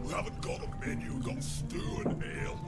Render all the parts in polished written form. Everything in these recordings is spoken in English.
We haven't got a menu, we've got stew and ale.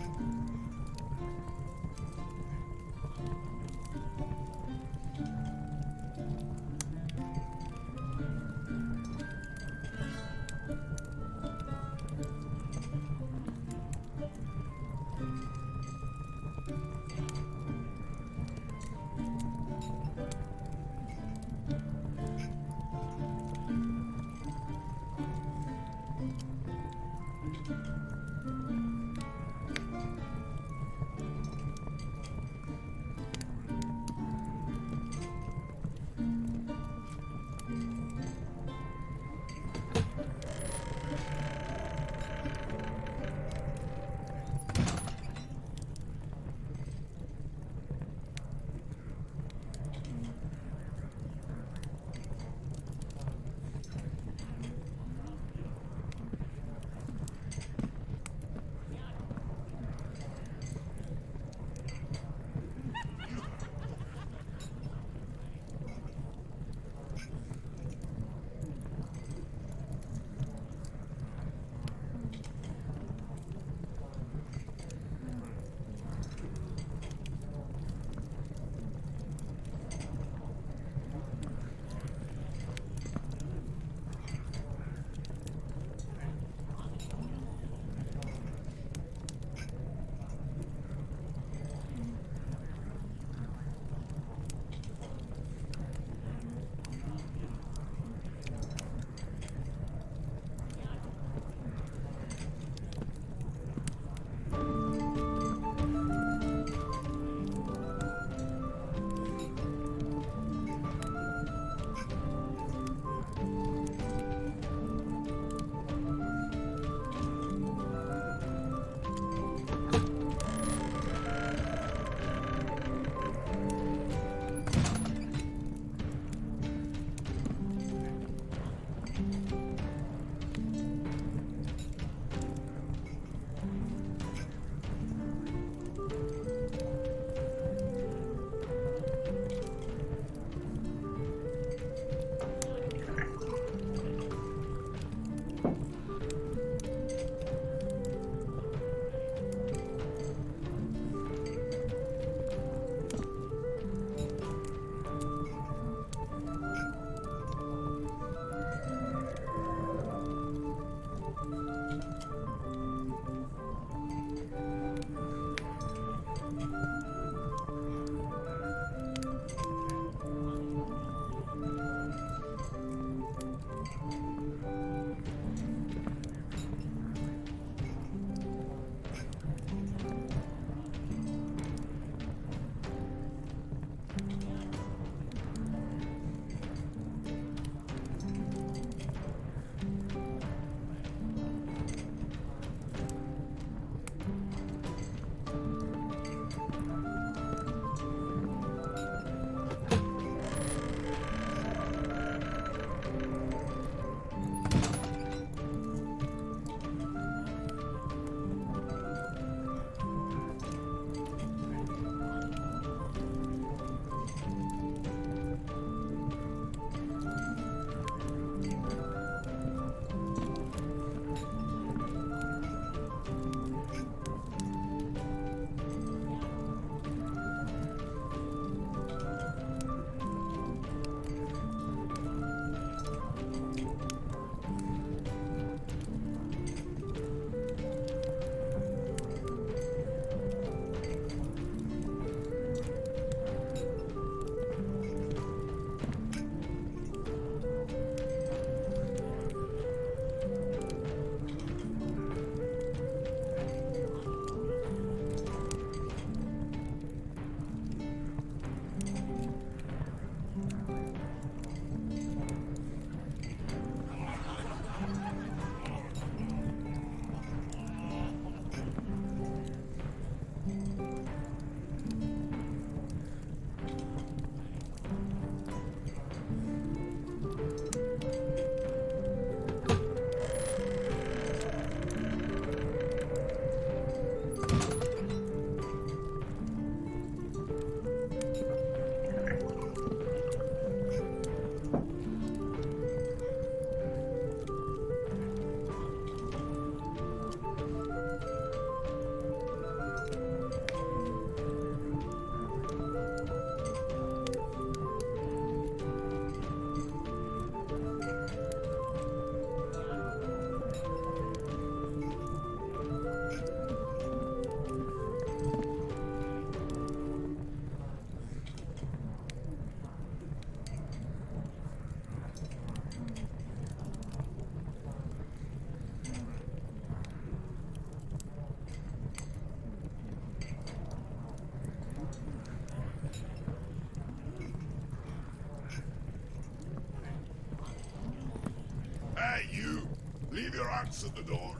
Leave your axe at the door.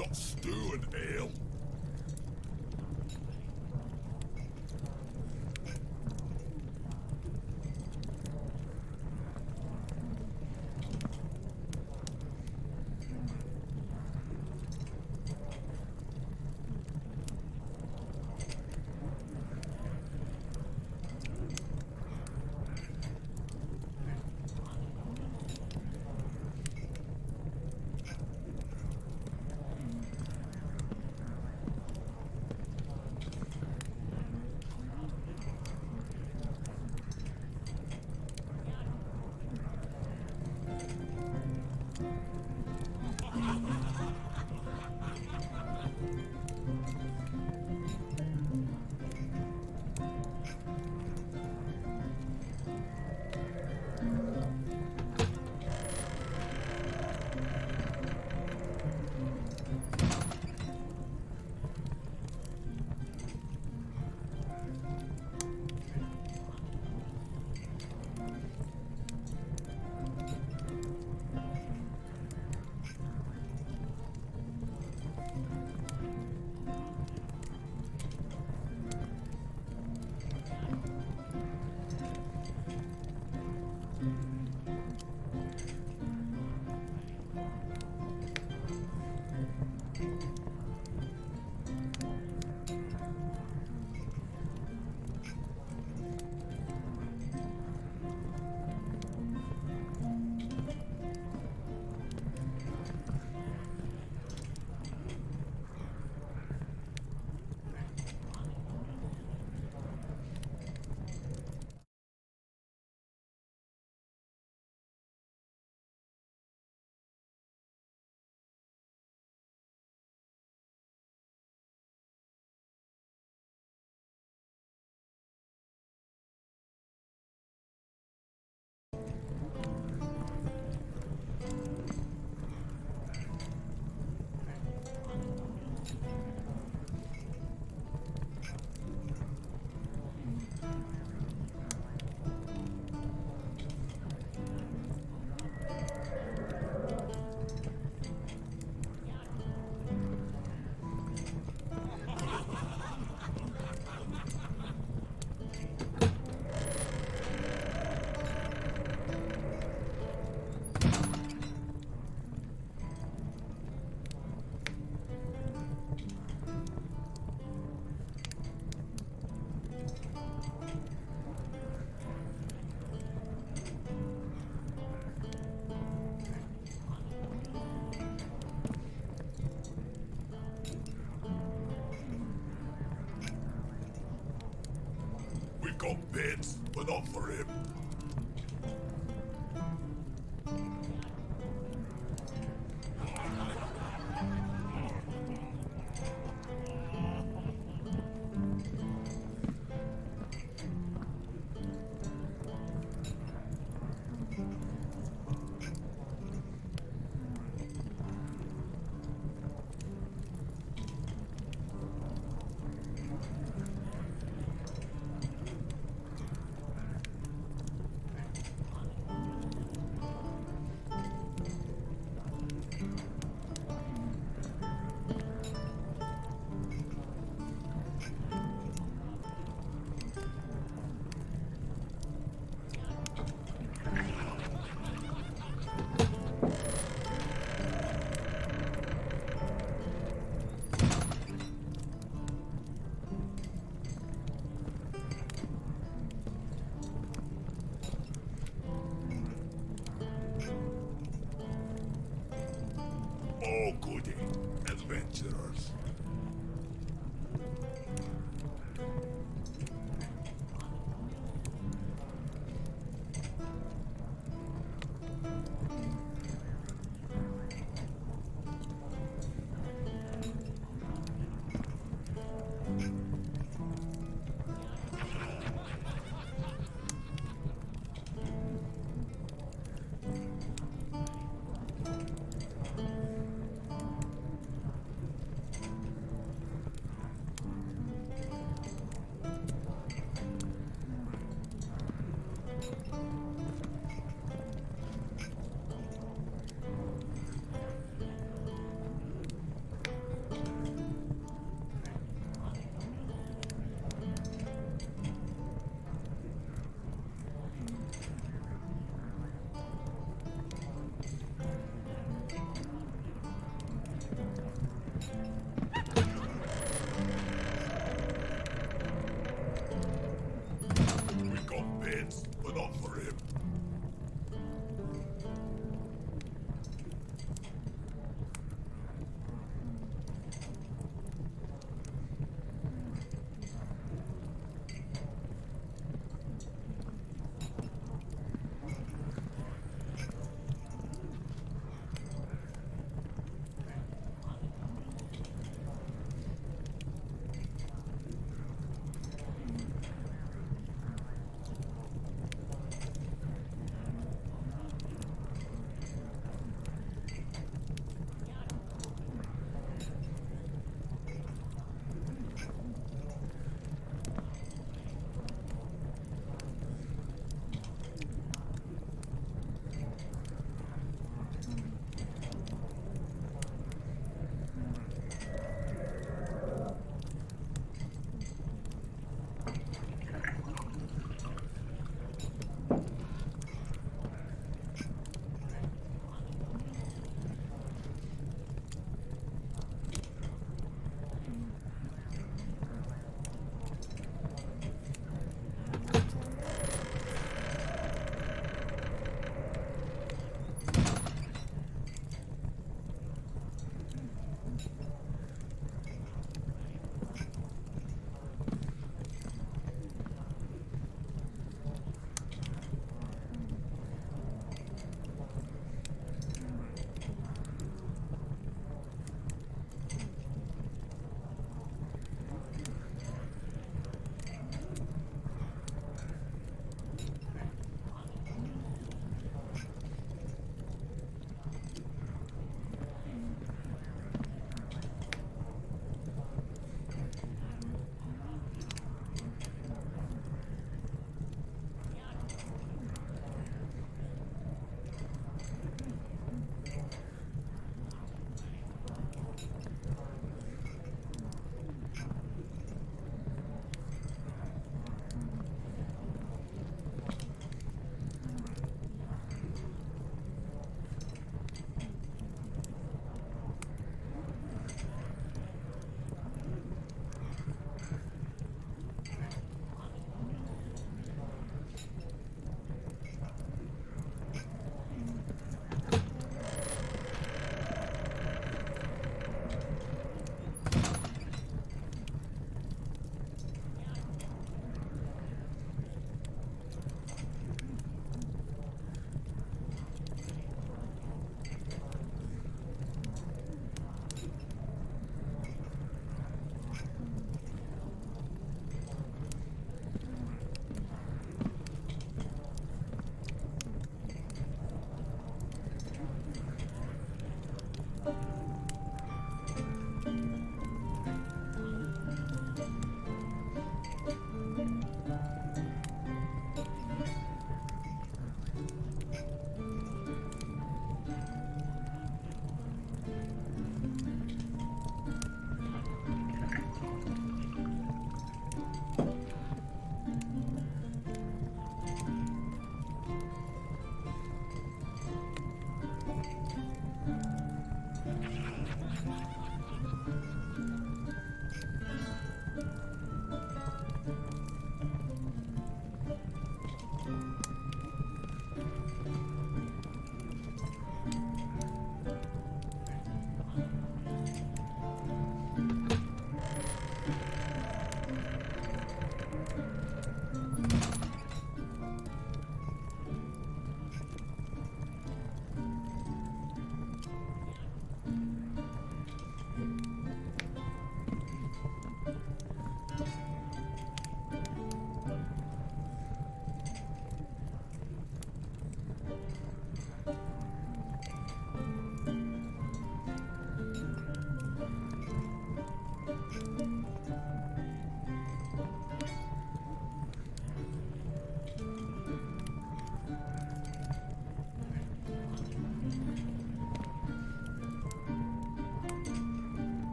got stew and ale? Got bits, but not for him. Oh, goody. Adventurers.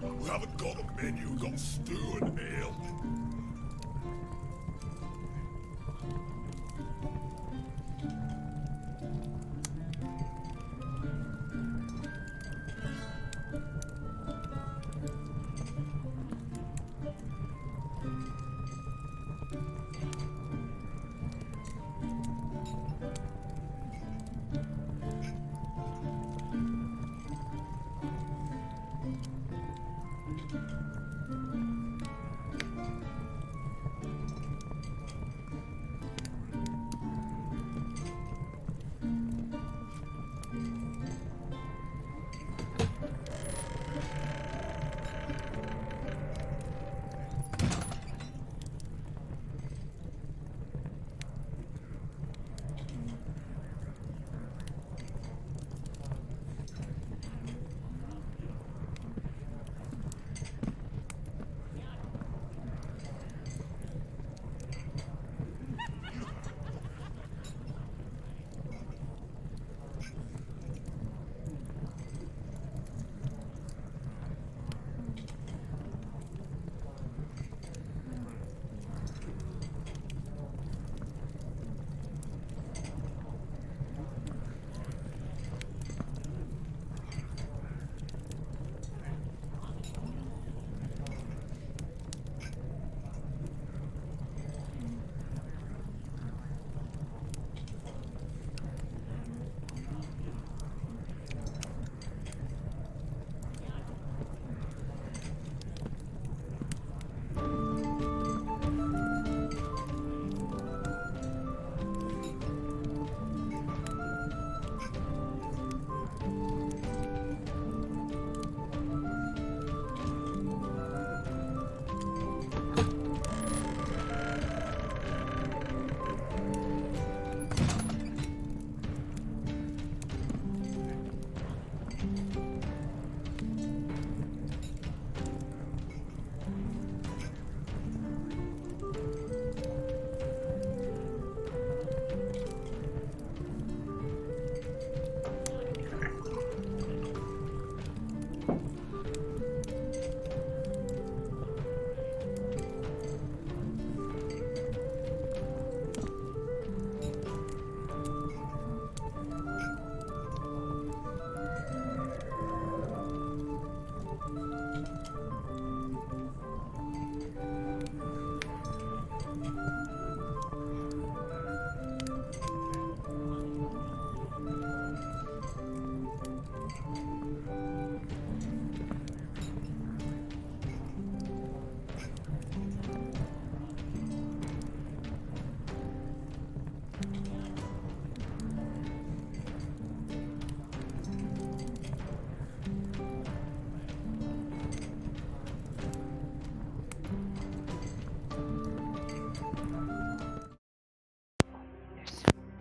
We haven't got a menu, got stew and ale.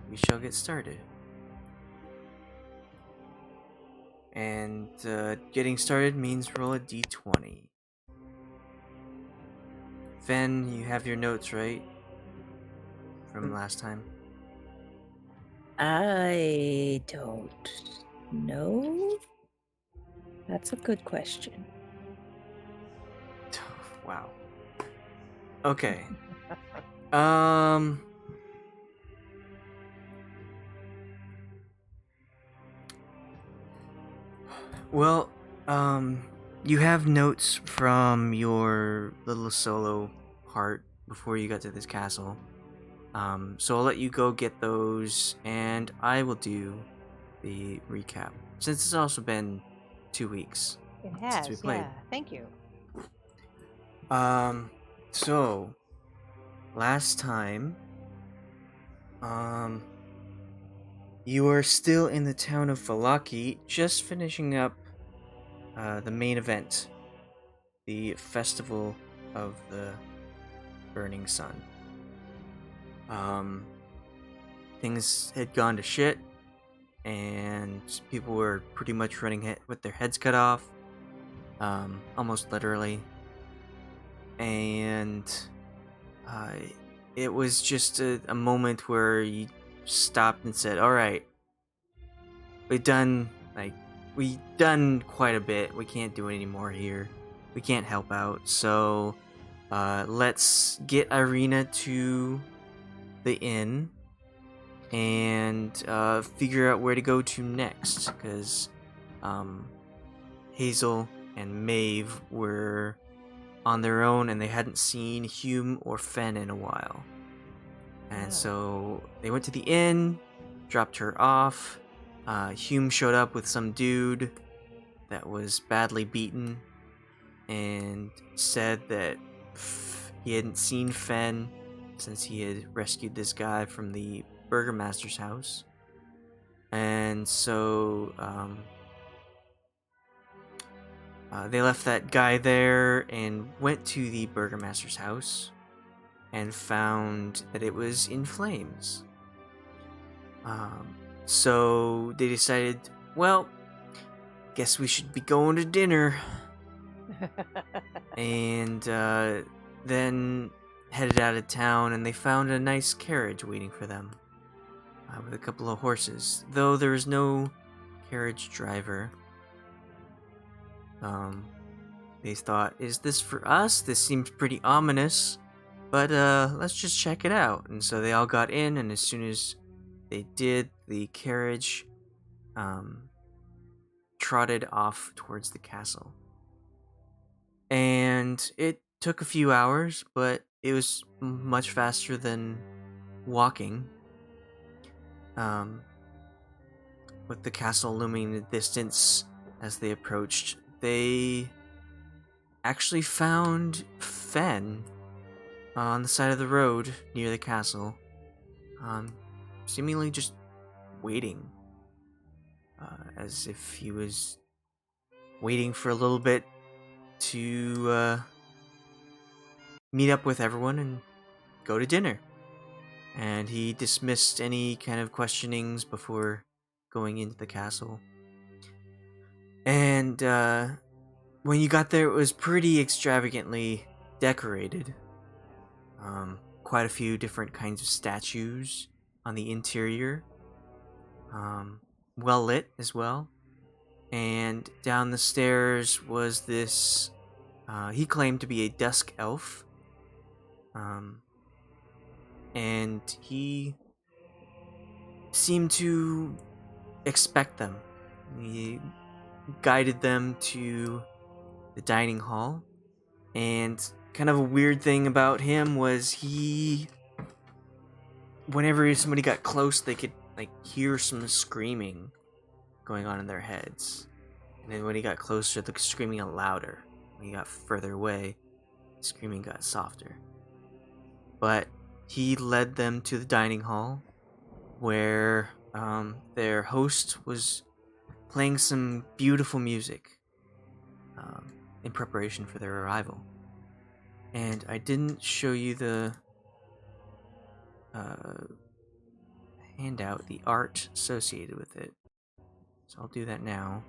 We shall get started. And getting started means roll a d20. Fenn, you have your notes, right? From last time? I don't know. That's a good question. Wow. Okay. Um. Well, you have notes from your little solo part before you got to this castle. So I'll let you go get those, and I will do the recap. Since it's also been 2 weeks It since we has, played. yeah. Thank you. So last time, you are still in the town of Valaki, just finishing up the main event, the Festival of the Burning Sun. Things had gone to shit, and people were pretty much running with their heads cut off, almost literally. and uh, it was just a moment where you stopped and said, "All right, we've done quite a bit. We can't do any more here. We can't help out. So let's get Irina to the inn and figure out where to go to next, because Hazel and Maeve were on their own and they hadn't seen Hume or Fenn in a while. And so they went to the inn, dropped her off. Hume showed up with some dude that was badly beaten and said that he hadn't seen Fenn since he had rescued this guy from the burgomaster's house. And so they left that guy there and went to the burgomaster's house and found that it was in flames. So they decided, well, guess we should be going to dinner. And then headed out of town, and they found a nice carriage waiting for them with a couple of horses, though there was no carriage driver. They thought, is this for us? This seems pretty ominous, but let's just check it out. And so they all got in, and as soon as they did, the carriage trotted off towards the castle. And it took a few hours, but it was much faster than walking. With the castle looming in the distance as they approached, they actually found Fenn on the side of the road near the castle, seemingly just waiting, as if he was waiting for a little bit to meet up with everyone and go to dinner. And he dismissed any kind of questionings before going into the castle. And when you got there, it was pretty extravagantly decorated. Quite a few different kinds of statues on the interior. Well lit as well. And down the stairs was this, he claimed to be a dusk elf. And he seemed to expect them. He guided them to the dining hall. And kind of a weird thing about him was whenever somebody got close, they could hear some screaming going on in their heads. And then when he got closer, the screaming got louder. When he got further away, the screaming got softer. But he led them to the dining hall, where their host was playing some beautiful music in preparation for their arrival. And I didn't show you the handout, the art associated with it, so I'll do that now.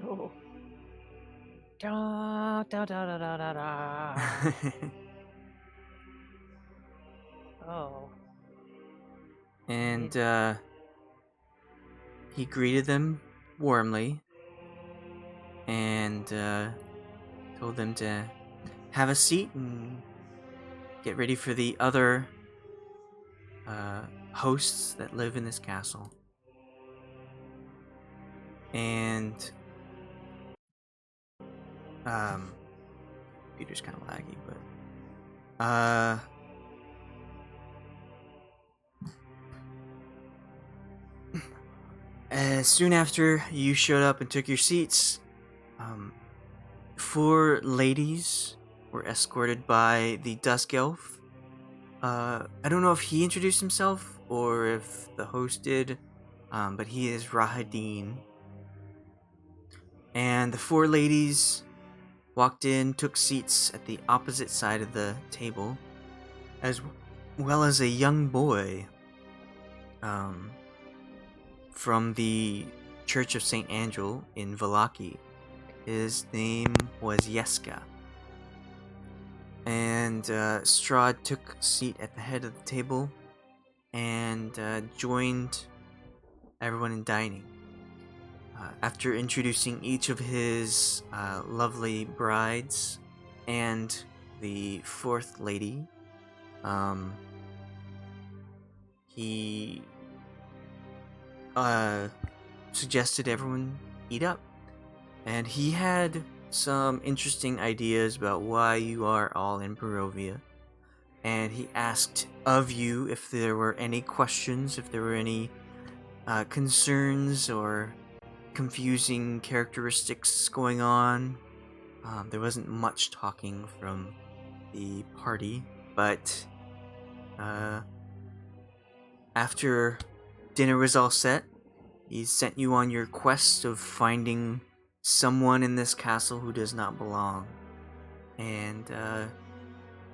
Oh. Da, da, da, da, da, da, da. Oh. And he greeted them warmly and told them to have a seat and get ready for the other hosts that live in this castle. And computer's kind of laggy, but soon after you showed up and took your seats, 4 ladies were escorted by the Dusk Elf. I don't know if he introduced himself or if the host did, but he is Rahadin. And the 4 ladies walked in, took seats at the opposite side of the table, as well as a young boy. from the Church of St. Angel in Valaki. His name was Yeska. And Strahd took a seat at the head of the table and joined everyone in dining. After introducing each of his lovely brides and the fourth lady, he suggested everyone eat up. And he had some interesting ideas about why you are all in Barovia. And he asked of you if there were any questions, if there were any concerns or confusing characteristics going on. There wasn't much talking from the party, but after dinner was all set, he sent you on your quest of finding someone in this castle who does not belong, and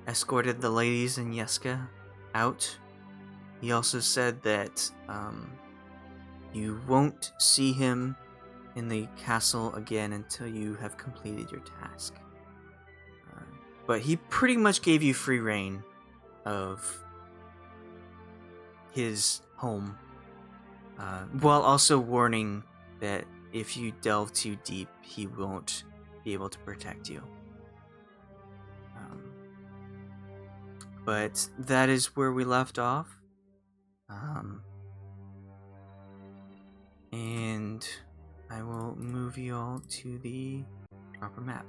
escorted the ladies and Yeska out. He also said that you won't see him in the castle again until you have completed your task. But he pretty much gave you free reign of his home, while also warning that if you delve too deep, he won't be able to protect you. But that is where we left off. And I will move you all to the proper map.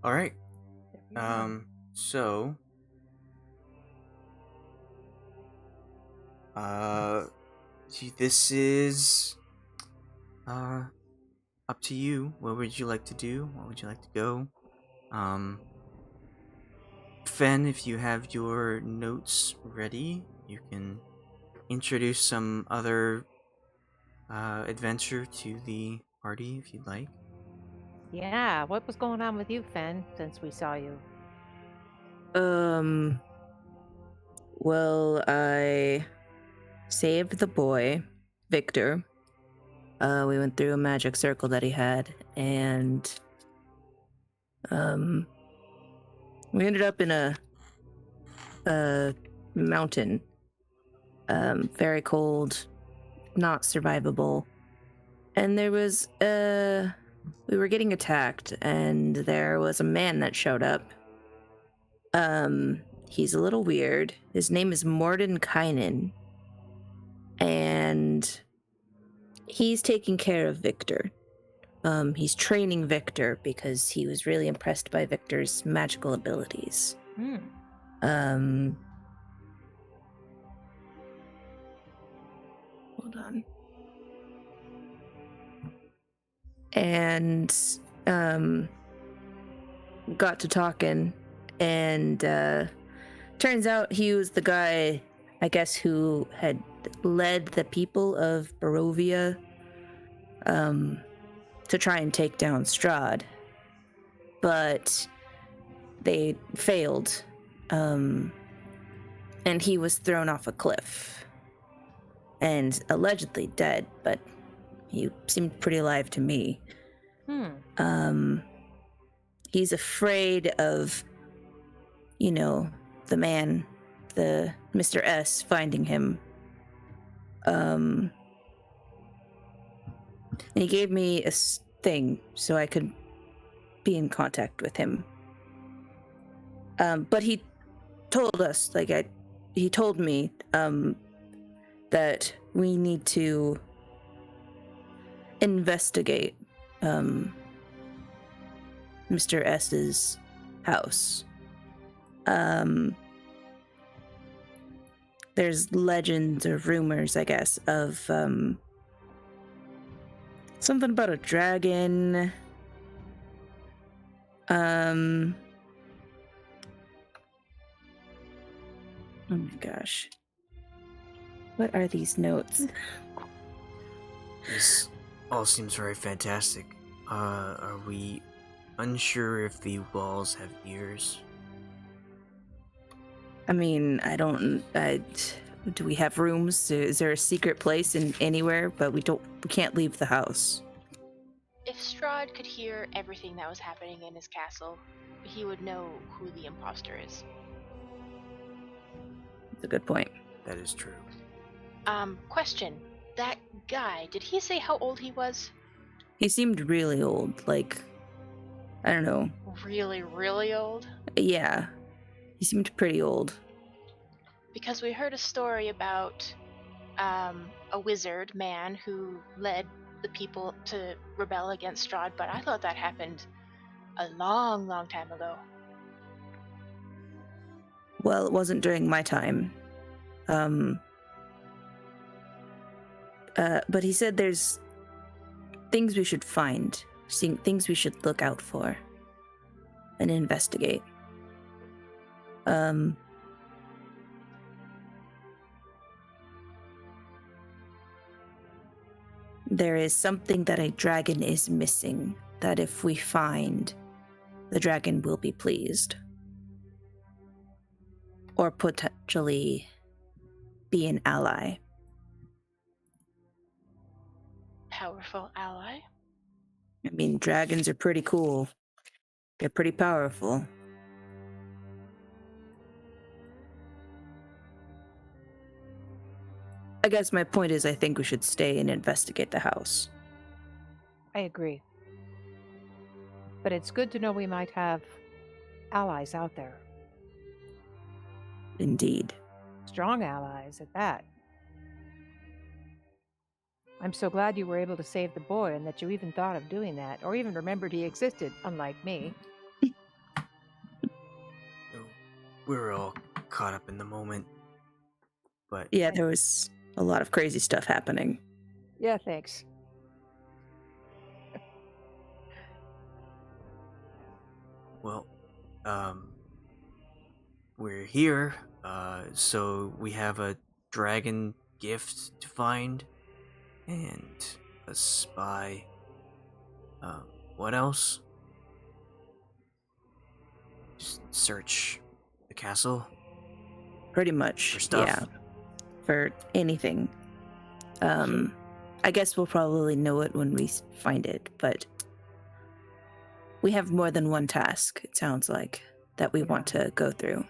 All right. So, this is up to you. What would you like to do? What would you like to go? Fenn, if you have your notes ready, you can introduce some other adventure to the party if you'd like. Yeah, what was going on with you, Fenn, since we saw you? Well, I saved the boy, Victor. We went through a magic circle that he had, and we ended up in a mountain. Very cold, not survivable. And there was we were getting attacked, and there was a man that showed up. He's a little weird. His name is Mordenkainen. And he's taking care of Victor. He's training Victor because he was really impressed by Victor's magical abilities. Hold on. And got to talking, and turns out he was the guy, I guess, who had led the people of Barovia to try and take down Strahd. But they failed, and he was thrown off a cliff and allegedly dead, but he seemed pretty alive to me. He's afraid of, the man, the Mr. S, finding him. And he gave me a thing so I could be in contact with him. But he told us, he told me that we need to investigate Mr. S's house. There's legends or rumors, I guess, of Something about a dragon. Oh my gosh. What are these notes? This all seems very fantastic. Are we unsure if the walls have ears? I mean, do we have rooms? Is there a secret place in anywhere? But we can't leave the house. If Strahd could hear everything that was happening in his castle, he would know who the imposter is. That's a good point. That is true. Question. That guy, did he say how old he was? He seemed really old. Like, I don't know. Really, really old? Yeah. He seemed pretty old. Because we heard a story about a wizard man who led the people to rebel against Strahd, but I thought that happened a long, long time ago. Well, it wasn't during my time. But he said there's things we should find, things we should look out for and investigate. There is something that a dragon is missing that if we find, the dragon will be pleased. Or potentially be an ally. Powerful ally? I mean, dragons are pretty cool. They're pretty powerful. I guess my point is I think we should stay and investigate the house. I agree. But it's good to know we might have allies out there. Indeed. Strong allies at that. I'm so glad you were able to save the boy and that you even thought of doing that, or even remembered he existed, unlike me. We were all caught up in the moment. But Yeah, there was a lot of crazy stuff happening. Yeah, thanks. well, we're here, so we have a dragon gift to find, and a spy. What else? Just search the castle Pretty much. for stuff. Yeah. For anything. I guess we'll probably know it when we find it, but we have more than one task, it sounds like, that we want to go through.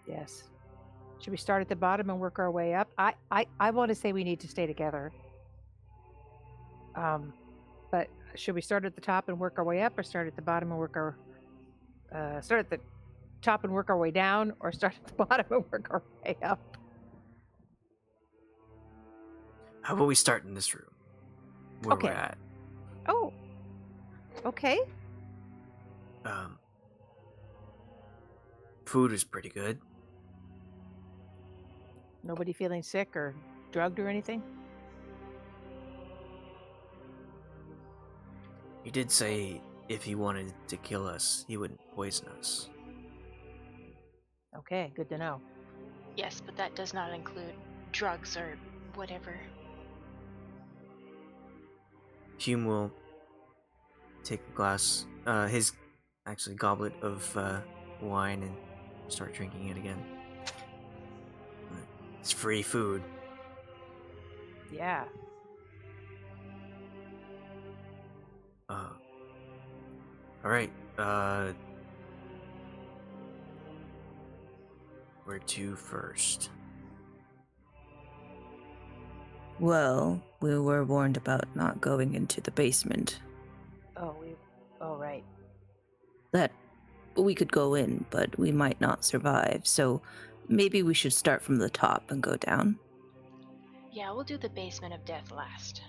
Yes. Should we start at the bottom and work our way up? I want to say we need to stay together. But should we start at the top and work our way up, or start at the bottom and work our start at the top and work our way down, or start at the bottom and work our way up? How about we start in this room? Where Okay. we're at. Oh. Okay. Food is pretty good. Nobody feeling sick or drugged or anything? He did say if he wanted to kill us, he wouldn't poison us. Okay, good to know. Yes, but that does not include drugs or whatever. Hume will take a glass, his actually goblet of wine and start drinking it again. It's free food. Yeah. Alright, where to first? Well, we were warned about not going into the basement. Oh, right. That we could go in, but we might not survive, so maybe we should start from the top and go down. Yeah, we'll do the basement of death last.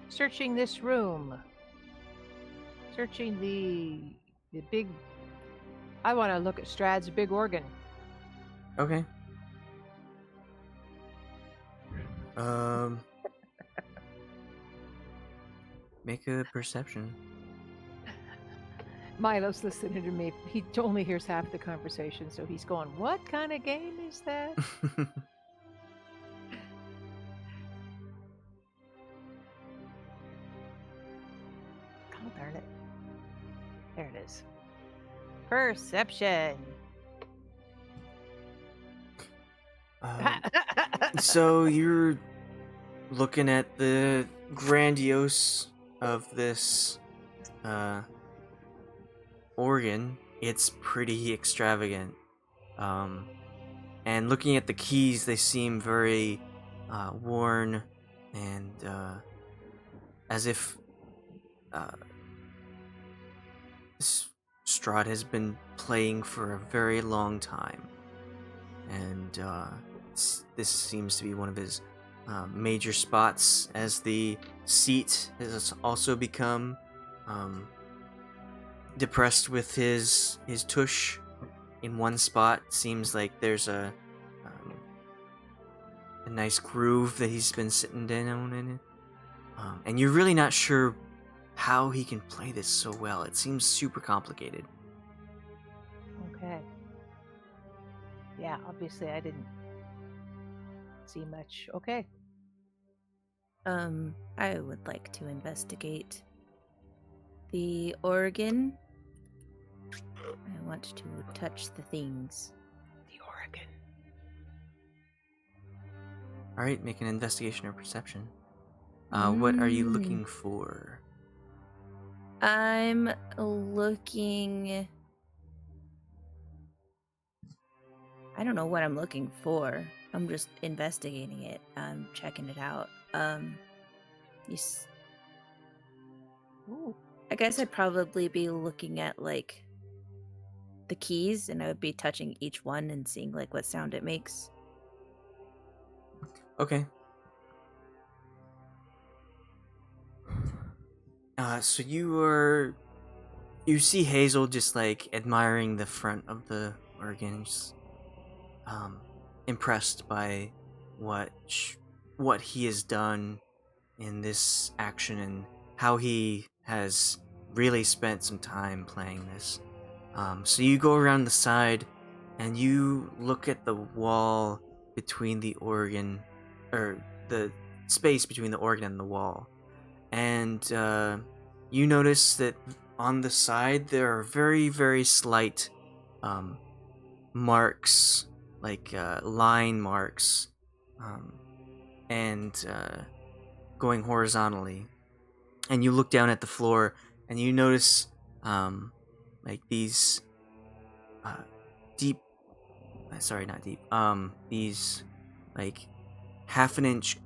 Searching this room. Searching the big. I want to look at Strad's big organ. Okay. Make a perception. Milo's listening to me. He only hears half the conversation, so he's going, "What kind of game is that?" Oh, darn it. There it is. Perception. So you're looking at the grandiose of this organ. It's pretty extravagant. And looking at the keys, they seem very worn and as if Strahd has been playing for a very long time. And this seems to be one of his major spots, as the seat has also become depressed with his tush in one spot. Seems like there's a nice groove that he's been sitting down in it. And you're really not sure how he can play this so well. It seems super complicated. Okay. Yeah, obviously I didn't see much. Okay. I would like to investigate the organ. I want to touch the things. The organ. Alright, make an investigation or perception. What are you looking for? I'm looking... I don't know what I'm looking for. I'm just investigating it. I'm checking it out. Ooh. I guess I'd probably be looking at, like, the keys, and I would be touching each one and seeing, like, what sound it makes. Okay. So you see Hazel just like admiring the front of the organ, just impressed by what he has done in this action and how he has really spent some time playing this. So you go around the side and you look at the wall between the organ, or the space between the organ and the wall, and you notice that on the side there are very, very slight marks, like line marks, and going horizontally. And you look down at the floor and you notice like these deep, sorry, not deep, these like half an inch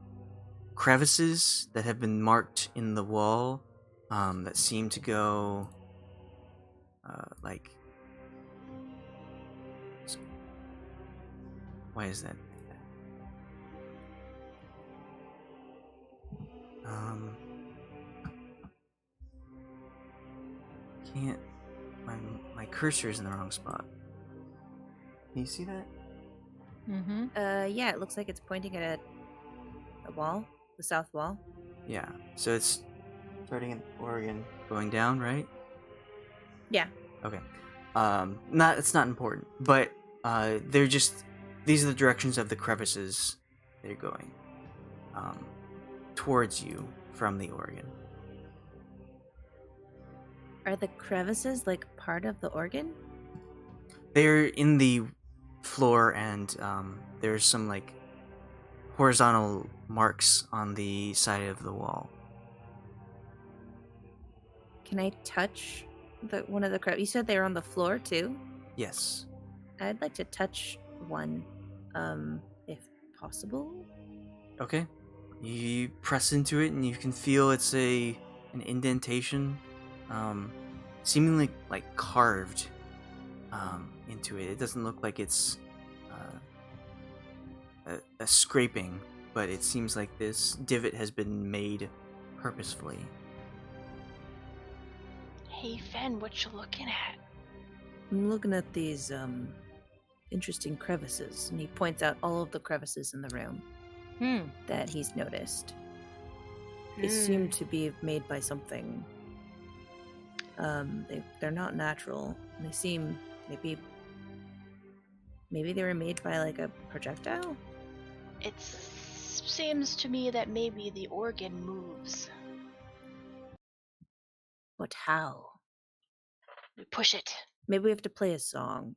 crevices that have been marked in the wall, that seem to go like, why is that? Can't, my cursor is in the wrong spot. Can you see that? Mm-hmm. Yeah, it looks like it's pointing at a wall, the south wall. Yeah, so it's starting in Oregon, going down, right? Yeah. Okay. It's not important, but they're just, these are the directions of the crevices they're going towards you from the organ. Are the crevices like part of the organ? They're in the floor, and there's some like horizontal marks on the side of the wall. Can I touch one of the crevices? You said they were on the floor too? Yes. I'd like to touch one, if possible. Okay. You press into it, and you can feel it's an indentation, seemingly like carved into it. It doesn't look like it's a scraping, but it seems like this divot has been made purposefully. Hey, Fenn, what you looking at? I'm looking at these interesting crevices, and he points out all of the crevices in the room that he's noticed. They seem to be made by something. They're not natural. They seem maybe they were made by like a projectile. It seems to me that maybe the organ moves. But how? We push it. Maybe we have to play a song.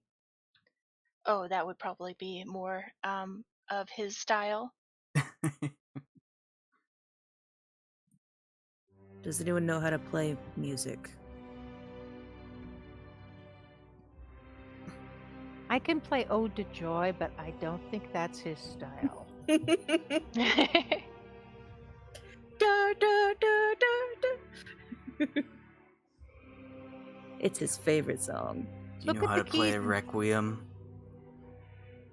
Oh, that would probably be more of his style. Does anyone know how to play music? I can play Ode to Joy, but I don't think that's his style. Da, da, da, da, da. It's his favorite song. Do you Look know at how the to play keys. a requiem?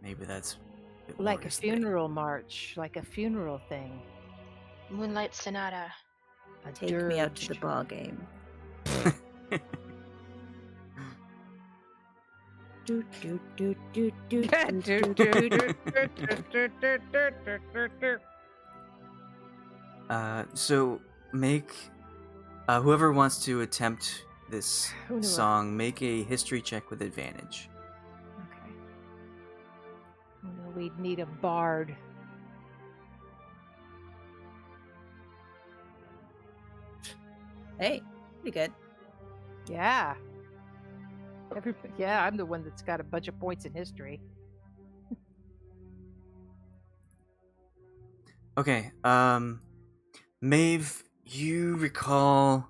Maybe that's bit more Like a his thing. funeral march, like a funeral thing. Moonlight Sonata. A Take me out to dirge. the ball game. Do, do, do, do, do, do, do, do. So make whoever wants to attempt this Who knew it? song, make a history check with advantage. Okay. Oh, no, we'd need a bard. Hey, pretty good. Yeah. Yeah, I'm the one that's got a bunch of points in history. Okay, Maeve, you recall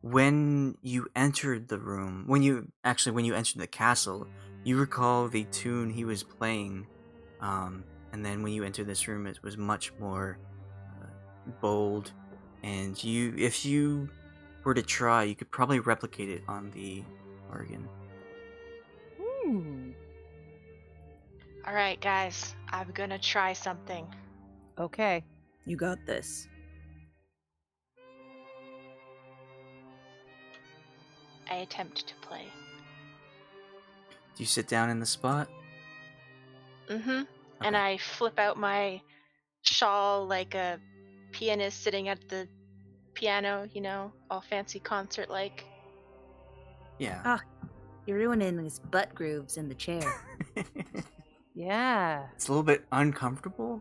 when you entered the room, when you entered the castle, you recall the tune he was playing, and then when you entered this room, it was much more bold, and if you were to try, you could probably replicate it on the organ. All right, guys, I'm gonna try something. Okay. You got this. I attempt to play. Do you sit down in the spot? And Okay. I flip out my shawl like a pianist sitting at the piano, you know, all fancy concert like. Yeah. Ah, you're ruining his butt grooves in the chair. Yeah. It's a little bit uncomfortable.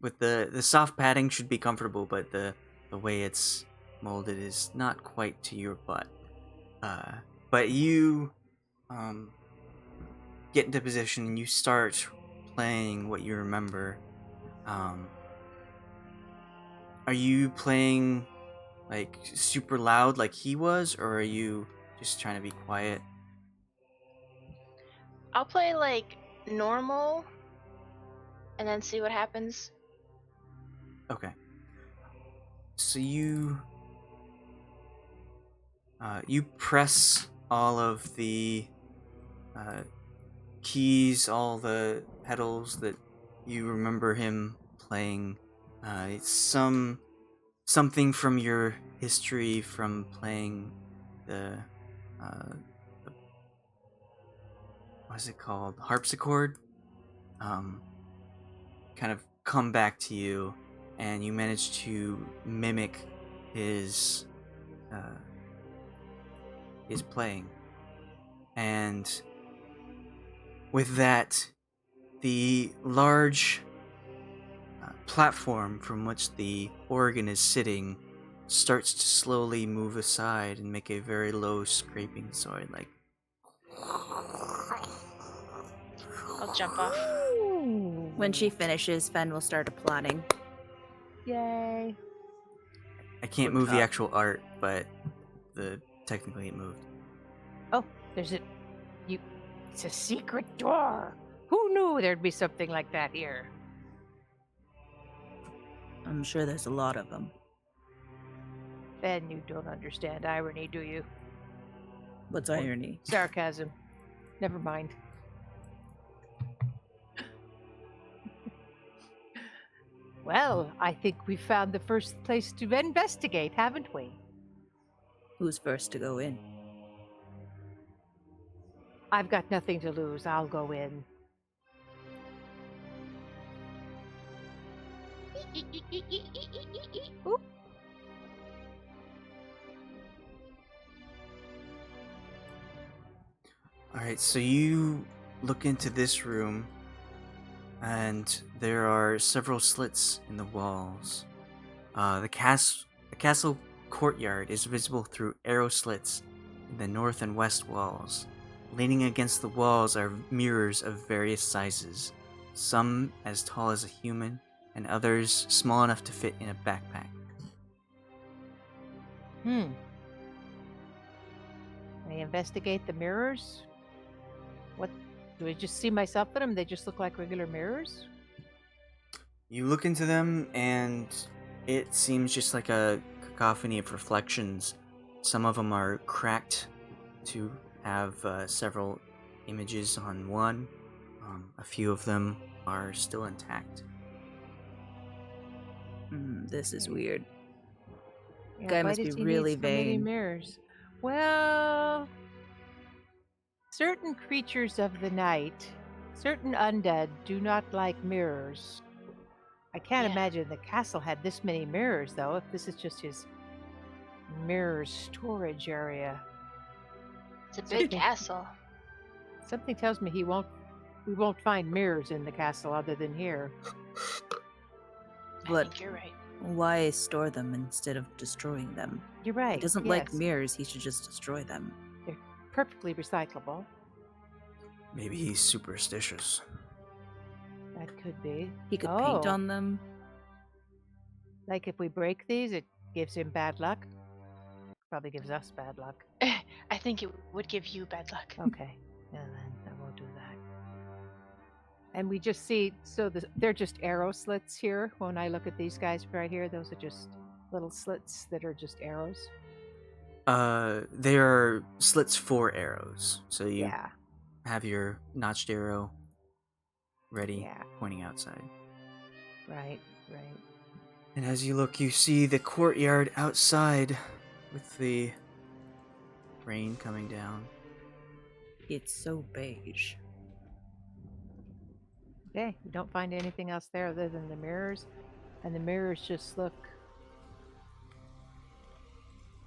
With the soft padding should be comfortable, but the way it's molded is not quite to your butt. But you get into position and you start playing what you remember. Are you playing like super loud like he was, or are you just trying to be quiet? I'll play like normal and then see what happens. Okay. So you press all of the keys, all the pedals that you remember him playing. It's something from your history from playing the what's it called, harpsichord. Kind of come back to you, and you manage to mimic his playing, and with that, the large platform from which the organ is sitting starts to slowly move aside and make a very low scraping sound, like. I'll jump off. When she finishes, Fenn will start applauding. Yay. I can't move the actual art, but technically it moved. Oh, it's a secret door. Who knew there'd be something like that here? I'm sure there's a lot of them. Fenn, you don't understand irony, do you? What's irony? Sarcasm. Never mind. Well, I think we found the first place to investigate, haven't we? Who's first to go in? I've got nothing to lose. I'll go in. Oop. Alright, so you look into this room, and there are several slits in the walls. The castle courtyard is visible through arrow slits in the north and west walls. Leaning against the walls are mirrors of various sizes, some as tall as a human, and others small enough to fit in a backpack. I investigate the mirrors. What do I just see myself in them? They just look like regular mirrors. You look into them, and it seems just like a cacophony of reflections. Some of them are cracked to have several images on one. A few of them are still intact. This is weird. Yeah, Guy why must does be he really need so many vain. mirrors? Well, certain creatures of the night, certain undead, do not like mirrors. I can't Yeah. imagine the castle had this many mirrors, though, if this is just his mirror storage area. It's a big Okay. castle. Something tells me we won't find mirrors in the castle other than here. I But think you're right. why store them instead of destroying them? You're right. He doesn't like yes. mirrors, he should just destroy them. They're perfectly recyclable. Maybe he's superstitious. That could be. He could paint Oh. on them. Like if we break these, it gives him bad luck. Probably gives us bad luck. I think it would give you bad luck. Okay. Yeah, then I won't do that. And we just see, they're just arrow slits here. When I look at these guys right here, those are just little slits that are just arrows. They are slits for arrows. So you Yeah. have your notched arrow ready, Yeah. pointing outside. Right. And as you look, you see the courtyard outside with the rain coming down. It's so beige. Okay. We don't find anything else there other than the mirrors. And the mirrors just look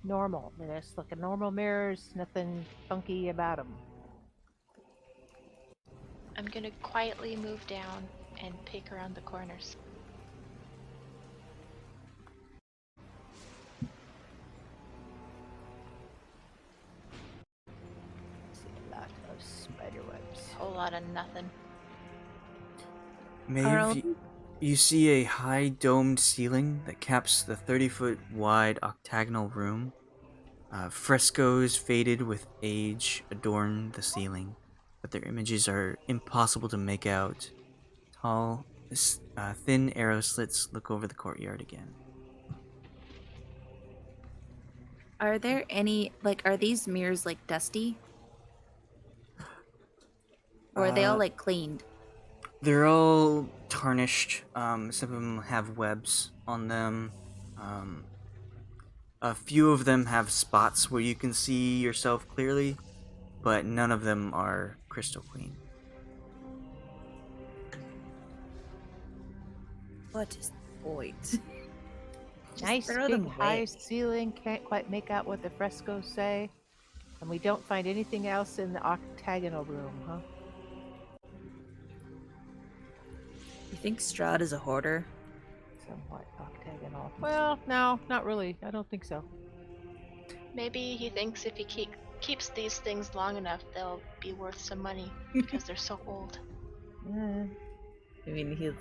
normal. They just look at normal mirrors, nothing funky about them. I'm gonna quietly move down and peek around the corners. See a lot of spider webs. Whole lot of nothing. Maeve, you see a high domed ceiling that caps the 30-foot wide octagonal room. Frescoes faded with age adorn the ceiling, but their images are impossible to make out. Tall, thin arrow slits look over the courtyard again. Are there any, are these mirrors, dusty? Or are they all, cleaned? They're all tarnished. Some of them have webs on them. A few of them have spots where you can see yourself clearly, but none of them are crystal clean. What is the point? Nice throw big them high away. ceiling, can't quite make out what the frescoes say. And we don't find anything else in the octagonal room, huh? You think Strahd is a hoarder? Somewhat octagonal. Well, no, not really. I don't think so. Maybe he thinks if he keeps these things long enough, they'll be worth some money because they're so old. Eh, I mean, he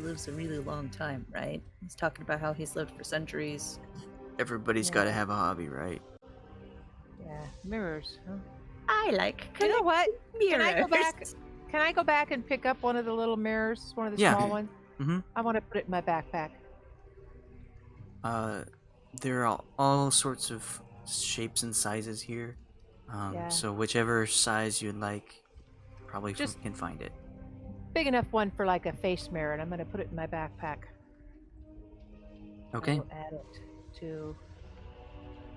lives a really long time, right? He's talking about how he's lived for centuries. Everybody's got to have a hobby, right? yeah, mirrors, huh? I like You know what? mirrors. Can I go back? Can I go back and pick up one of the little mirrors? One of the Yeah. small ones? Mm-hmm. I want to put it in my backpack. There are all sorts of shapes and sizes here. Yeah. So whichever size you'd like, probably Just- can find it. Big enough one for like a face mirror, and I'm going to put it in my backpack. Okay. We'll add it to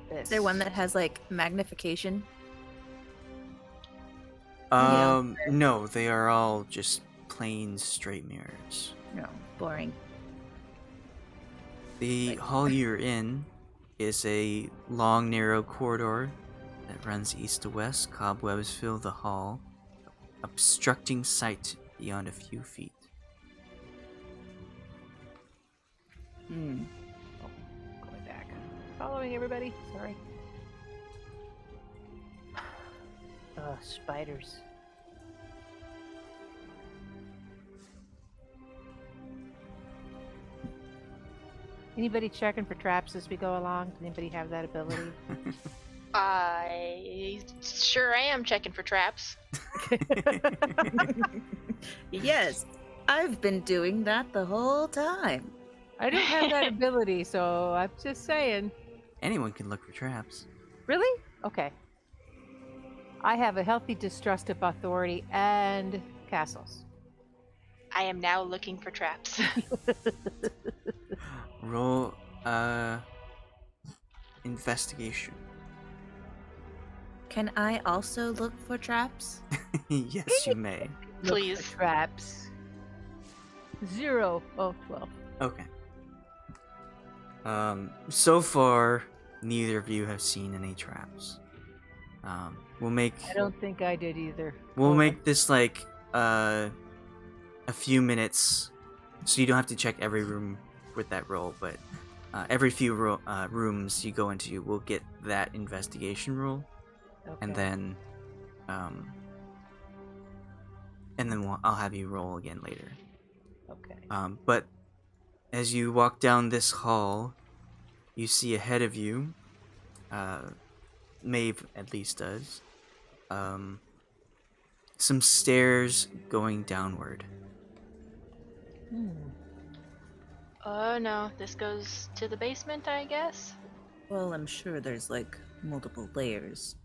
this. Is there one that has like magnification? No, they are all just plain straight mirrors. No, boring. The hall you're in is a long, narrow corridor that runs east to west. Cobwebs fill the hall, obstructing sight beyond a few feet. Hmm. Going back. Following everybody. Sorry. Spiders. Anybody checking for traps as we go along? Does anybody have that ability? I sure am checking for traps. Yes, I've been doing that the whole time. I don't have that ability, so I'm just saying. Anyone can look for traps. Really? Okay. I have a healthy distrust of authority and castles. I am now looking for traps. Roll, investigation. Can I also look for traps? Yes, you may. Look Please. for traps. 0. Oh, 12. Okay. So far, neither of you have seen any traps. We'll make I don't think I did either. we'll Oh, make this like a few minutes, so you don't have to check every room with that roll, but every few rooms you go into, we'll get that investigation roll, and okay. then I'll have you roll again later. Okay. But as you walk down this hall, you see ahead of you, Maeve at least does, some stairs going downward. Oh no, this goes to the basement, I guess? Well, I'm sure there's like multiple layers.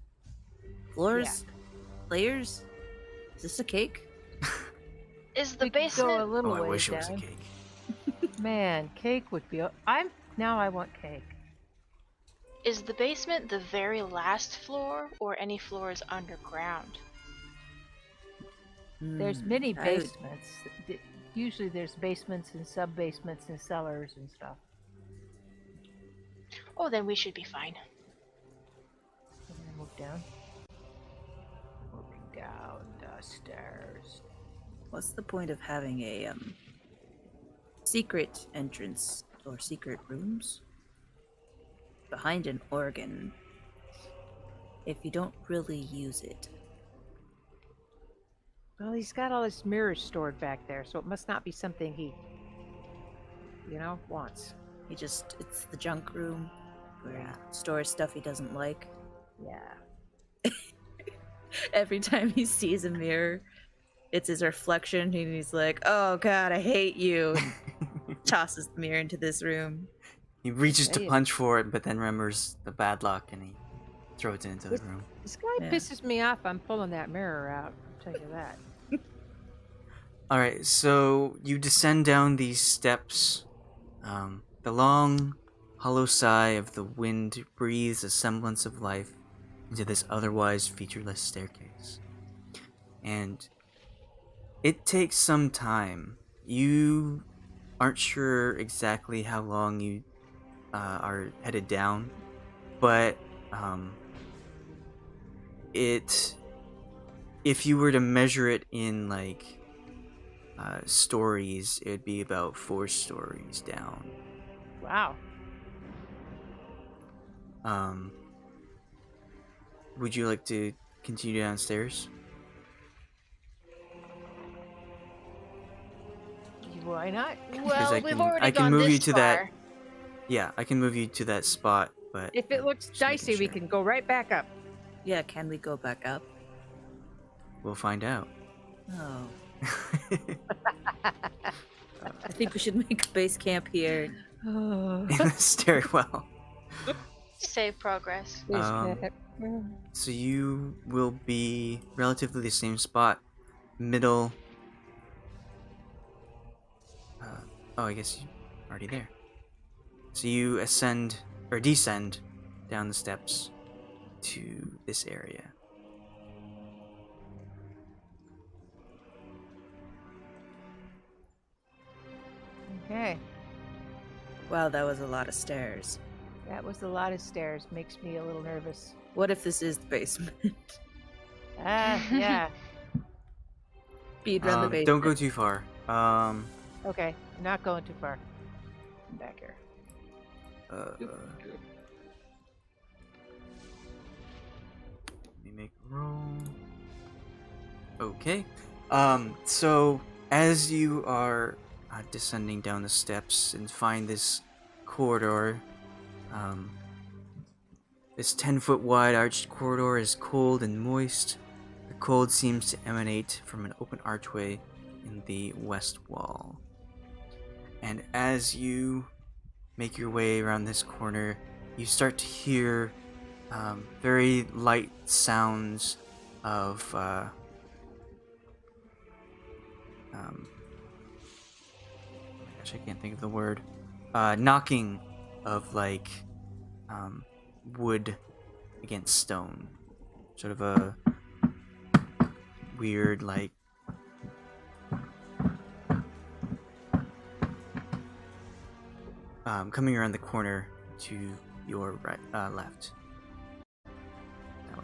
Floors? Layers? Is this a cake? Is the We could go a basement little Oh, I ways wish it was a down. cake. Man, cake would be. Now I want cake. is the basement the very last floor or any floors underground? There's many I would- basements. Usually there's basements and sub-basements and cellars and stuff. Oh, then we should be fine. And then move down. Moving down the stairs. What's the point of having a secret entrance or secret rooms behind an organ if you don't really use it? Well, he's got all his mirrors stored back there, so it must not be something he, wants. It's the junk room where he stores stuff he doesn't like. Yeah. Every time he sees a mirror, it's his reflection, and he's like, "Oh God, I hate you!" and tosses the mirror into this room. He reaches to Hey. punch for it, but then remembers the bad luck and he throws it into the room. This guy Yeah. pisses me off. I'm pulling that mirror out. I'll tell you that. Alright, so you descend down these steps. The long, hollow sigh of the wind breathes a semblance of life into this otherwise featureless staircase. And it takes some time. You aren't sure exactly how long you are headed down, but if you were to measure it in like stories, it'd be about 4 stories down. Wow. Would you like to continue downstairs? Why not? Well, I we've can- already I can gone move this you to far. that- Yeah, I can move you to that spot, but If it looks just making dicey, we sure. can go right back up. Yeah, can we go back up? We'll find out. Oh, I think we should make a base camp here. In the stairwell. Save progress. So you will be relatively the same spot, middle. Oh, I guess you're already there. So you ascend or descend down the steps to this area. Okay. Wow, that was a lot of stairs. That was a lot of stairs. Makes me a little nervous. What if this is the basement? Yeah. Speed run the basement. Don't go too far. Okay. Not going too far. I'm back here. Let me make a roll. Okay. So as you are descending down the steps and find this corridor, this 10-foot wide arched corridor is cold and moist. The cold seems to emanate from an open archway in the west wall. And as you make your way around this corner, you start to hear very light sounds of gosh, I can't think of the word. Knocking of like wood against stone. Sort of a weird like coming around the corner to your right, left. That way.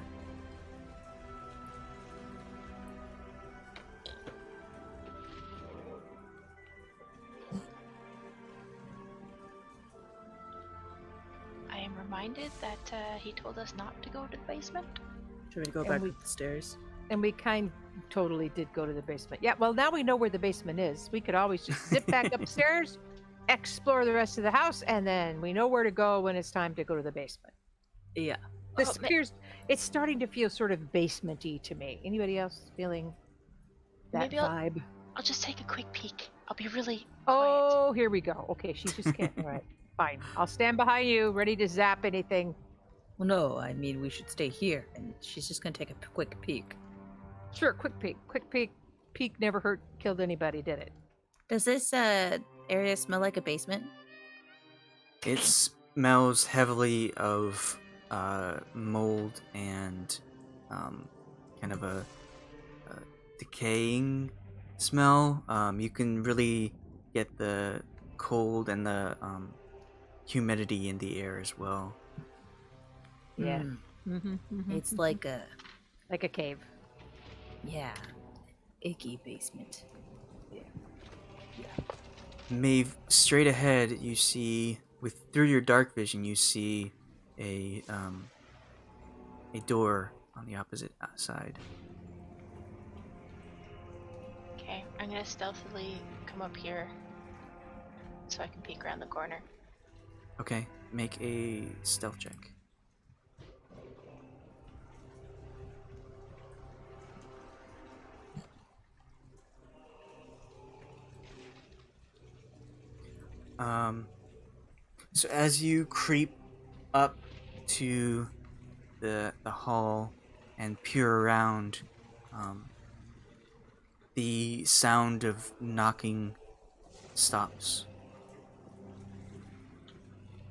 I am reminded that he told us not to go to the basement. Should we go And back we- up the stairs? And we totally did go to the basement. Yeah, well, now we know where the basement is. We could always just zip back upstairs, explore the rest of the house, and then we know where to go when it's time to go to the basement. Yeah. This Oh, ma- appears, it's starting to feel sort of basement-y to me. Anybody else feeling that Maybe I'll- vibe? I'll just take a quick peek. I'll be really quiet. Oh, here we go. Okay, she just can't. All right, fine. I'll stand behind you, ready to zap anything. Well, no, I mean, we should stay here, and she's just gonna take a quick peek. Sure, quick peek. Quick peek. Peek never hurt, killed anybody, did it? Does this area smell like a basement? It smells heavily of mold and kind of a decaying smell. You can really get the cold and the humidity in the air as well. Yeah. Mm, Mm-hmm, it's like a, like a cave. yeah, icky basement. Maeve, straight ahead, you see through your dark vision, you see a door on the opposite side. Okay, I'm gonna stealthily come up here so I can peek around the corner. Okay, make a stealth check. So as you creep up to the hall and peer around, the sound of knocking stops.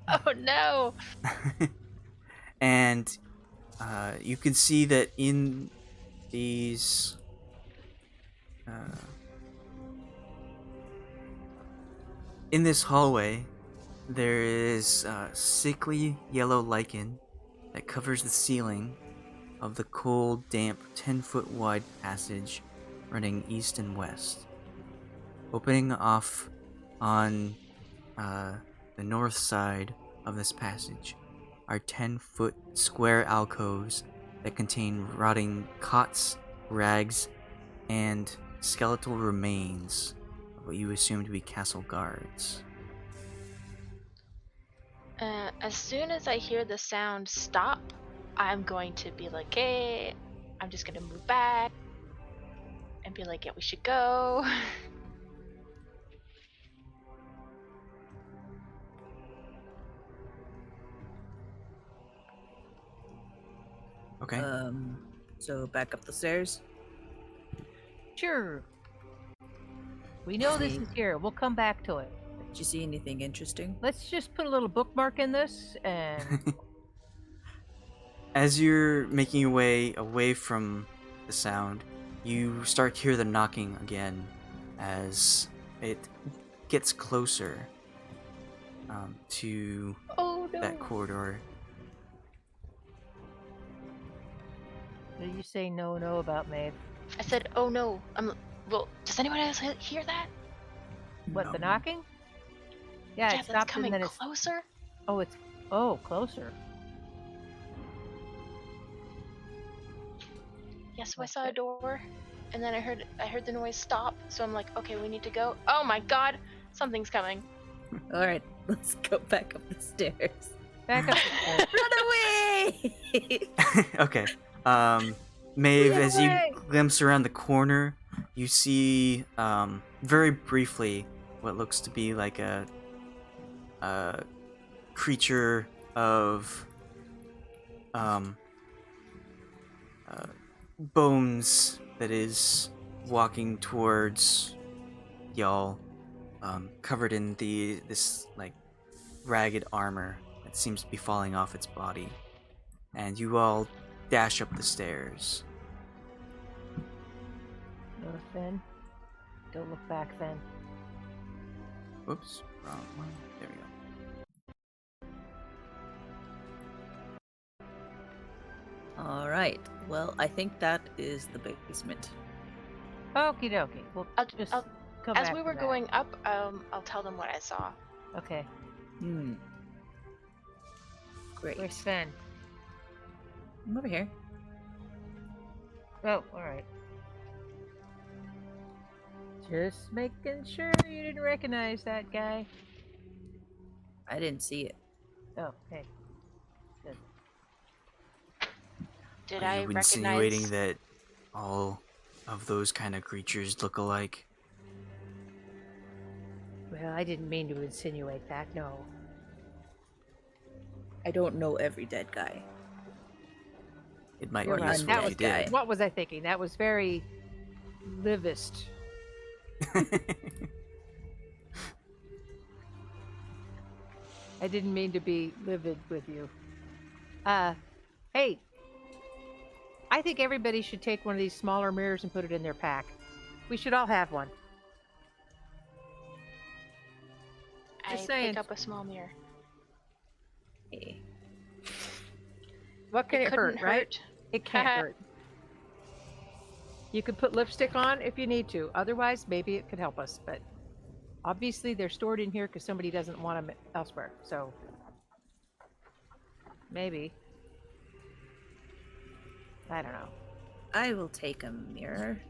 Oh no! And you can see that in these in this hallway there is sickly yellow lichen that covers the ceiling of the cold, damp, 10-foot wide passage running east and west. Opening off on the north side of this passage are 10-foot square alcoves that contain rotting cots, rags, and skeletal remains of what you assume to be castle guards. As soon as I hear the sound stop, I'm going to be like, hey, I'm just gonna move back and be like, yeah, we should go. Okay. So back up the stairs. Sure. We know this See. is here. We'll come back to it. Did you see anything interesting? Let's just put a little bookmark in this and As you're making your way away from the sound, you start to hear the knocking again as it gets closer to Oh no. that corridor. what do you say no about Maeve? I said, oh no. Well, does anyone else hear that? What, the No. knocking? Yeah, it that's stopped coming and then it's closer. closer. Yeah, so I saw a door, and then I heard the noise stop. So I'm like, okay, we need to go. Oh my god, something's coming. All right, let's go back up the stairs. Back up. the stairs. Run away! Okay. Maeve, Get as you away! glimpse around the corner, you see very briefly what looks to be like a creature of bones that is walking towards y'all, covered in this like ragged armor that seems to be falling off its body, and you all dash up the stairs. Go to Fenn. Don't look back, Fenn. Whoops, wrong one. There we go. All right. Well, I think that is the basement. Okie dokie. We'll just I'll- come As back we to were that. going up, I'll tell them what I saw. Okay. Hmm. Great. Where's Fenn? I'm over here. Oh, alright. Just making sure you didn't recognize that guy. I didn't see it. Oh, hey. Good. Did Are I you recognize? insinuating that all of those kind of creatures look alike? Well, I didn't mean to insinuate that, no. I don't know every dead guy. It might You're be right. useful That if was you did. What was I thinking? That was very livist. I didn't mean to be livid with you. Hey. I think everybody should take one of these smaller mirrors and put it in their pack. We should all have one. I Just saying. pick up a small mirror. Eh. What can it, hurt, couldn't right? It can't Haha. hurt. You could put lipstick on if you need to. Otherwise, maybe it could help us. But obviously, they're stored in here because somebody doesn't want them elsewhere. So maybe. I don't know. I will take a mirror.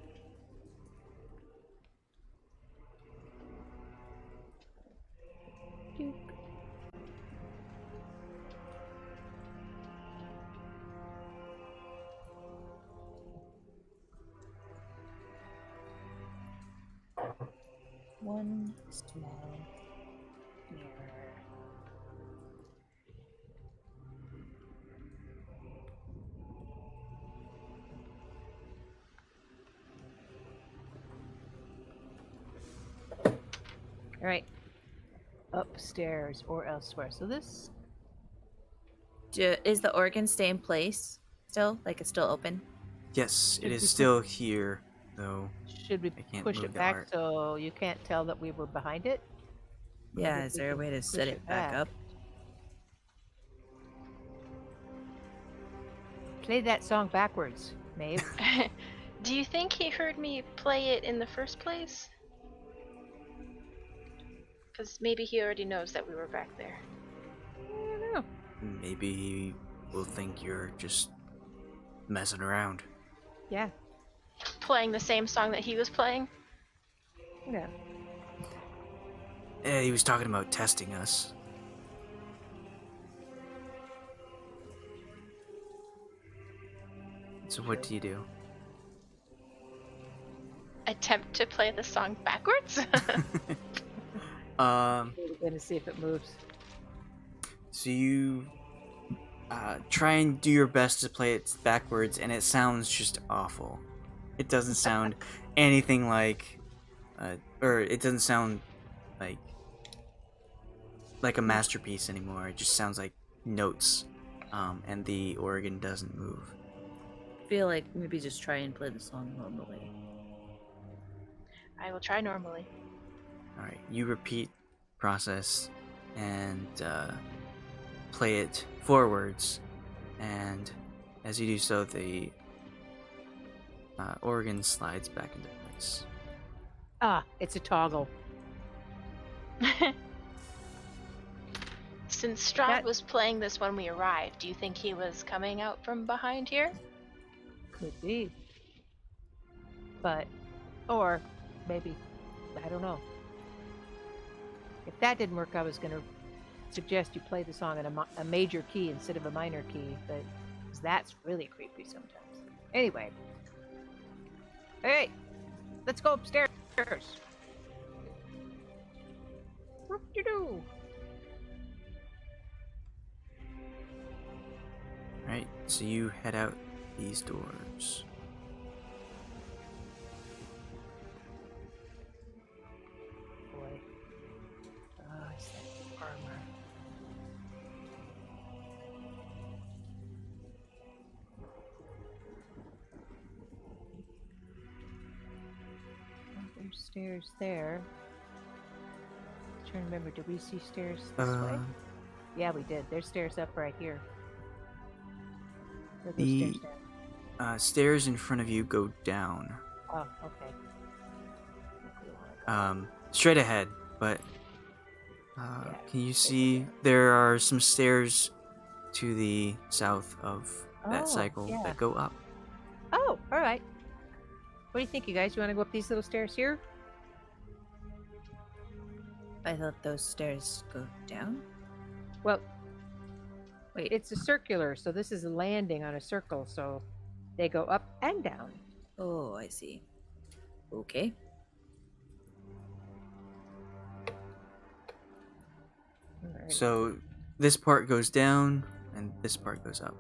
One small mirror. All right. Upstairs or elsewhere. So this. Is the organ stay in place still? Like it's still open? Yes, it Should is we still here, though. Should we I can't push move it the back art. so you can't tell that we were behind it? Yeah, Maybe is we there a can way to push set it back up? Play that song backwards, Maeve. Do you think he heard me play it in the first place? Because maybe he already knows that we were back there. I don't know. Maybe he will think you're just messing around. Yeah. Playing the same song that he was playing? Yeah. He was talking about testing us. So what do you do? Attempt to play the song backwards? We're gonna see if it moves. So you try and do your best to play it backwards, and it sounds just awful. It doesn't sound anything like, or it doesn't sound like like a masterpiece anymore. It just sounds like notes, and the organ doesn't move. I feel like maybe just try and play the song normally. I will try normally. All right, you repeat process and play it forwards, and as you do so, the organ slides back into place. Ah, it's a toggle. Since Strahd That- was playing this when we arrived, do you think he was coming out from behind here? Could be. But, or maybe, I don't know. If that didn't work, I was going to suggest you play the song in a major key instead of a minor key, but 'cause that's really creepy sometimes. Anyway. Hey, let's go upstairs. What you do? Right, so you head out these doors. Boy. Oh, it's that armor. Oh, there's stairs there. Trying to remember, did we see stairs this way? Yeah, we did. There's stairs up right here. Where are those The stairs down? stairs in front of you go down, Oh, okay. Think we wanna go. straight ahead, but Yeah, can you straight see ahead. there are some stairs to the south of that Oh, cycle yeah. that go up? Oh, all right. What do you think, you guys? You want to go up these little stairs here? I thought those stairs go down. Well, Wait, it's a circular, so this is a landing on a circle, so they go up and down. oh, I see. Okay. Alright. So this part goes down and this part goes up.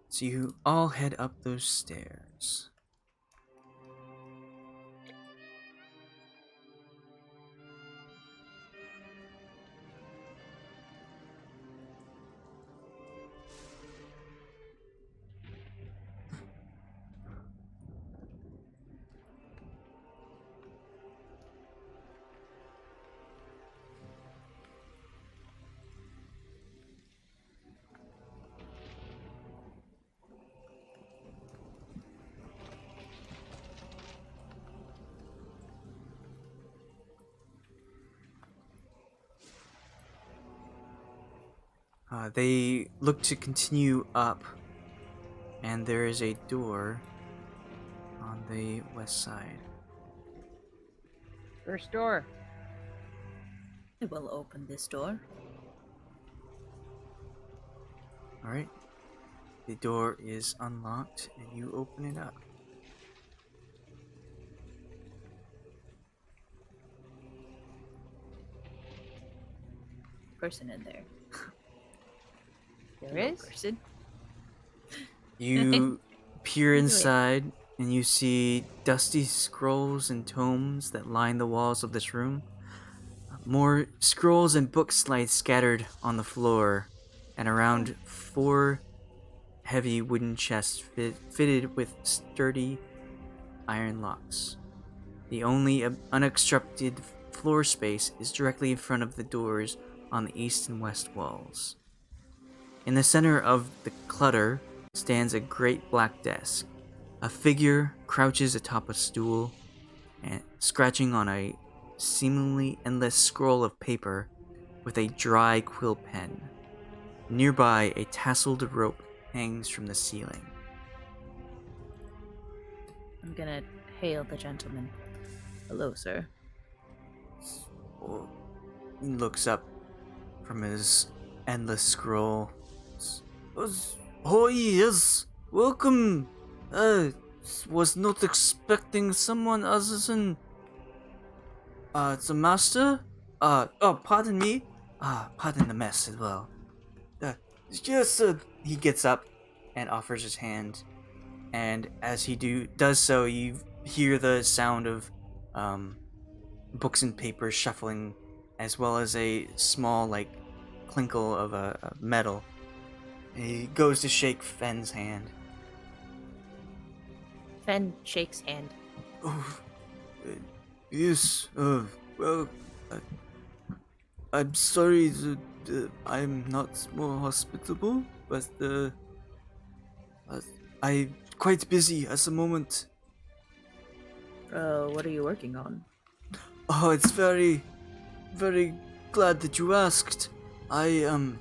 So you all head up those stairs. They look to continue up, and there is a door on the west side. First door. I will open this door. Alright. The door is unlocked, and you open it up. Person in there. There Hello, is? person. You peer Do it. inside, and you see dusty scrolls and tomes that line the walls of this room. More scrolls and books lie scattered on the floor, and around 4 heavy wooden chests fitted with sturdy iron locks. The only unobstructed floor space is directly in front of the doors on the east and west walls. In the center of the clutter stands a great black desk. A figure crouches atop a stool, and scratching on a seemingly endless scroll of paper with a dry quill pen. Nearby, a tasseled rope hangs from the ceiling. I'm gonna hail the gentleman. Hello, sir. Oh, he looks up from his endless scroll. Oh yes, welcome. Was not expecting someone other than the master. Pardon me. Pardon the mess as well. Yes, he gets up and offers his hand, and as he does so, you hear the sound of books and papers shuffling, as well as a small, like, clinkle of a metal. He goes to shake Fenn's hand. Fenn shakes hand. Oh, yes. Well, I'm sorry that I'm not more hospitable, but I'm quite busy at the moment. What are you working on? Oh, it's very, very glad that you asked. I am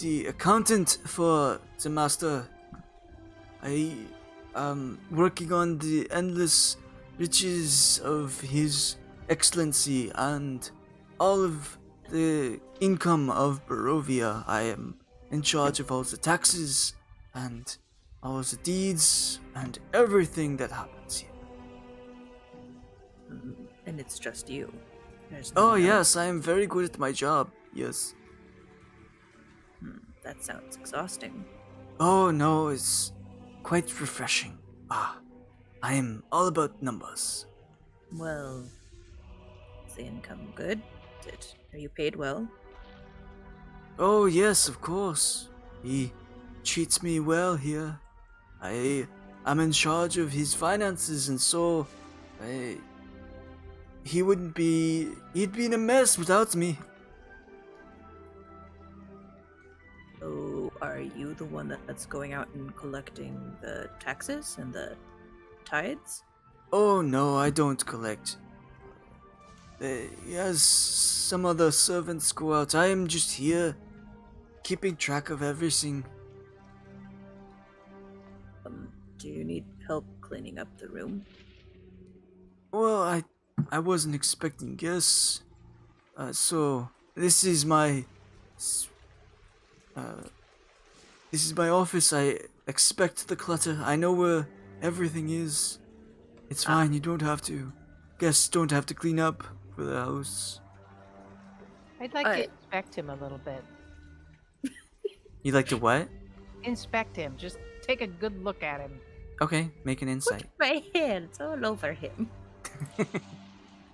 the accountant for the master. I am working on the endless riches of his excellency and all of the income of Barovia. I am in charge of all the taxes and all of the deeds and everything that happens here. And it's just you. There's no Oh one yes, else? I am very good at my job. Yes. That sounds exhausting. Oh no, it's quite refreshing. I am all about numbers. Well, is the income good? Are you paid well? Oh yes, of course. He treats me well here. I am in charge of his finances, and so he'd be in a mess without me. So, are you the one that's going out and collecting the taxes and the tithes? Oh no, I don't collect. Yes, some other servants go out. I am just here, keeping track of everything. Do you need help cleaning up the room? Well, I wasn't expecting guests. So this is my office. I expect the clutter. I know where everything is. It's fine. You don't have to. Guests don't have to clean up for the house. I'd like to inspect him a little bit. You like to what? Inspect him. Just take a good look at him. Okay, make an insight. My hands all over him.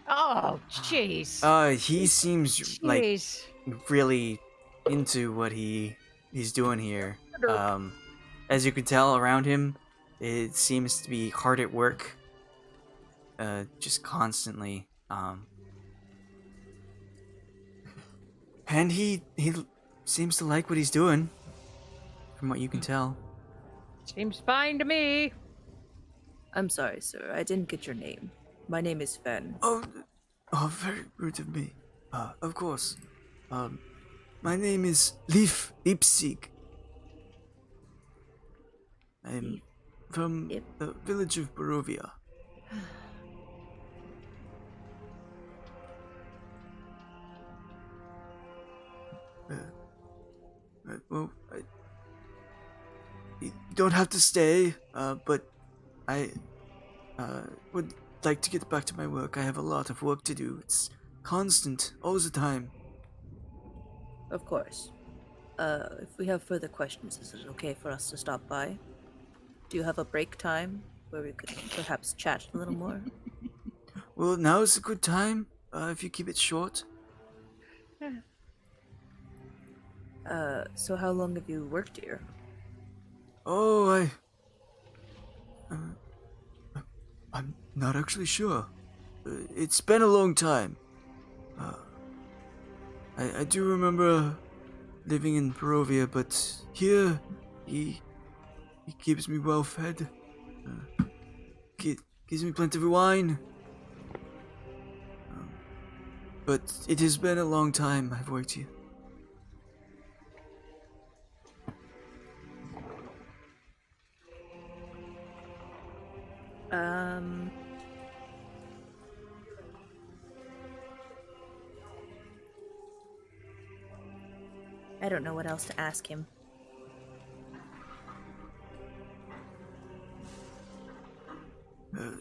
Oh, jeez. He seems like Jeez. really into what he's doing here. As you can tell around him, it seems to be hard at work. Just constantly. And he seems to like what he's doing, from what you can tell. Seems fine to me. I'm sorry, sir. I didn't get your name. My name is Fenn. Oh, very rude of me. Of course. My name is Leipzig. I'm from the village of Barovia. Well, you don't have to stay, but I would like to get back to my work. I have a lot of work to do. It's constant, all the time. Of course. If we have further questions, is it okay for us to stop by? Do you have a break time where we could perhaps chat a little more? Well, now's a good time, if you keep it short. So how long have you worked here? Oh, I'm not actually sure. It's been a long time. I do remember living in Barovia, but here, he keeps me well fed. Gives me plenty of wine. But it has been a long time I've worked here. I don't know what else to ask him.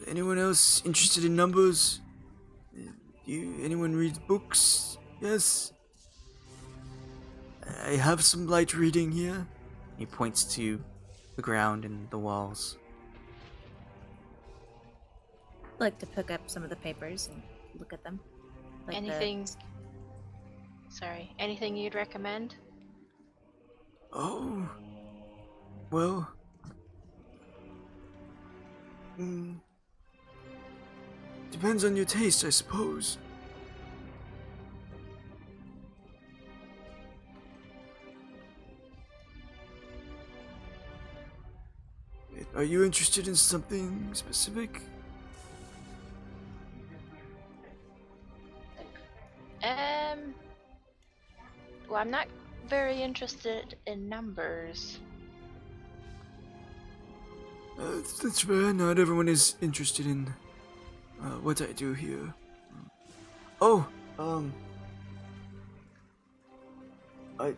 Anyone else interested in numbers? Anyone read books? Yes? I have some light reading here. He points to the ground and the walls. like to pick up some of the papers and look at them. Like Anything? Sorry. Anything you'd recommend? Oh, well, depends on your taste, I suppose. Are you interested in something specific? Well, I'm not very interested in numbers. That's fair. Not everyone is interested in what I do here. Oh, I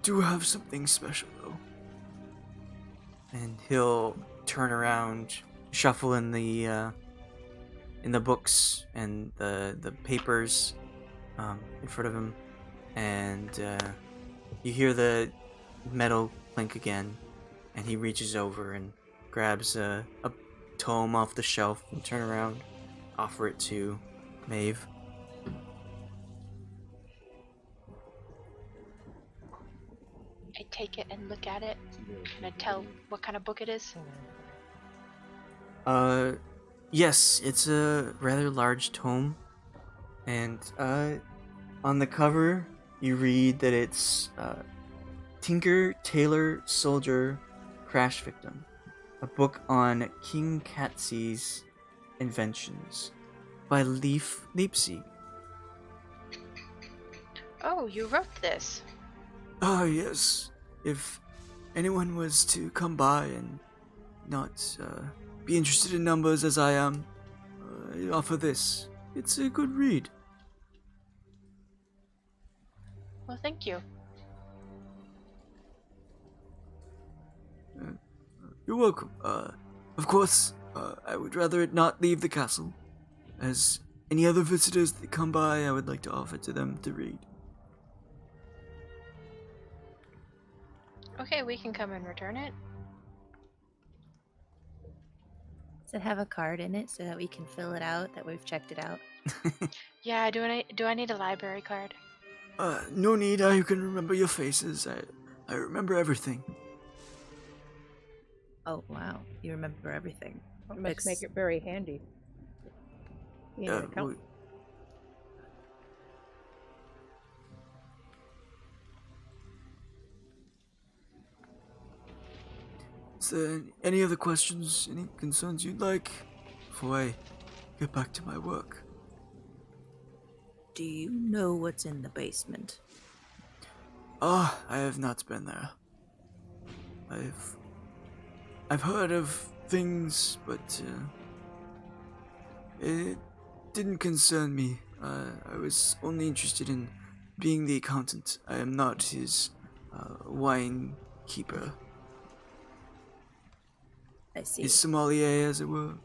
do have something special though. And he'll turn around, shuffle in the books and the papers in front of him, and you hear the metal clink again, and he reaches over and grabs a tome off the shelf and turn around, offer it to Maeve. I take it and look at it. Can I tell what kind of book it is? Yes, it's a rather large tome, and on the cover you read that it's Tinker, Tailor, Soldier, Crash Victim, a book on King Catsy's inventions by Leapsy. Oh, you wrote this. Ah, yes. If anyone was to come by and not be interested in numbers as I am, I offer this. It's a good read. Well, thank you. You're welcome. Of course, I would rather it not leave the castle. As any other visitors that come by, I would like to offer to them to read. Okay, we can come and return it. Does it have a card in it so that we can fill it out, that we've checked it out? Yeah, do I need a library card? No need. I can remember your faces. I remember everything. Oh, wow. You remember everything. It must make it very handy. Being an accountant. Is there any other questions, any concerns you'd like before I get back to my work? Do you know what's in the basement? I have not been there. I've heard of things, but it didn't concern me. I was only interested in being the accountant. I am not his wine keeper. I see. His sommelier, as it were.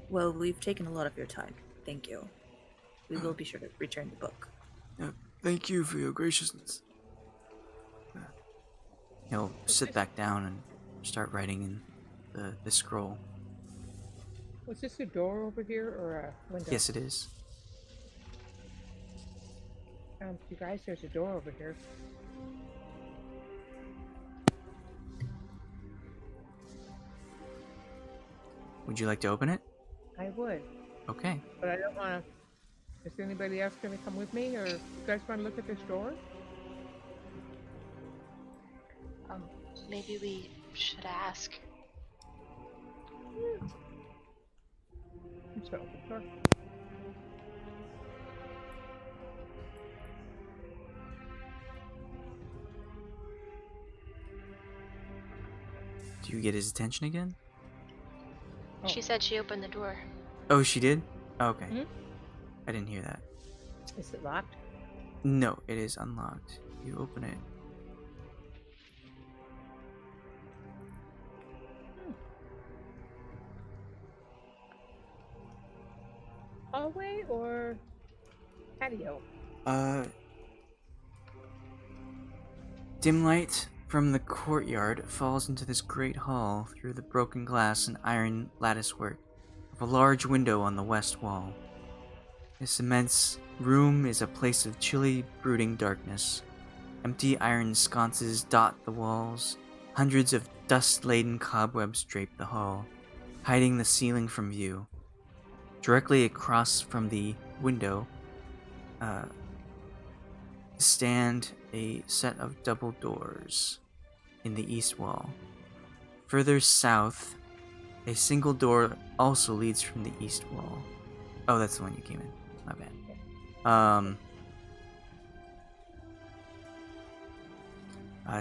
Well, we've taken a lot of your time. Thank you. We will be sure to return the book. Thank you for your graciousness. He'll sit back down and start writing in the scroll. Was this a door over here or a window? Yes, it is. You guys, there's a door over here. Would you like to open it? I would, Okay. but I don't want to. Is anybody else going to come with me, or you guys want to look at this door? Maybe we should ask. Let's open the door. Do you get his attention again? Oh. She said she opened the door. Oh, she did? Okay. Mhm. I didn't hear that. Is it locked? No, it is unlocked. You open it. Hallway or patio? Dim light, from the courtyard falls into this great hall through the broken glass and iron latticework of a large window on the west wall. This immense room is a place of chilly, brooding darkness. Empty iron sconces dot the walls. Hundreds of dust-laden cobwebs drape the hall, hiding the ceiling from view. Directly across from the window stand a set of double doors in the east wall. Further south, a single door also leads from the east wall. Oh, that's the one you came in. My bad.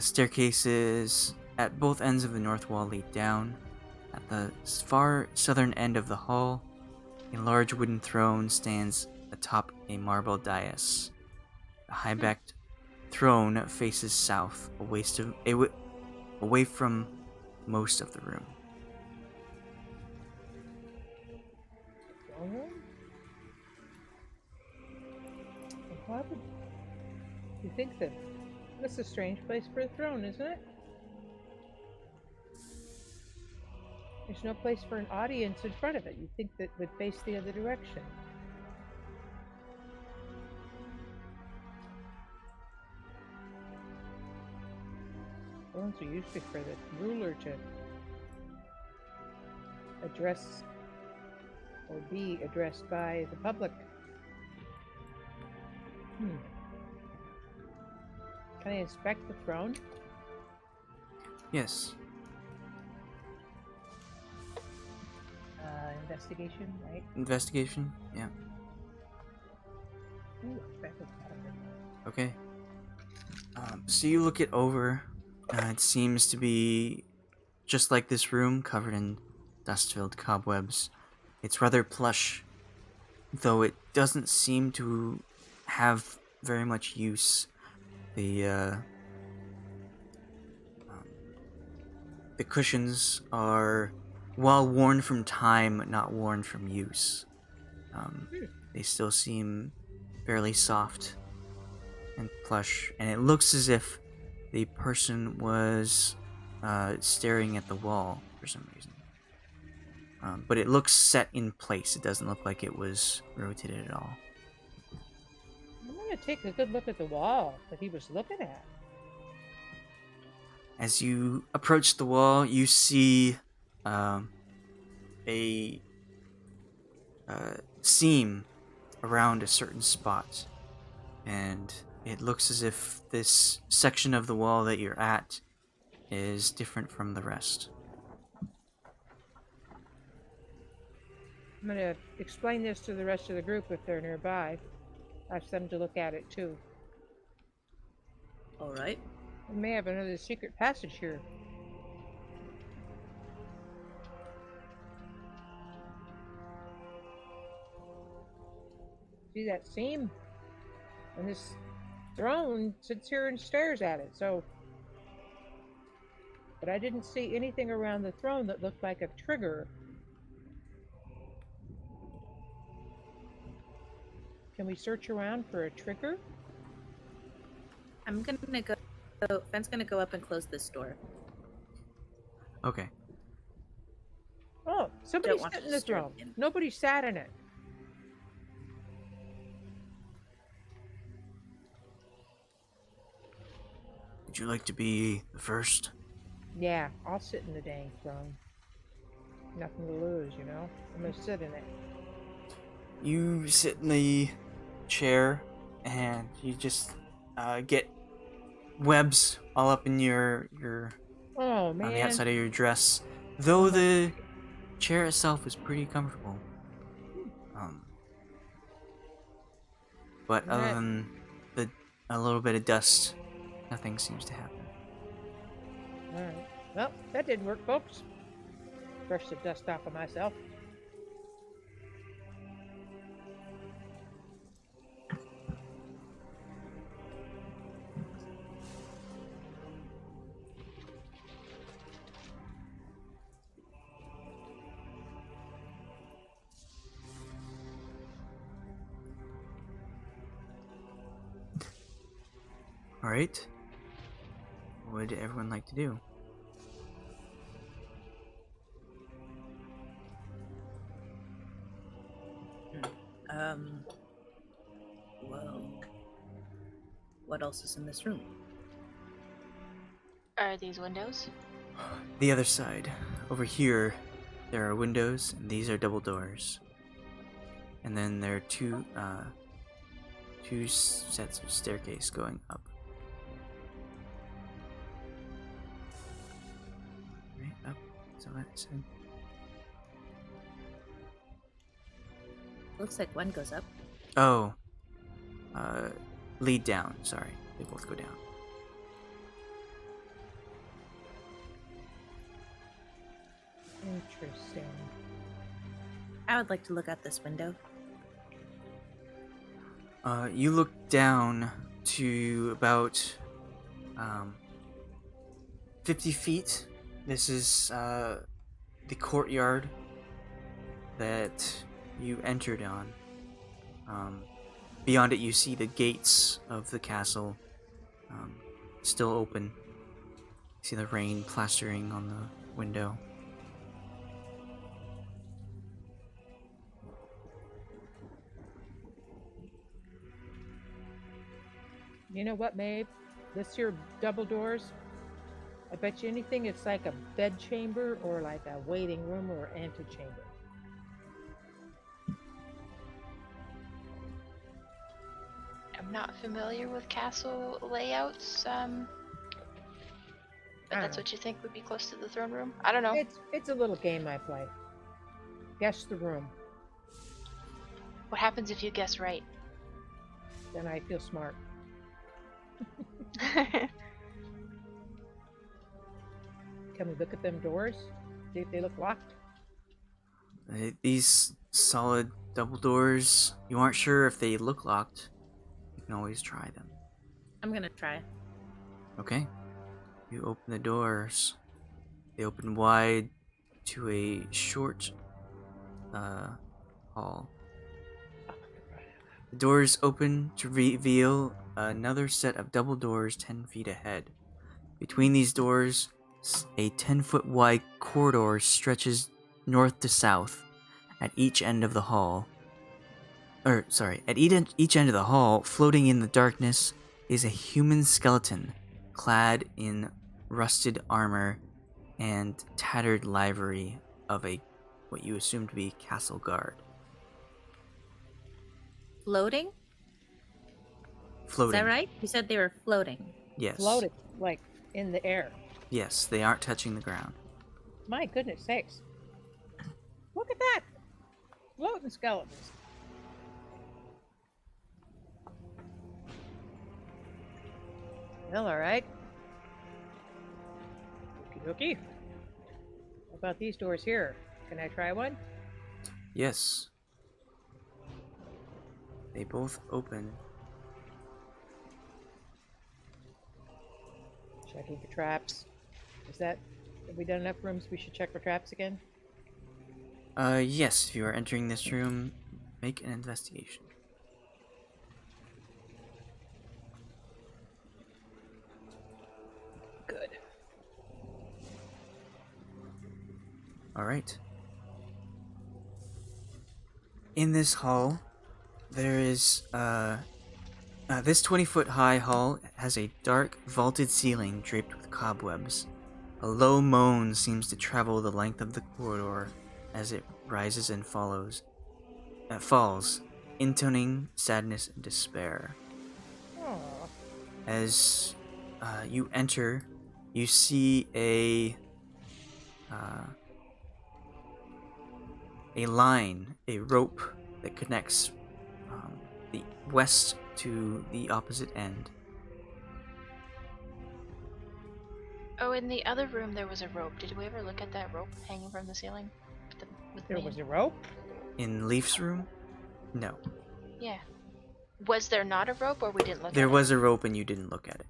Staircases at both ends of the north wall lead down. At the far southern end of the hall, a large wooden throne stands atop a marble dais. The high-backed throne faces south, away from most of the room. Throne room? Why would you think that? That's a strange place for a throne, isn't it? There's no place for an audience in front of it. You'd think that would face the other direction. Thrones are usually for the ruler to address or be addressed by the public. Can I inspect the throne? Yes. Investigation, right? Investigation? Yeah. Ooh, that was better. Okay. So you look it over. It seems to be just like this room, covered in dust-filled cobwebs. It's rather plush, though it doesn't seem to have very much use. The cushions are, while worn from time, not worn from use. They still seem fairly soft and plush, and it looks as if the person was staring at the wall for some reason. But it looks set in place. It doesn't look like it was rotated at all. I'm gonna take a good look at the wall that he was looking at. As you approach the wall, you see a seam around a certain spot, and it looks as if this section of the wall that you're at is different from the rest. I'm gonna explain this to the rest of the group if they're nearby. Ask them to look at it too. All right. We may have another secret passage here. See that seam? And this throne sits here and stares at it, so... But I didn't see anything around the throne that looked like a trigger. Can we search around for a trigger? I'm gonna go. Fenn's gonna go up and close this door. Okay. Oh, somebody's want to sat in the disturb throne. him. Nobody sat in it. Would you like to be the first? Yeah, I'll sit in the dang throne. Nothing to lose, you know? I'm gonna sit in it. You sit in the chair, and you just get webs all up in your Oh, on the man. outside of your dress. Though the chair itself is pretty comfortable. But other Right. than a little bit of dust, nothing seems to happen. Alright. Well, that didn't work, folks. Brush the dust off of myself. All right. would everyone like to do? Well, what else is in this room? Are these windows? The other side. Over here, there are windows, and these are double doors. And then there are two sets of staircase going up. Right up. So that's it. Looks like one goes up. Oh. Lead down. Sorry. They both go down. Interesting. I would like to look out this window. You look down to about 50 feet. This is the courtyard that you entered on. Beyond it, you see the gates of the castle still open. You see the rain plastering on the window. You know what, Maeve? This here double doors, I bet you anything it's like a bed chamber or like a waiting room or antechamber. I'm not familiar with castle layouts. But that's what you think would be close to the throne room? I don't know. It's a little game I play. Guess the room. What happens if you guess right? Then I feel smart. Can we look at them doors? See if they look locked? These solid double doors, you aren't sure if they look locked. You can always try them. I'm gonna try. Okay. You open the doors. They open wide to a short hall. The doors open to reveal another set of double doors 10 feet ahead. Between these doors, a 10-foot wide corridor stretches north to south. At each end of the hall, at each end of the hall, floating in the darkness, is a human skeleton, clad in rusted armor and tattered livery of what you assume to be castle guard. Floating? Is that right? You said they were floating. Yes. Floated, like in the air. Yes, they aren't touching the ground. My goodness sakes. Look at that! Floating skeletons. Well, alright. Okie dokie. How about these doors here? Can I try one? Yes. They both open. Checking for traps. Have we done enough rooms we should check for traps again? Yes, if you are entering this room, make an investigation. Good. Alright. In this hall, there is, this 20-foot high hall has a dark, vaulted ceiling draped with cobwebs. A low moan seems to travel the length of the corridor as it rises and falls, intoning sadness and despair. Aww. As you enter, you see a line, a rope that connects the west to the opposite end. Oh, in the other room there was a rope. Did we ever look at that rope hanging from the ceiling? With There me? was a rope? In Leaf's room? No. Yeah. Was there not a rope, or we didn't look at There it? was a rope and you didn't look at it.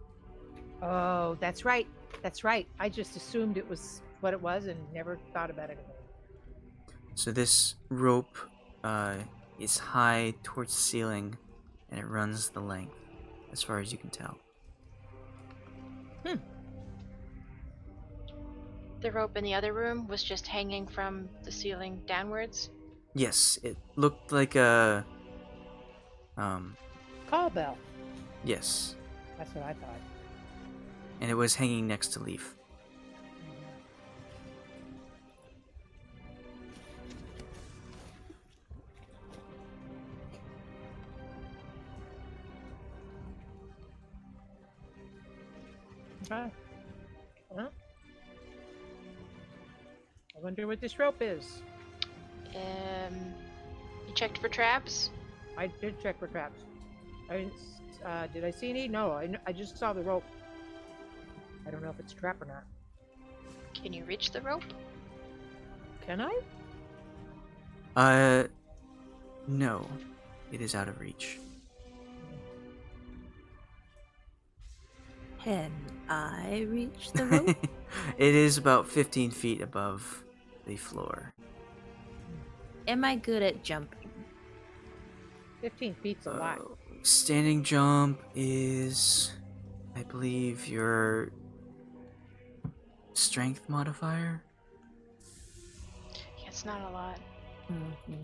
Oh, that's right. That's right. I just assumed it was what it was and never thought about it. So this rope is high towards the ceiling and it runs the length, as far as you can tell. The rope in the other room was just hanging from the ceiling downwards. Yes, it looked like a Call bell. yes, That's what I thought. and it was hanging next to Leaf. Okay. Well, I wonder what this rope is. You checked for traps? I did check for traps. I didn't. Did I see any? No, I just saw the rope. I don't know if it's a trap or not. Can you reach the rope? Can I? No, it is out of reach. Can I reach the rope? It is about 15 feet above the floor. Am I good at jumping? 15 feet's a lot. Standing jump is, I believe, your strength modifier. Yeah, it's not a lot. Yeah.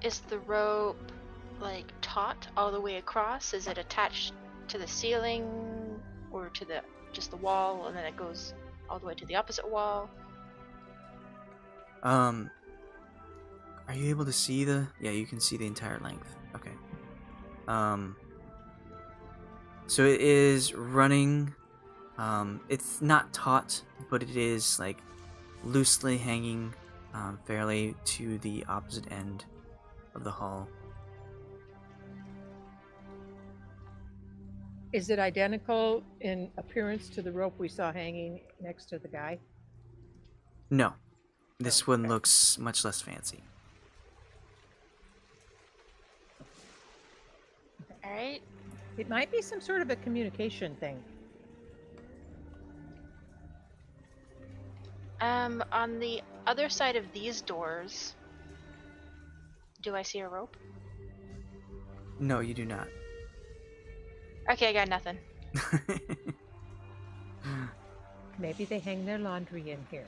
Is the rope like taut all the way across? Is it attached to the ceiling or to the just the wall, and then it goes all the way to the opposite wall? Are you able to see the? Yeah, you can see the entire length. Okay. So it is running. It's not taut, but it is like loosely hanging, fairly to the opposite end of the hall. Is it identical in appearance to the rope we saw hanging next to the guy? No, this one okay. looks much less fancy. All right. It might be some sort of a communication thing. On the other side of these doors, do I see a rope? No, you do not. Okay, I got nothing. Maybe they hang their laundry in here.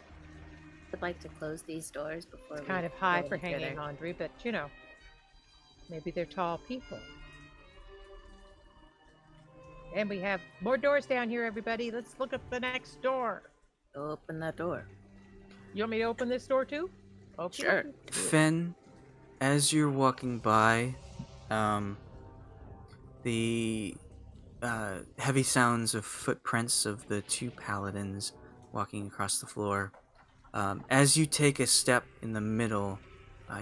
I'd like to close these doors before It's we kind of high go for any hanging further. laundry, but you know, maybe they're tall people. And we have more doors down here, everybody. Let's look at the next door. Open that door. You want me to open this door too? Okay. Sure. Fenn, as you're walking by, the heavy sounds of footprints of the two paladins walking across the floor. As you take a step in the middle,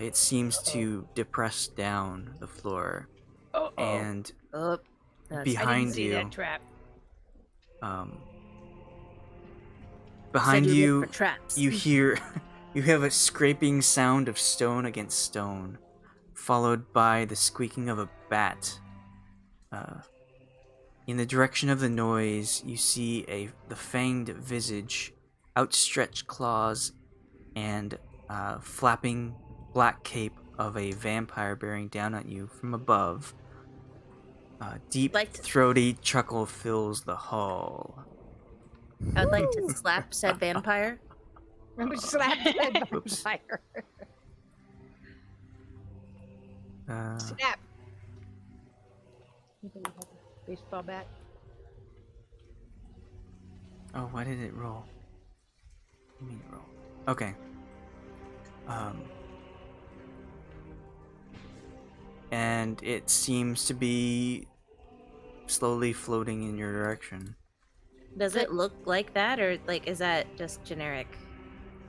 it seems to depress down the floor, and Oh, that's I behind didn't see you, that trap. behind Said you you, look for traps. you hear, you have a scraping sound of stone against stone, followed by the squeaking of a bat. In the direction of the noise, you see the fanged visage, outstretched claws, and flapping black cape of a vampire bearing down at you from above. Deep, Like to- throaty chuckle fills the hall. I'd like to slap said vampire. I'm slapped by Oops. fire. Snap. Anybody have a baseball bat? Oh, why did it roll? What do you mean roll? Okay. And it seems to be slowly floating in your direction. Does it look like that, or like is that just generic?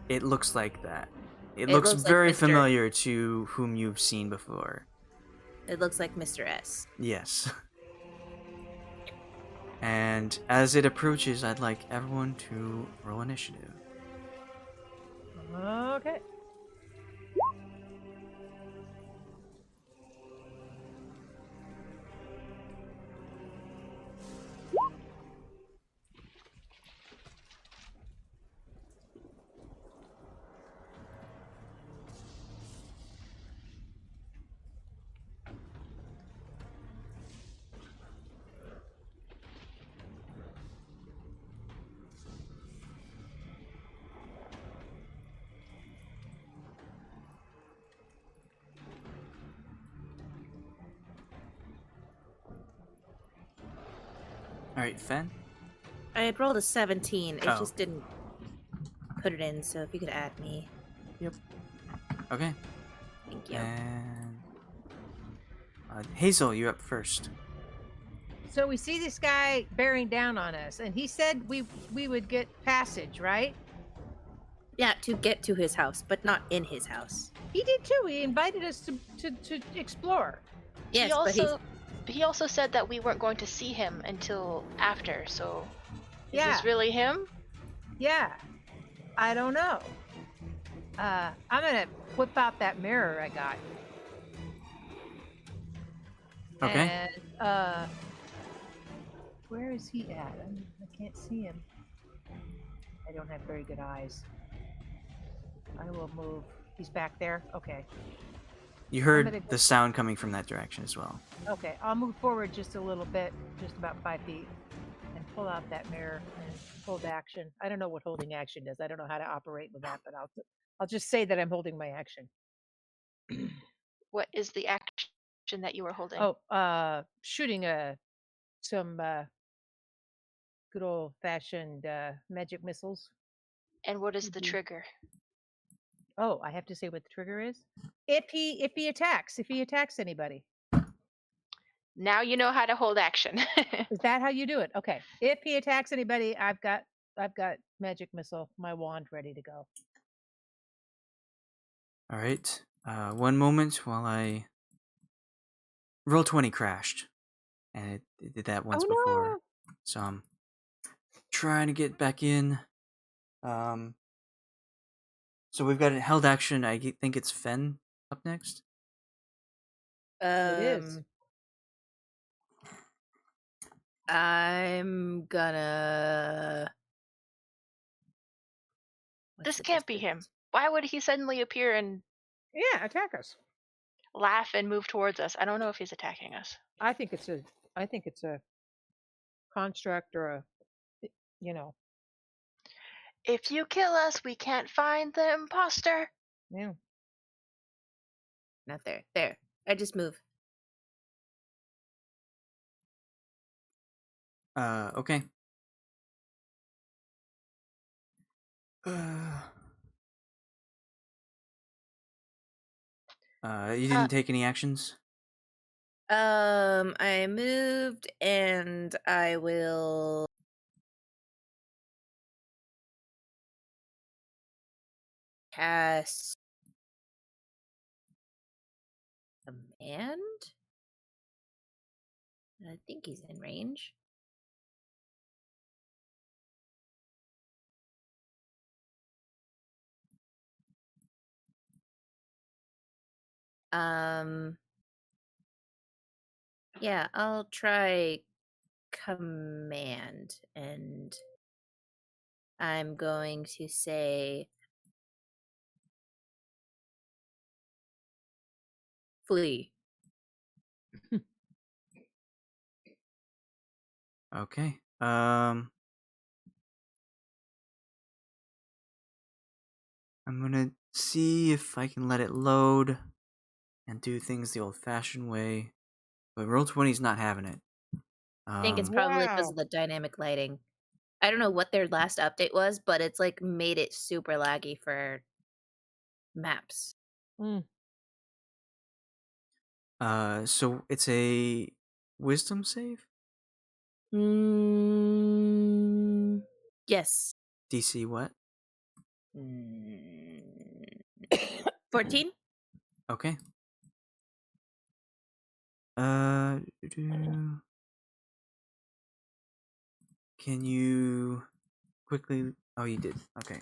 It looks like that. It It looks looks like very Mr. familiar to whom you've seen before. It looks like Mr. S. Yes. And as it approaches, I'd like everyone to roll initiative. Okay. All right, Fenn. I had rolled a 17. It Oh. just didn't put it in, so if you could add me. Okay. Thank you. And Hazel, you're up first. So we see this guy bearing down on us, and he said we would get passage, right? Yeah, to get to his house, but not in his house. He did too. He invited us to explore. Yes, He also said that we weren't going to see him until after. So, is Yeah. this really him? Yeah. I don't know. I'm gonna whip out that mirror I got. Okay. And where is he at? I can't see him. I don't have very good eyes. I will move. He's back there. Okay. You gonna heard go- the sound coming from that direction as well. Okay. I'll move forward just a little bit, just about 5 feet, and pull out that mirror and hold action. I don't know what holding action is. I don't know how to operate with that, but I'll just say that I'm holding my action. What is the action that you were holding? Oh, shooting some good old fashioned magic missiles. And what is the Mhm. trigger? Oh, I have to say what the trigger is. If he attacks anybody. Now you know how to hold action. Is that how you do it? Okay. If he attacks anybody, I've got magic missile, my wand ready to go. All right. One moment while I roll 20 crashed, and it did that once before. No. So I'm trying to get back in. So we've got a held action. I think it's Fenn up next. It is. I'm gonna. This the can't best be way him. to- Why would he suddenly appear and Yeah, attack us. laugh and move towards us? I don't know if he's attacking us. I think it's a construct or a you know. If you kill us, we can't find the imposter. Yeah. Not there. There. I just move. Okay. You didn't take any actions? I moved and I will cast command. I think he's in range. Yeah, I'll try command and I'm going to say flee. Okay. I'm gonna see if I can let it load and do things the old-fashioned way, but Roll20's not having it. I think it's probably because of the dynamic lighting. I don't know what their last update was, but it's like made it super laggy for maps. So it's a wisdom save? Yes. DC what? 14? Okay. Can you quickly? Oh, you did. Okay.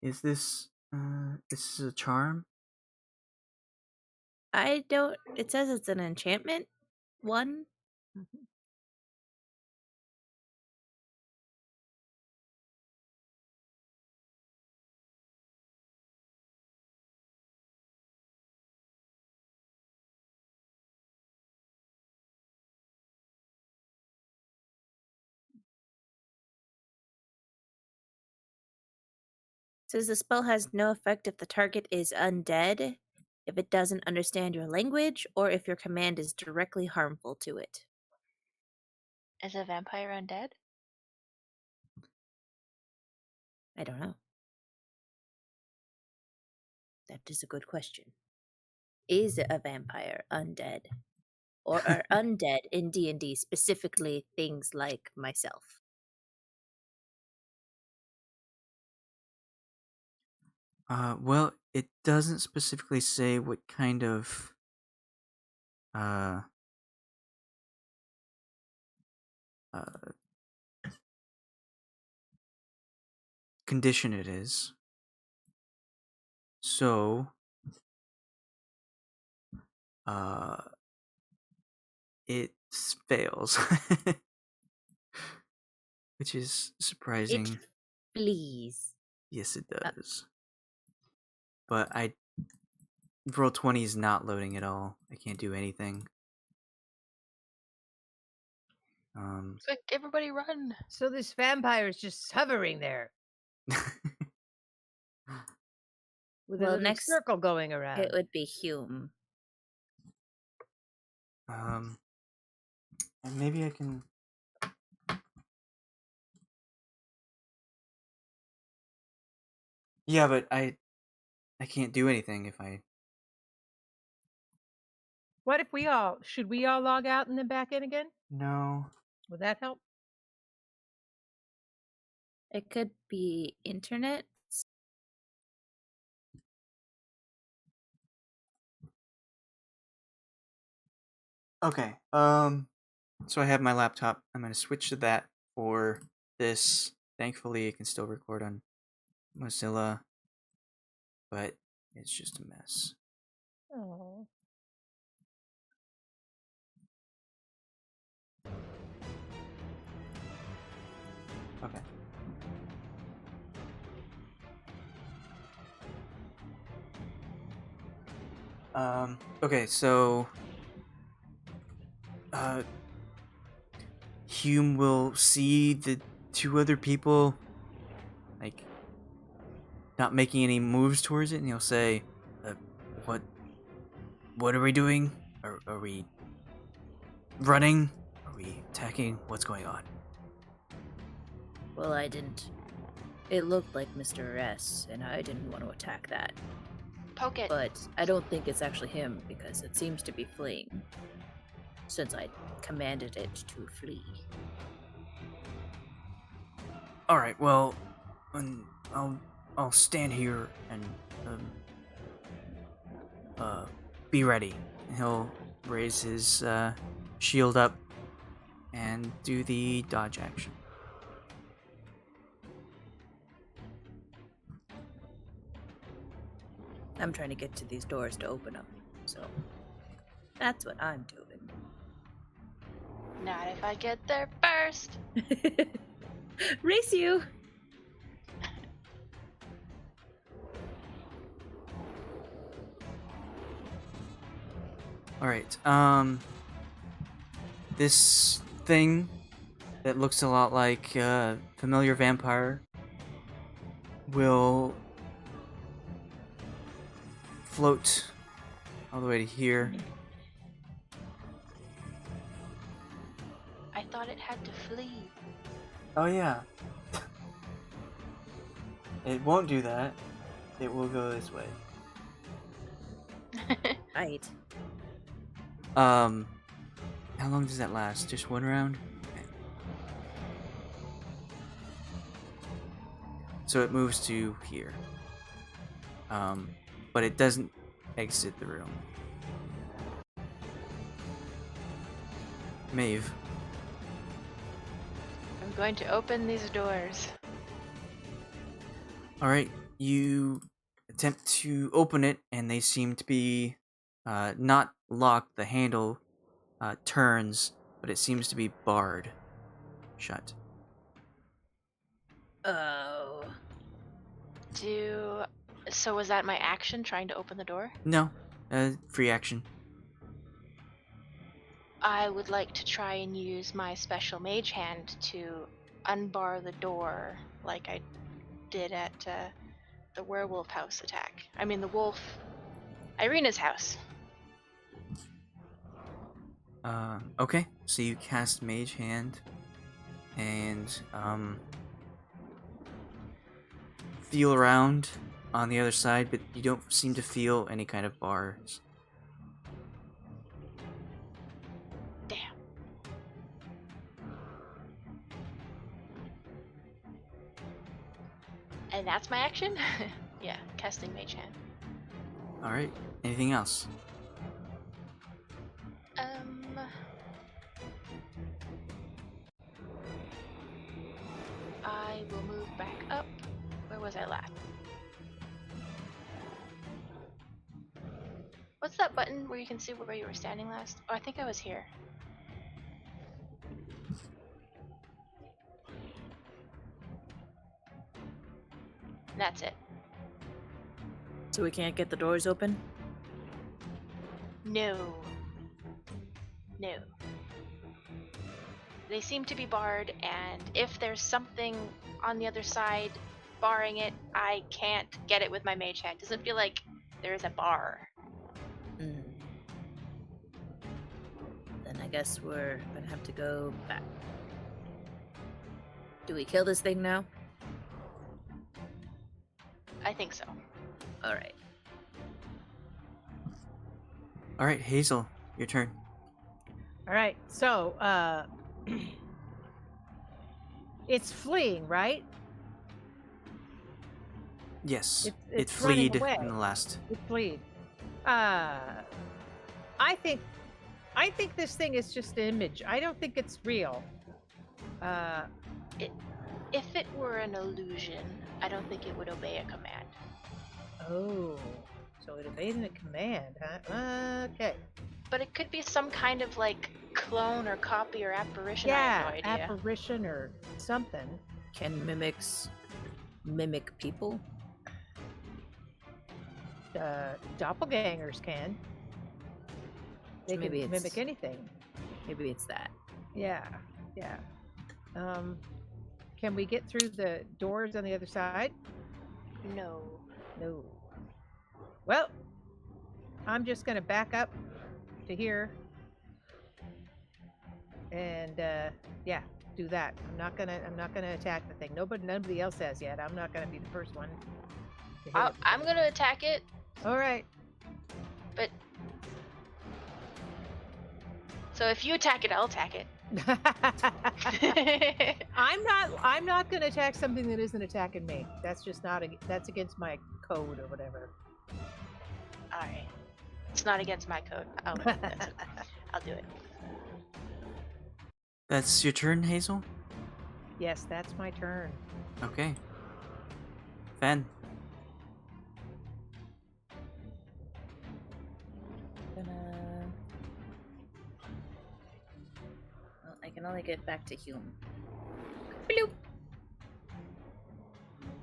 Is this this is a charm? I don't. It says it's an enchantment. One. Says the spell has no effect if the target is undead, if it doesn't understand your language, or if your command is directly harmful to it. Is a vampire undead? I don't know. That is a good question. Is a vampire undead? Or are undead in D&D specifically things like myself? Well, it doesn't specifically say what kind of uh uh condition it is. So, uh, it fails, which is surprising. Please. Yes, it does. But roll 20 is not loading at all. I can't do anything. Quick, everybody run! So this vampire is just hovering there with a Well, little next circle going around. it would be Hume. and maybe I can. Yeah, but I can't do anything if I. What if should we all log out and then back in again? No. Would that help? It could be internet. Okay. So I have my laptop. I'm gonna switch to that for this. Thankfully, it can still record on Mozilla, but it's just a mess. Oh. Okay. Okay, so Hume will see the two other people like not making any moves towards it, and he'll say, "What? What are we doing? Are we running? Are we attacking? What's going on?" Well, I didn't. It looked like Mr. S, and I didn't want to attack that. Poke it. But I don't think it's actually him because it seems to be fleeing. Since I commanded it to flee. All right. Well, I'll stand here and be ready. He'll raise his shield up and do the dodge action. I'm trying to get to these doors to open them, so that's what I'm doing. Not if I get there first. Race you! All right. This thing that looks a lot like a familiar vampire will float all the way to here. I thought it had to flee. Oh yeah. It won't do that. It will go this way. Right. How long does that last? Just one round? Okay. So it moves to here. But it doesn't exit the room. Maeve. I'm going to open these doors. Alright, you attempt to open it, and they seem to be not locked. The handle turns, but it seems to be barred shut. Oh. So was that my action, trying to open the door? No, free action. I would like to try and use my special mage hand to unbar the door like I did at the werewolf house attack. I mean the wolf. Irina's house. Okay. So you cast Mage Hand, and feel around on the other side, but you don't seem to feel any kind of bars. Damn. And that's my action? Yeah, casting Mage Hand. All right. Anything else? I will move back up. Where was I last? What's that button where you can see where you were standing last? Oh, I think I was here. That's it. So we can't get the doors open? No. No. They seem to be barred, and if there's something on the other side barring it, I can't get it with my mage hand. Doesn't feel like there is a bar. Mm. Then I guess we're gonna have to go back. Do we kill this thing now? I think so. Alright. All right, Hazel, your turn. All right. So, it's fleeing, right? Yes, It's it running fleed away. in the last. It fleed. I think this thing is just an image. I don't think it's real. If it were an illusion, I don't think it would obey a command. Oh, so it obeyed a command, huh? Okay. But it could be some kind of like clone or copy or apparition. I Yeah, have no idea. apparition or something. Can mimics mimic people? Doppelgangers can. They So maybe can it's- mimic anything. Maybe it's that. Yeah, yeah. Can we get through the doors on the other side? No. No. Well, I'm just gonna back up to here, and yeah, do that. I'm not gonna attack the thing. Nobody else has yet. I'm not gonna be the first one. To hit it. I'm gonna attack it, All right. but so if you attack it, I'll attack it. I'm not gonna attack something that isn't attacking me. That's just not. That's against my code or whatever. All right. It's not against my code. I'll do it. That's your turn, Hazel? Yes, that's my turn. Okay. Fenn. Well, I can only get back to human. Bloop.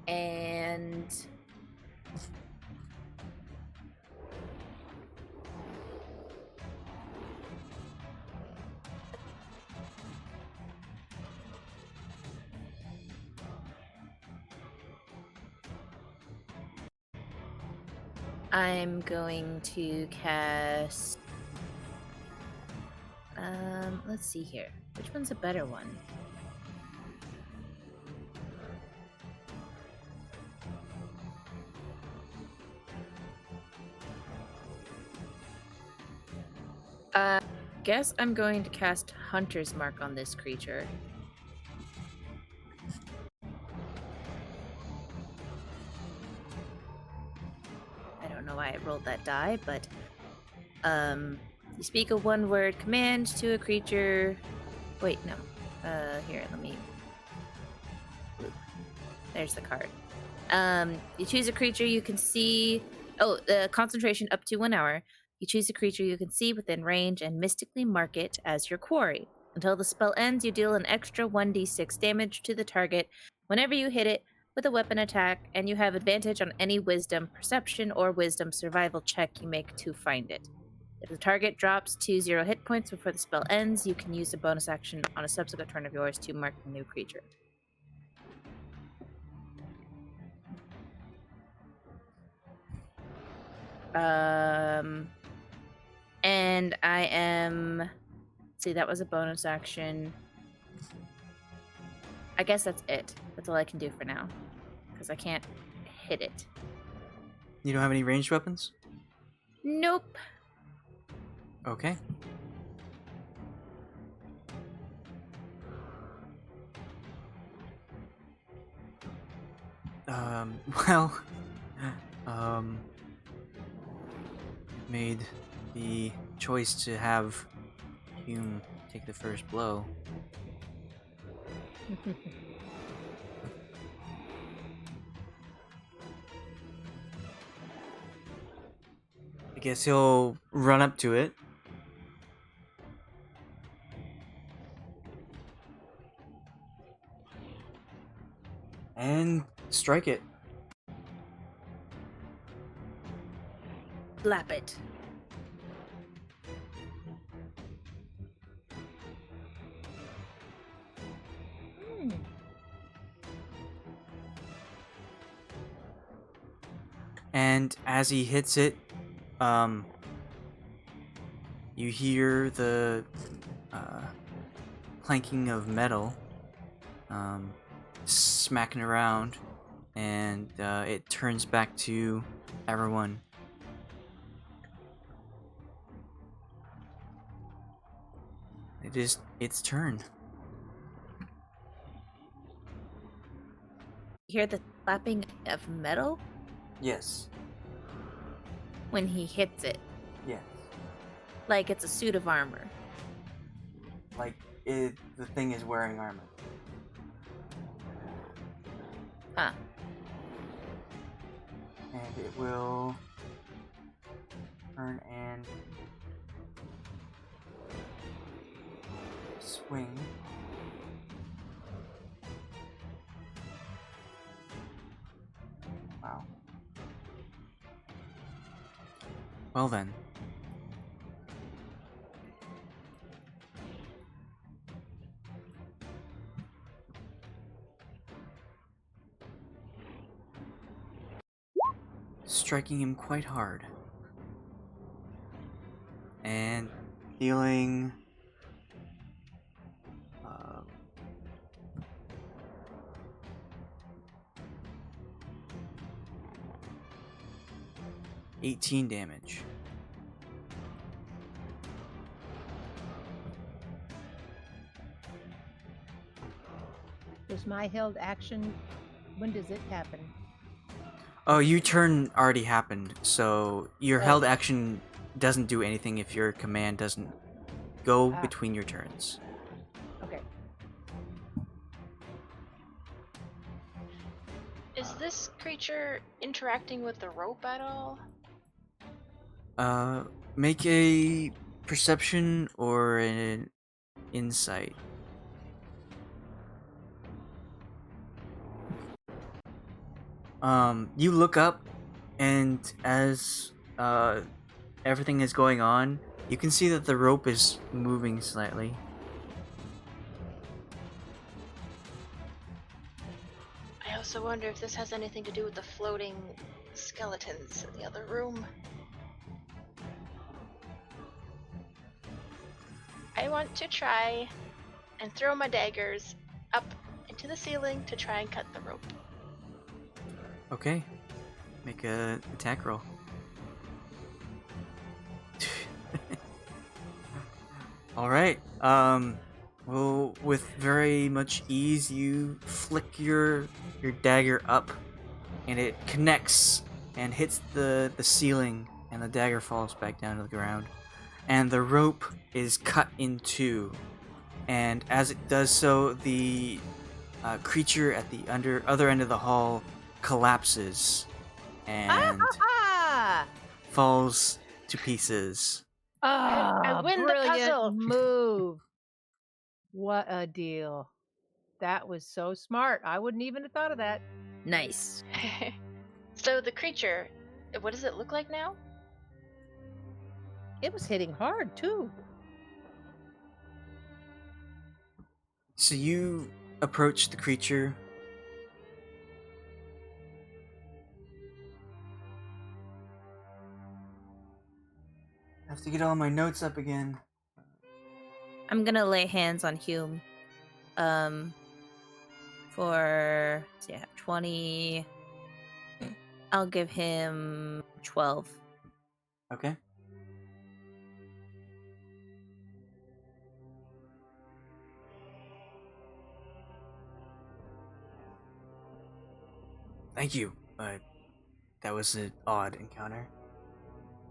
And I'm going to cast. Let's see here. Which one's a better one? Guess I'm going to cast Hunter's Mark on this creature. I don't know why I rolled that die, but you speak a one-word command to a creature. Wait, no. Here, let me. There's the card. You choose a creature you can see. Oh, the concentration up to 1 hour. You choose a creature you can see within range and mystically mark it as your quarry. Until the spell ends, you deal an extra 1d6 damage to the target whenever you hit it with a weapon attack, and you have advantage on any wisdom, perception, or wisdom survival check you make to find it. If the target drops to 0 hit points before the spell ends, you can use a bonus action on a subsequent turn of yours to mark the new creature. And I am. See, that was a bonus action. I guess that's it. That's all I can do for now. Because I can't hit it. You don't have any ranged weapons? Nope. Okay. Well, made the choice to have Hume take the first blow. I guess he'll run up to it. And strike it. Slap it. And as he hits it, you hear the clanking of metal smacking around, and it turns back to everyone. It is its turn. You hear the slapping of metal Yes. when he hits it. Yes. Like it's a suit of armor. Like the thing is wearing armor. Huh. And it will turn and swing. Wow. Well then. Striking him quite hard. And dealing 18 damage. Does my held action, when does it happen? Oh, your turn already happened, so your Oh. held action doesn't do anything if your command doesn't go Ah. between your turns. Okay. Is this creature interacting with the rope at all? Make a perception or an insight. You look up, and as everything is going on, you can see that the rope is moving slightly. I also wonder if this has anything to do with the floating skeletons in the other room. I want to try and throw my daggers up into the ceiling to try and cut the rope. Okay. Make a attack roll. Alright. Well, with very much ease, you flick your dagger up, and it connects and hits the ceiling, and the dagger falls back down to the ground. And the rope is cut in two. And as it does so, the creature at the other end of the hall collapses and Ah! falls to pieces. Ah, win the brilliant puzzle. move. What a deal. That was so smart. I wouldn't even have thought of that. Nice. So the creature, what does it look like now? It was hitting hard, too. So you approach the creature. have to get all my notes up again. I'm gonna lay hands on Hume. For I have 20. I'll give him 12. Okay. Thank you. That was an odd encounter.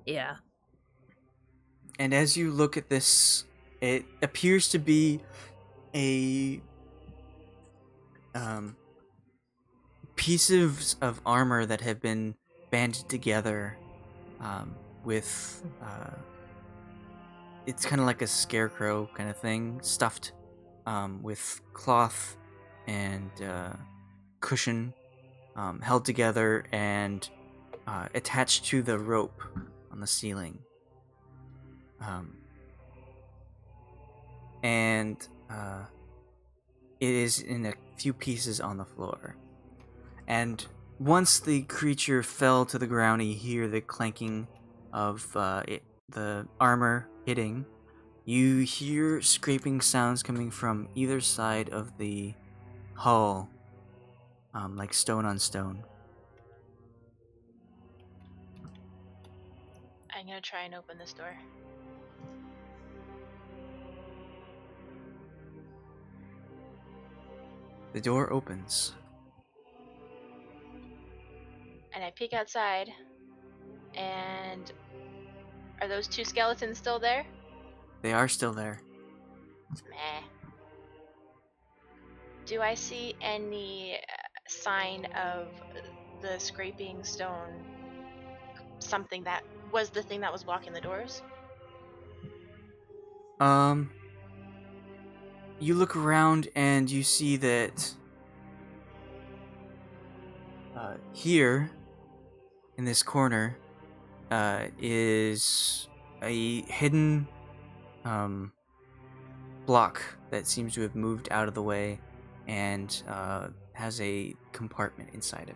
Yeah. And as you look at this, it appears to be a pieces of armor that have been banded together with it's kind of like a scarecrow kind of thing, stuffed with cloth and cushion, held together and attached to the rope on the ceiling. And it is in a few pieces on the floor. And once the creature fell to the ground, you hear the clanking of the armor hitting. You hear scraping sounds coming from either side of the hull, like stone on stone. I'm gonna try and open this door. The door opens. And I peek outside, and are those two skeletons still there? They are still there. Meh. Do I see any sign of the scraping stone, something that was the thing that was blocking the doors? You look around and you see that here in this corner is a hidden block that seems to have moved out of the way and has a compartment inside of it.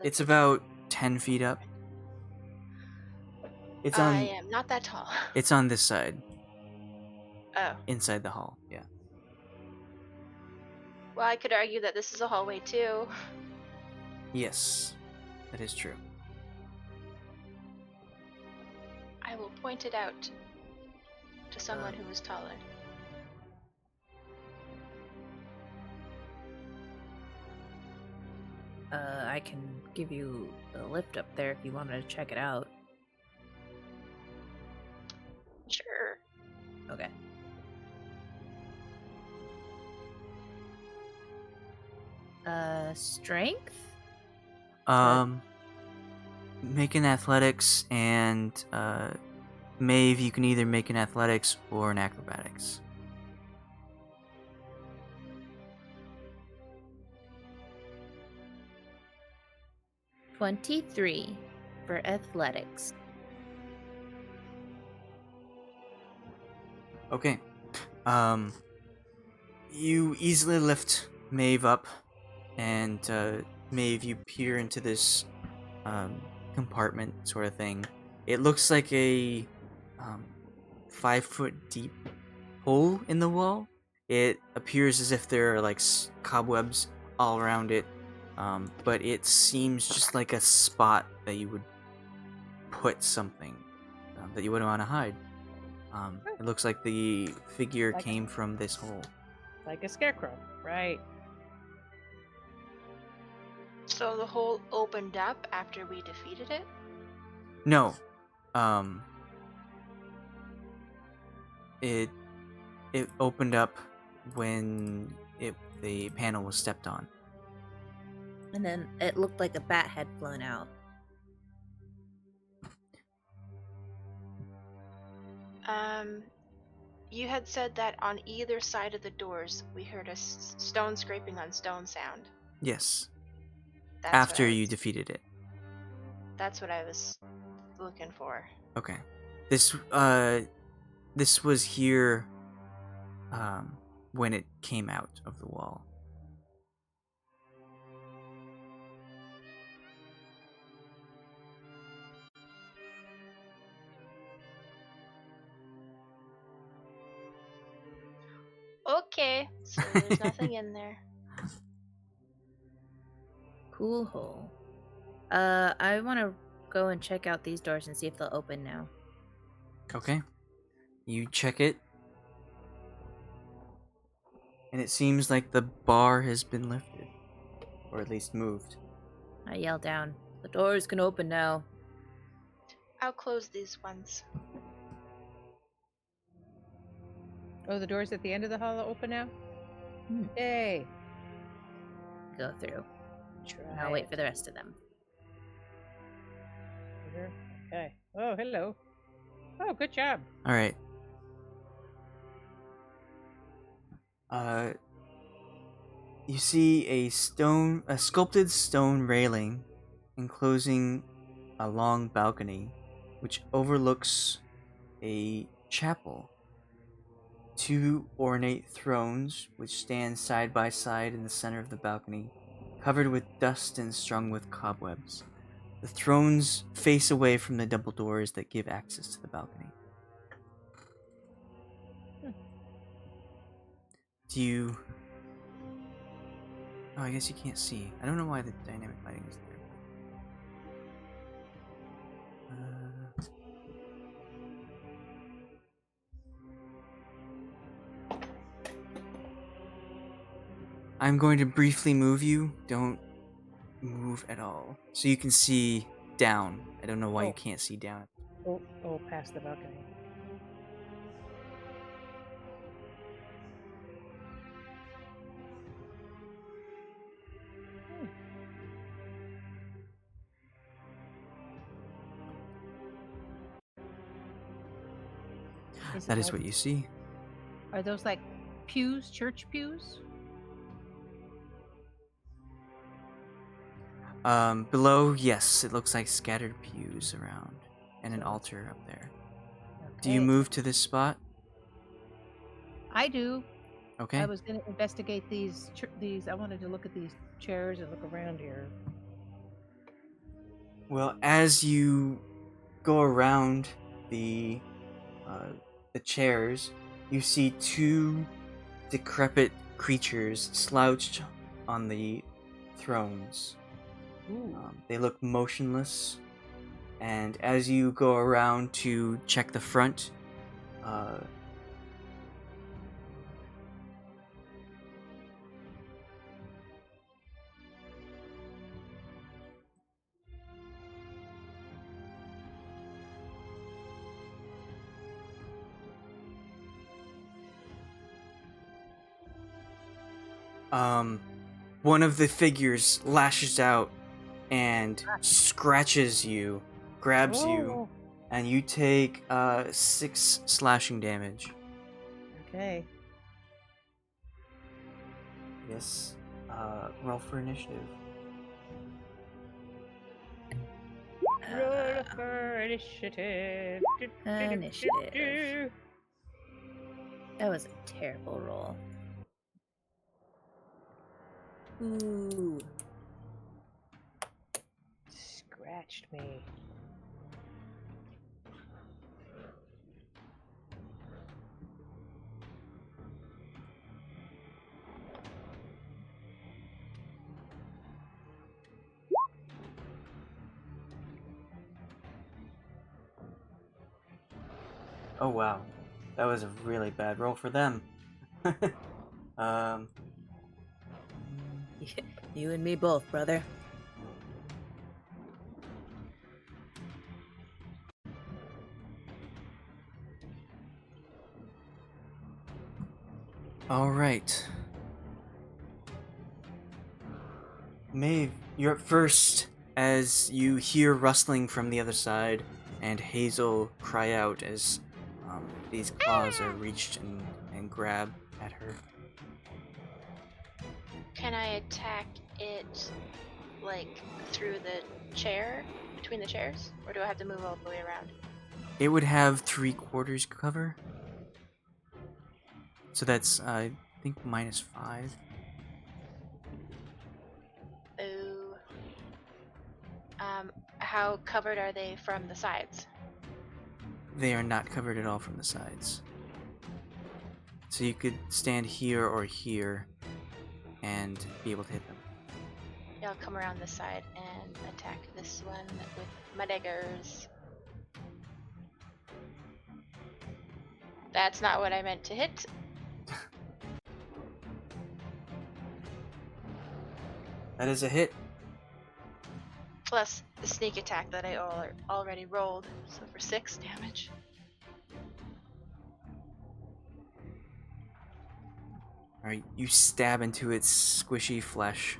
It's about 10 feet up. It's on. I am not that tall. It's on this side, Oh. inside the hall. Yeah. Well, I could argue that this is a hallway too. Yes, that is true. I will point it out to someone who is taller. I can give you a lift up there if you wanted to check it out. Sure. Okay. Strength? Make an athletics, and Maeve, you can either make an athletics or an acrobatics. $23 for athletics. Okay. You easily lift Maeve up, and Maeve, you peer into this compartment sort of thing. It looks like a 5-foot deep hole in the wall. It appears as if there are like cobwebs all around it, but it seems just like a spot that you would put something that you wouldn't want to hide. It looks like the figure came from this hole. Like a scarecrow, right? So the hole opened up after we defeated it? No. It opened up when the panel was stepped on. And then it looked like a bat had flown out. You had said that on either side of the doors we heard a stone scraping on stone sound. Yes. That's After what you defeated it. That's what I was looking for. Okay. This was here when it came out of the wall. Okay, so there's nothing in there. Cool hole. I want to go and check out these doors and see if they'll open now. Okay. You check it. And it seems like the bar has been lifted. Or at least moved. I yell down. The doors can open now. I'll close these ones. Oh, the doors at the end of the hall are open now? Hmm. Yay! Go through. Try And I'll wait for the rest of them. Here. Okay. Oh, hello. Oh, good job. Alright. You see a sculpted stone railing enclosing a long balcony which overlooks a chapel. 2 ornate thrones which stand side by side in the center of the balcony, covered with dust and strung with cobwebs. The thrones face away from the double doors that give access to the balcony. Do you... Oh, I guess you can't see. I don't know why the dynamic lighting is there. I'm going to briefly move you. Don't move at all. So you can see down. I don't know why you Oh. can't see down. Oh, past the balcony. That is what you see. Are those like pews, church pews? Below, yes, it looks like scattered pews around and an altar up there. Do you Okay. move to this spot? I do. Okay. I was going to investigate these. I wanted to look at these chairs and look around here. Well, as you go around the chairs, you see 2 decrepit creatures slouched on the thrones. Ooh. They look motionless, and as you go around to check the front, one of the figures lashes out and scratches you, grabs you, Oh, and you take 6 slashing damage. okay. Yes. Roll for initiative. Roll for initiative. Initiative. That was a terrible roll. Ooh. Scratched me. Oh wow, that was a really bad roll for them. You and me both, brother. All right. Maeve, you're up first as you hear rustling from the other side, and Hazel cry out as these claws are reached and grab at her. Can I attack it, like, through the chair? Between the chairs? Or do I have to move all the way around? It would have 3/4 cover. So that's, I think, -5. Ooh. How covered are they from the sides? They are not covered at all from the sides. So you could stand here or here and be able to hit them. Yeah, I'll come around this side and attack this one with my daggers. That's not what I meant to hit. That is a hit. Plus the sneak attack that I already rolled, so for 6 damage. Alright, you stab into its squishy flesh.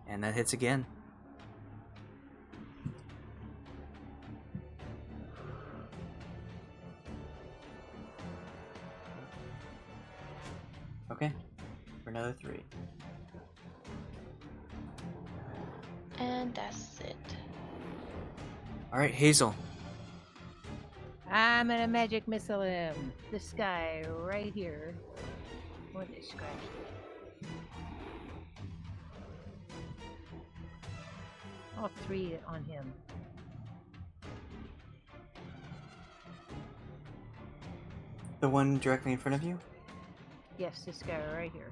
And that hits again. Okay, for another 3. And that's it. Alright, Hazel. I'm gonna magic missile him. This guy right here. Or this guy. All 3 on him. The one directly in front of you? Yes, this guy right here.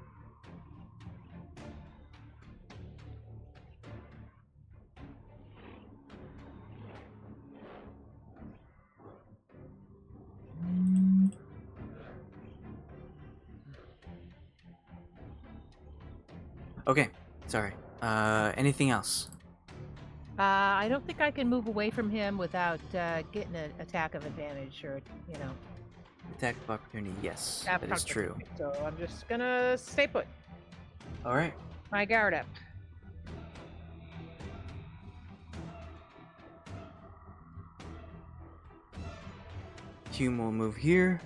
Okay, sorry. Anything else? I don't think I can move away from him without getting an attack of advantage or, Attack of opportunity, yes, attack that of is true. opportunity. So I'm just gonna stay put. Alright, My guard up. Hume will move here.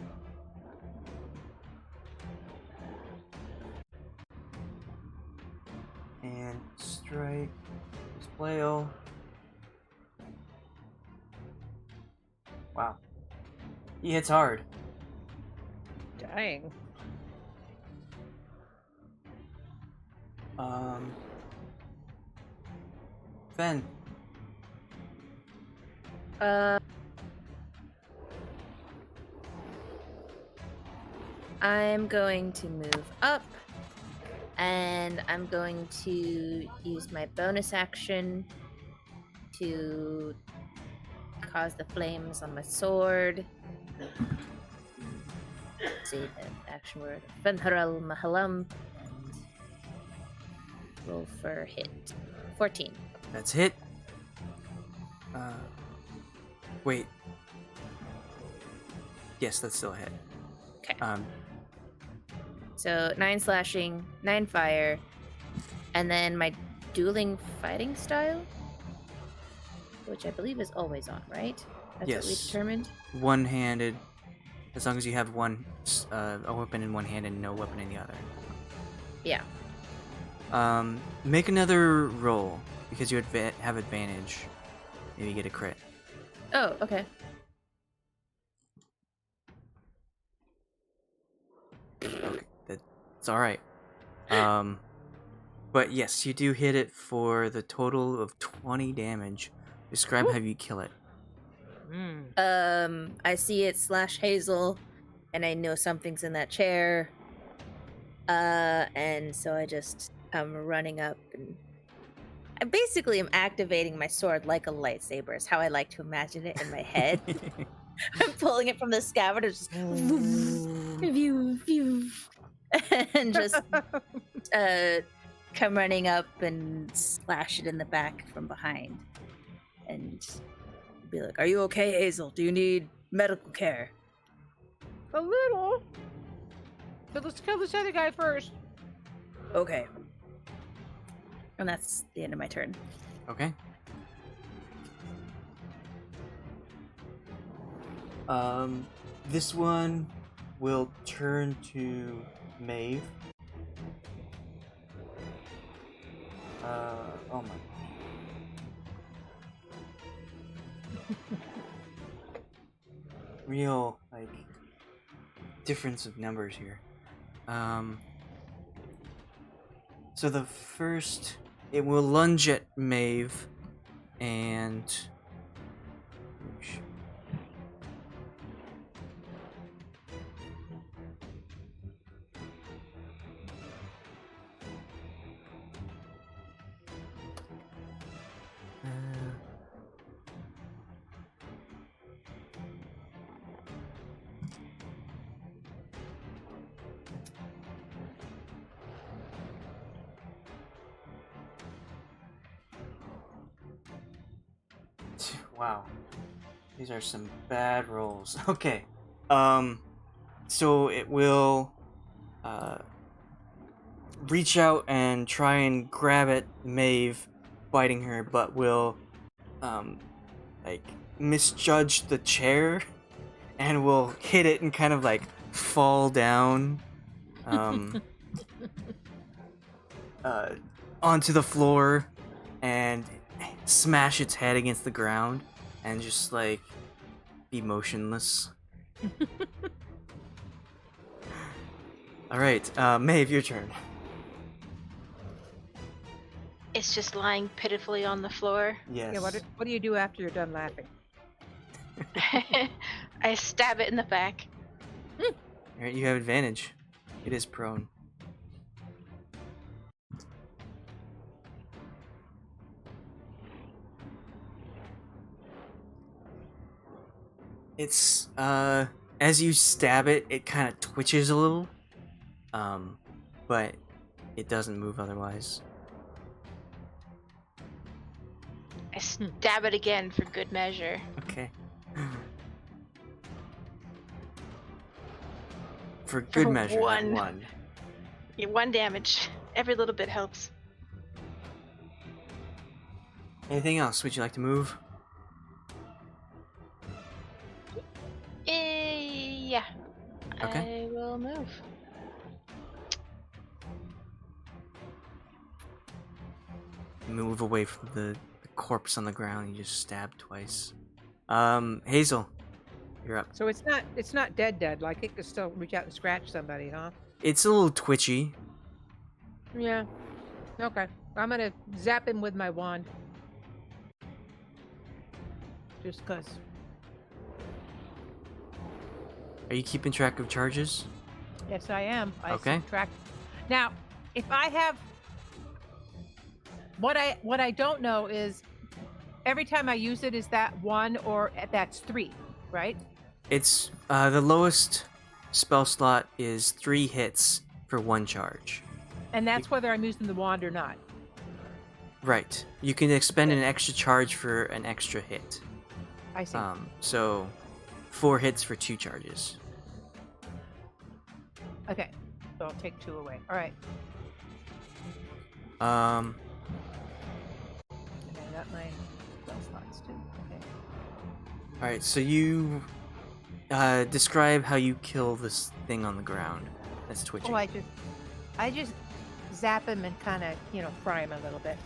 And strike his flail. Wow. He hits hard. Dang. Fenn. I'm going to move up, and I'm going to use my bonus action to cause the flames on my sword. Let's see the action word. Fenharal Mahalam. Roll for hit. 14. That's hit. Wait. Yes, that's still a hit. Okay. So 9 slashing, 9 fire, and then my dueling fighting style, which I believe is always on, right? That's what we Yes. determined. One-handed. As long as you have a weapon in one hand and no weapon in the other. Yeah. Make another roll because you have advantage. Maybe get a crit. Oh, okay. Okay, that's all right. But yes, you do hit it for the total of 20 damage. Describe how you kill it. I see it slash Hazel, and I know something's in that chair. And so I'm running up, and I basically am activating my sword like a lightsaber. Is how I like to imagine it in my head. I'm pulling it from the scabbard, it's just view, view, and just come running up and slash it in the back from behind, and be like, "Are you okay, Hazel? Do you need medical care?" A little. But let's kill this other guy first. Okay. And that's the end of my turn. Okay. This one will turn to Maeve. Oh my. Real, difference of numbers here. So the first, it will lunge at Maeve, and Wow. These are some bad rolls. Okay. So it will reach out and try and grab at Maeve, biting her, but will like misjudge the chair and will hit it and kind of like fall down uh, onto the floor and smash its head against the ground and just like be motionless. All right, Maeve, your turn. It's just lying pitifully on the floor. Yes. Yeah, what do you do after you're done laughing? I stab it in the back. All right, you have advantage. It is prone. It's as you stab it, it kind of twitches a little, but it doesn't move otherwise. I stab it again for good measure. Okay. For good measure, not one. one. Yeah, 1 damage. Every little bit helps. Anything else? Would you like to move? Yeah. Okay. I will move. Move away from the corpse on the ground. You just stab twice. Hazel, you're up. So it's not dead. Like it could still reach out and scratch somebody, huh? It's a little twitchy. Yeah. Okay. I'm gonna zap him with my wand. Just cause. Are you keeping track of charges? Yes, I am. I Okay. subtract. Now, if I have what I don't know is every time I use it is that 1 or that's 3, right? It's the lowest spell slot is 3 hits for 1 charge. And that's whether I'm using the wand or not. Right. You can expend an extra charge for an extra hit. I see. So 4 hits for 2 charges. Okay. So I'll take 2 away. All right. Um, And I got my spell slots too. Okay. all right. So you describe how you kill this thing on the ground that's twitching. Oh, I just zap him and kind of, fry him a little bit.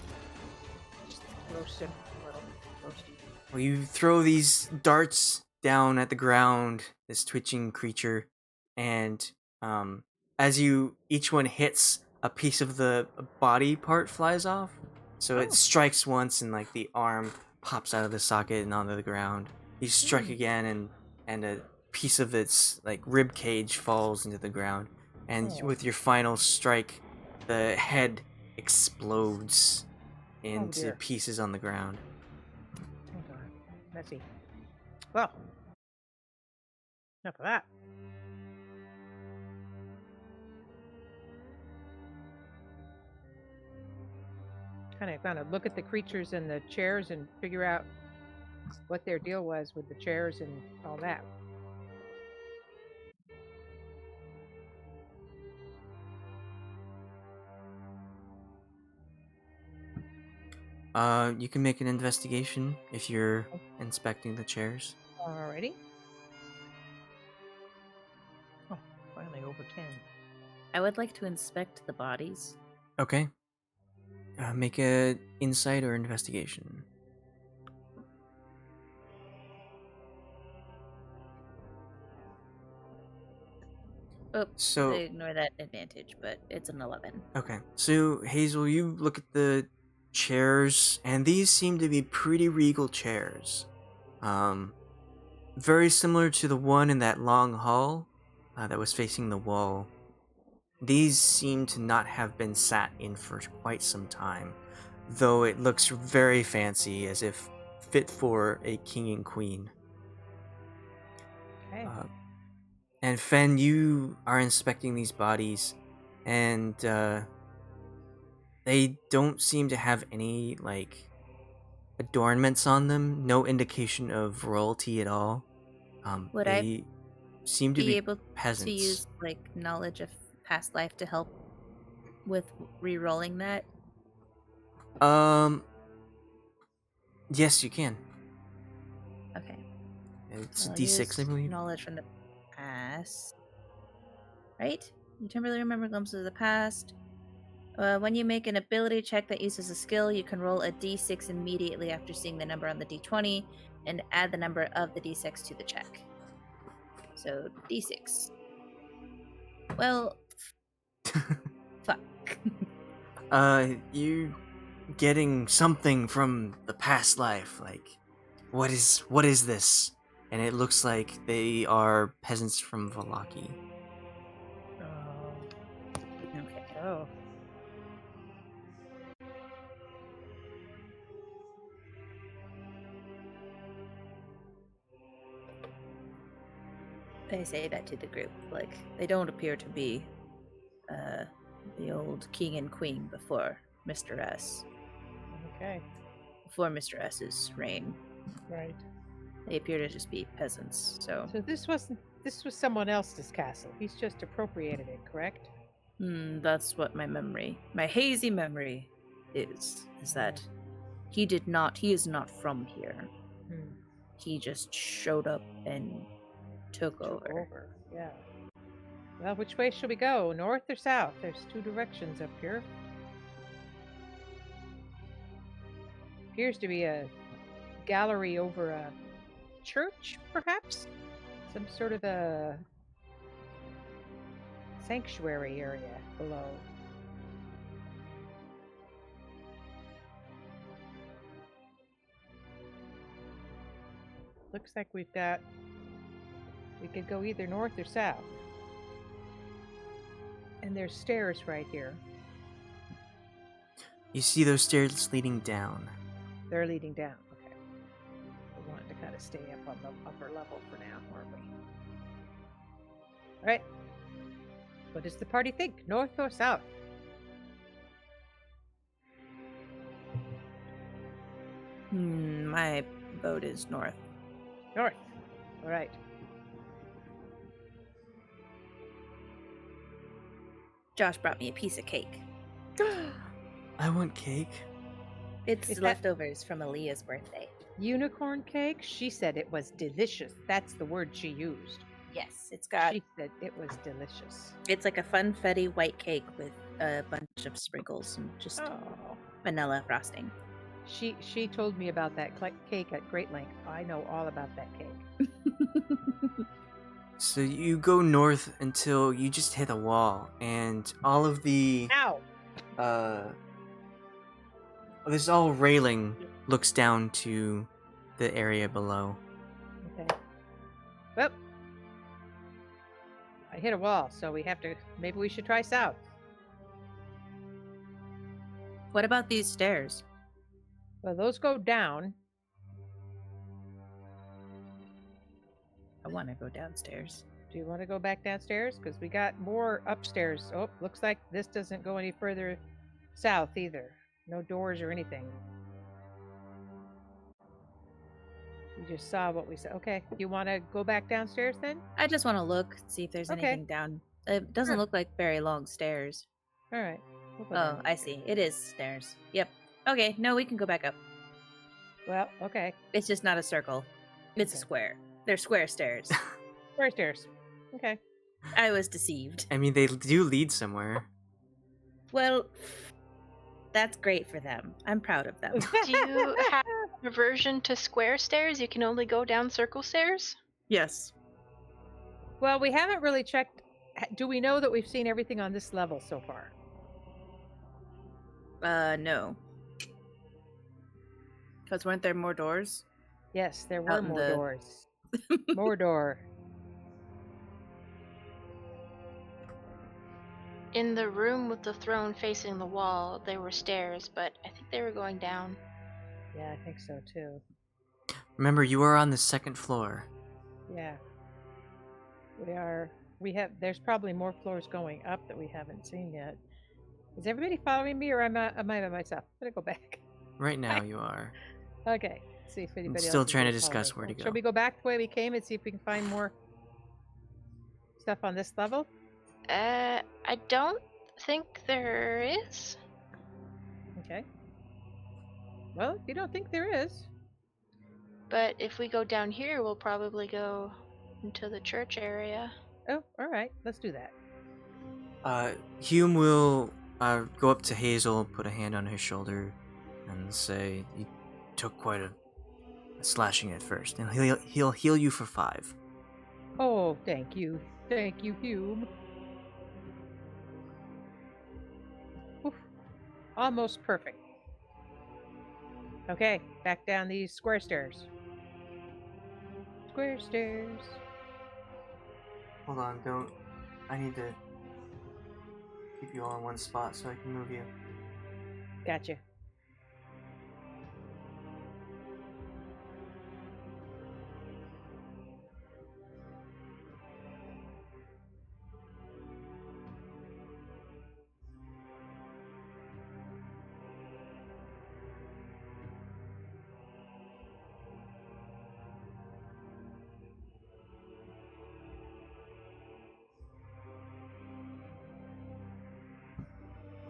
Just roast him a little. Roast him. Well, you throw these darts down at the ground, this twitching creature, and as each one hits, a piece of the body part flies off. So it strikes once, and like the arm pops out of the socket and onto the ground. You strike again, and a piece of its like rib cage falls into the ground. And with your final strike, the head explodes into dear. pieces on the ground. Hold on. Let's see. Well, enough of that. Kind of look at the creatures and the chairs and figure out what their deal was with the chairs and all that. You can make an investigation if you're inspecting the chairs. Alrighty. Oh, finally over 10. I would like to inspect the bodies. Okay. Make a insight or investigation. Oops, So- I ignore that advantage, but it's an 11. Okay. So, Hazel, you look at the chairs, and these seem to be pretty regal chairs. Very similar to the one in that long hall that was facing the wall. These seem to not have been sat in for quite some time, though it looks very fancy, as if fit for a king and queen. Okay. And Fenn, you are inspecting these bodies, and they don't seem to have any, like, adornments on them, no indication of royalty at all. Would I They seem to be be able peasants. to use like knowledge of past life to help with re-rolling that? Yes, you can. Okay. It's a I'll D6, I use believe. knowledge from the past. Right? You temporarily remember glimpses of the past. When you make an ability check that uses a skill, you can roll a d6 immediately after seeing the number on the d20 and add the number of the d6 to the check. So, d6. Well, fuck. You getting something from the past life, like what is this? And it looks like they are peasants from Valaki. Okay. Oh. I say that to the group. Like, they don't appear to be the old king and queen before Mr. S. Okay. Before Mr. S's reign. Right. They appear to just be peasants, so... So this was someone else's castle. He's just appropriated it, correct? That's what my hazy memory is that he is not from here. Hmm. He just showed up and took over. Yeah. Well, which way should we go? North or south? There's 2 directions up here. Appears to be a gallery over a church, perhaps? Some sort of a sanctuary area below. Looks like we could go either north or south. And there's stairs right here. You see those stairs leading down. They're leading down. Okay. We wanted to kind of stay up on the upper level for now, weren't we? All right. What does the party think? North or south? My vote is north. North. All right. Josh brought me a piece of cake. I want cake. It's Is that- leftovers from Aaliyah's birthday. Unicorn cake? She said it was delicious. That's the word she used. Yes, it's got... She said it was delicious. It's like a funfetti white cake with a bunch of sprinkles and just Oh. vanilla frosting. She told me about that cake at great length. I know all about that cake. So you go north until you just hit a wall, and all of the Ow! this all railing looks down to the area below. Okay. Well, I hit a wall, so maybe we should try south. What about these stairs? Well, those go down. I want to go downstairs. Do you want to go back downstairs? Because we got more upstairs. Oh, looks like this doesn't go any further south either. No doors or anything. We just saw what we saw. Okay, you want to go back downstairs then? I just want to look, see if there's Okay. anything down. It doesn't Sure. look like very long stairs. All right. We'll go Oh, down. I see. It is stairs. Yep. Okay, no, we can go back up. Well, okay. It's just not a circle. It's a Okay. square. They're square stairs. Where's stairs? Okay. I was deceived. I mean, they do lead somewhere. Well, that's great for them. I'm proud of them. Do you have aversion to square stairs? You can only go down circle stairs? Yes. Well, we haven't really checked. Do we know that we've seen everything on this level so far? No. Because weren't there more doors? Yes, there were Out in more the- doors. More door. In the room with the throne facing the wall, there were stairs, but I think they were going down. Yeah, I think so too. Remember, you are on the 2nd floor. Yeah. There's probably more floors going up that we haven't seen yet. Is everybody following me or am I by myself? I'm gonna go back. Right now, you are. Okay. See if anybody still else is trying to gonna follow discuss me. where to go. Shall we go back the way we came and see if we can find more stuff on this level? I don't think there is. Okay. Well, if you don't think there is. But if we go down here, we'll probably go into the church area. Oh, all right. Let's do that. Hume will go up to Hazel, put a hand on her shoulder, and say, "You took quite a slashing at first, and he'll heal you for 5." Oh, thank you. Thank you, Hume. Oof. Almost perfect. Okay, back down these square stairs. Square stairs. Hold on, don't. I need to keep you all in one spot so I can move you. Gotcha.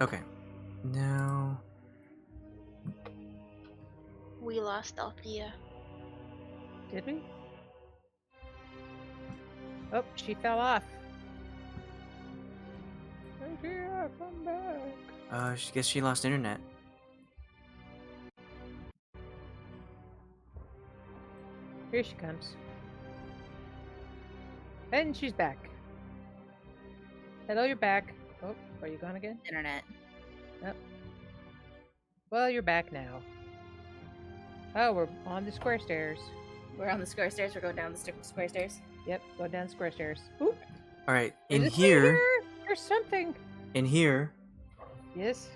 Okay. Now. We lost Althea. Did we? Oh, she fell off. Althea, come back. I guess she lost internet. Here she comes. And she's back. Hello, you're back. Oh, are you gone again? Internet. Well, you're back now. Oh, we're on the square stairs. We're on the square stairs. We're going down the square stairs. Yep, go down the square stairs. Ooh, All right. there's In a thing here, there's something. in here, Yes.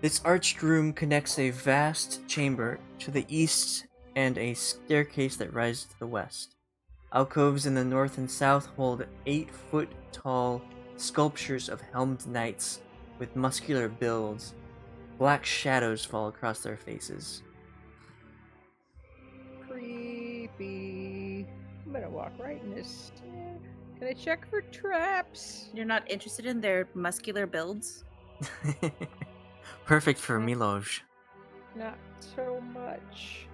This arched room connects a vast chamber to the east and a staircase that rises to the west. Alcoves in the north and south hold 8-foot-tall sculptures of helmed knights with muscular builds. Black shadows fall across their faces. Creepy. I'm gonna walk right in this. Can I check for traps? You're not interested in their muscular builds? Perfect for Miloj. Not so much.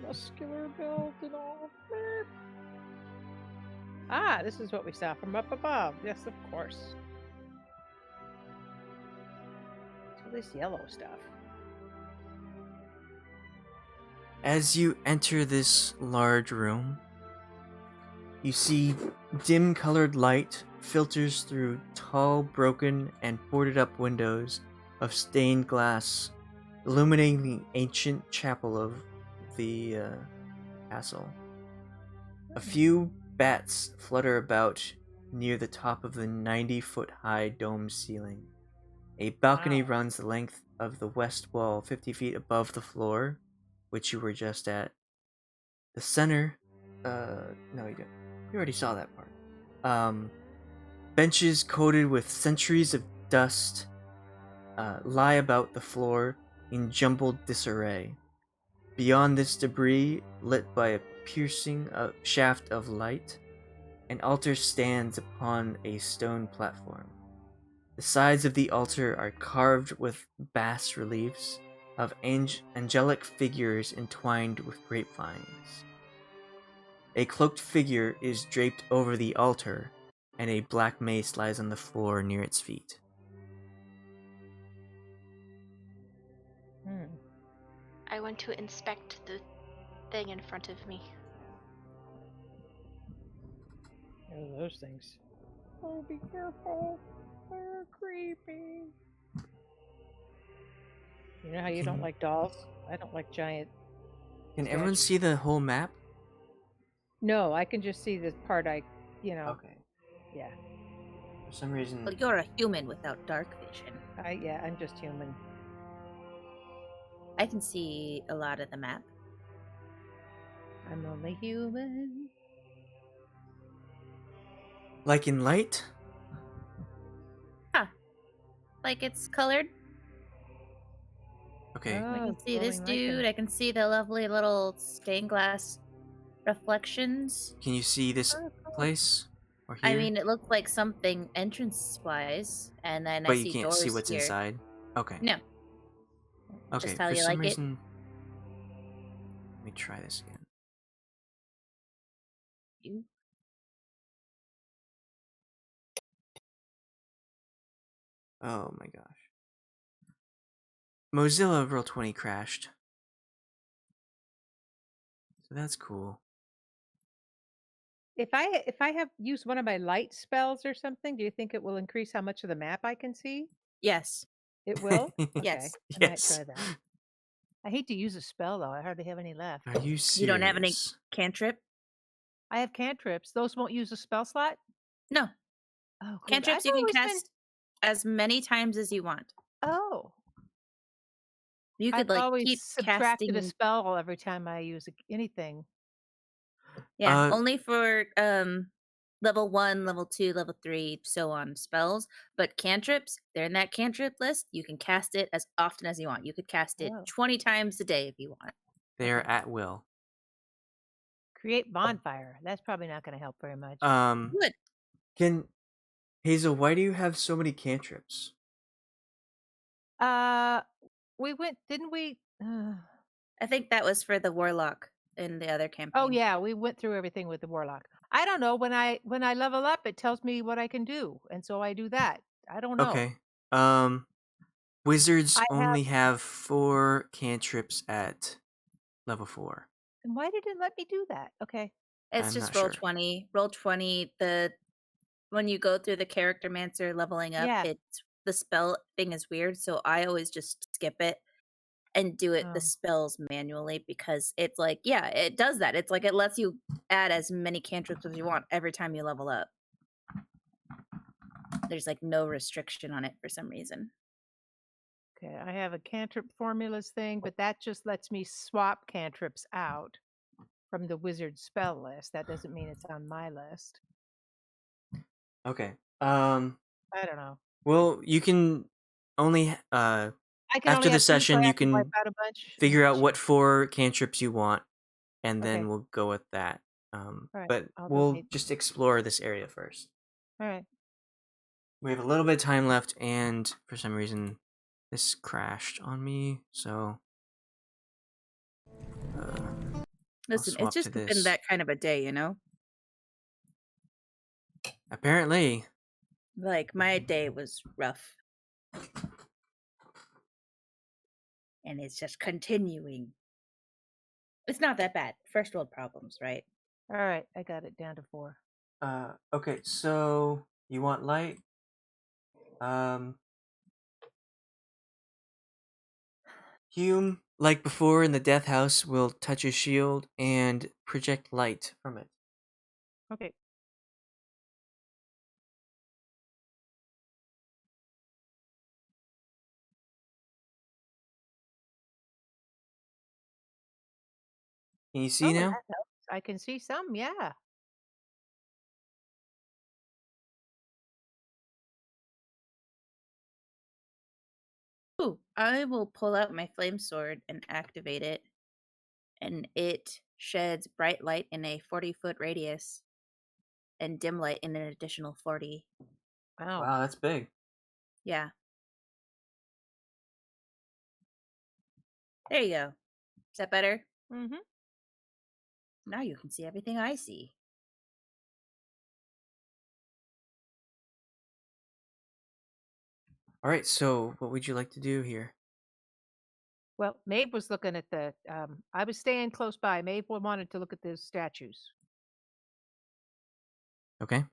Muscular build and all. Ah, this is what we saw from up above. Yes, of course. So this yellow stuff. As you enter this large room, you see dim colored light filters through tall, broken, and boarded up windows of stained glass, illuminating the ancient chapel of the castle. A few bats flutter about near the top of the 90-foot-high dome ceiling. A balcony Wow. runs the length of the west wall 50 feet above the floor, which you were just at. The center... no, you didn't. You already saw that part. Benches coated with centuries of dust lie about the floor in jumbled disarray. Beyond this debris, lit by a piercing shaft of light, an altar stands upon a stone platform. The sides of the altar are carved with bas reliefs of angelic figures entwined with grapevines. A cloaked figure is draped over the altar, and a black mace lies on the floor near its feet. I want to inspect the thing in front of me. Oh, those things. Oh, be careful. They're creepy. You know how you don't Can- like dolls? I don't like giant. Can everyone statues. see the whole map? No, I can just see the part I, Okay. yeah. For some reason, Well, you're a human without dark vision. I'm just human. I can see a lot of the map. I'm only human. like in light, Huh. like it's colored. Okay. I Oh, can see this glowing lichen. dude. I can see the lovely little stained glass reflections. Can you see this Oh, cool. place or I here? mean, it looked like something entrance-wise, and then I But you see can't see doors what's here. inside. Okay. No, Okay. just how For you some like it. reason, let me try this again. You- Oh my gosh. Mozilla Roll20 crashed. So that's cool. If I have used one of my light spells or something, do you think it will increase how much of the map I can see? Yes. It will? Okay. Yes. I might Yes. try that. I hate to use a spell though. I hardly have any left. Are you serious? You don't have any cantrip? I have cantrips. Those won't use a spell slot? No. Oh, cool. Cantrips I've you can always cast as many times as you want. Oh, You I've could like always keep subtracted a casting. spell every time I use anything. Yeah, Uh, only for level 1, level 2, level 3, so on spells. But cantrips, they're in that cantrip list. You can cast it as often as you want. You could cast it Oh. 20 times a day if you want. they're Okay. at will. Create bonfire. That's probably not going to help very much. Good. Can Hazel? Why do you have so many cantrips? We went, didn't we? I think that was for the warlock in the other campaign. Oh yeah, we went through everything with the warlock. I don't know. When I level up, it tells me what I can do, and so I do that. I don't know. Okay. Wizards I have. only have 4 cantrips at level 4. And why did it let me do that? Okay. It's I'm just not roll sure. 20. Roll 20. When you go through the character mancer leveling up, Yeah. it's the spell thing is weird, so I always just skip it and do it the Oh. spells manually because it's like, yeah, it does that. It's like it lets you add as many cantrips as you want every time you level up. There's like no restriction on it for some reason. Okay. I have a cantrip formulas thing, but that just lets me swap cantrips out from the wizard spell list. That doesn't mean it's on my list. Okay. I don't know. Well, you can only I can after only the have 2, so I session you have to wipe can out a bunch. figure Oh, out what shit. 4 cantrips you want, and Okay. then we'll go with that. All right. But I'll we'll donate. just explore this area first. All right. We have a little bit of time left, and for some reason, this crashed on me. So, Listen, swap it's to just been this. that kind of a day, you know? Apparently, Like my day was rough. And it's just continuing. It's not that bad. First world problems, right? All right. I got it down to 4. okay. So you want light? Hume, like before in the death house, will touch his shield and project light from it. Okay. Can you see Oh, now? that helps. I can see some. Yeah. Ooh, I will pull out my flame sword and activate it. And it sheds bright light in a 40-foot radius and dim light in an additional 40. Wow. Wow, that's big. Yeah. There you go. Is that better? Mm-hmm. Now you can see everything I see. All right. So, what would you like to do here? Well, Maeve was looking at the. I was staying close by. Maeve wanted to look at the statues. Okay.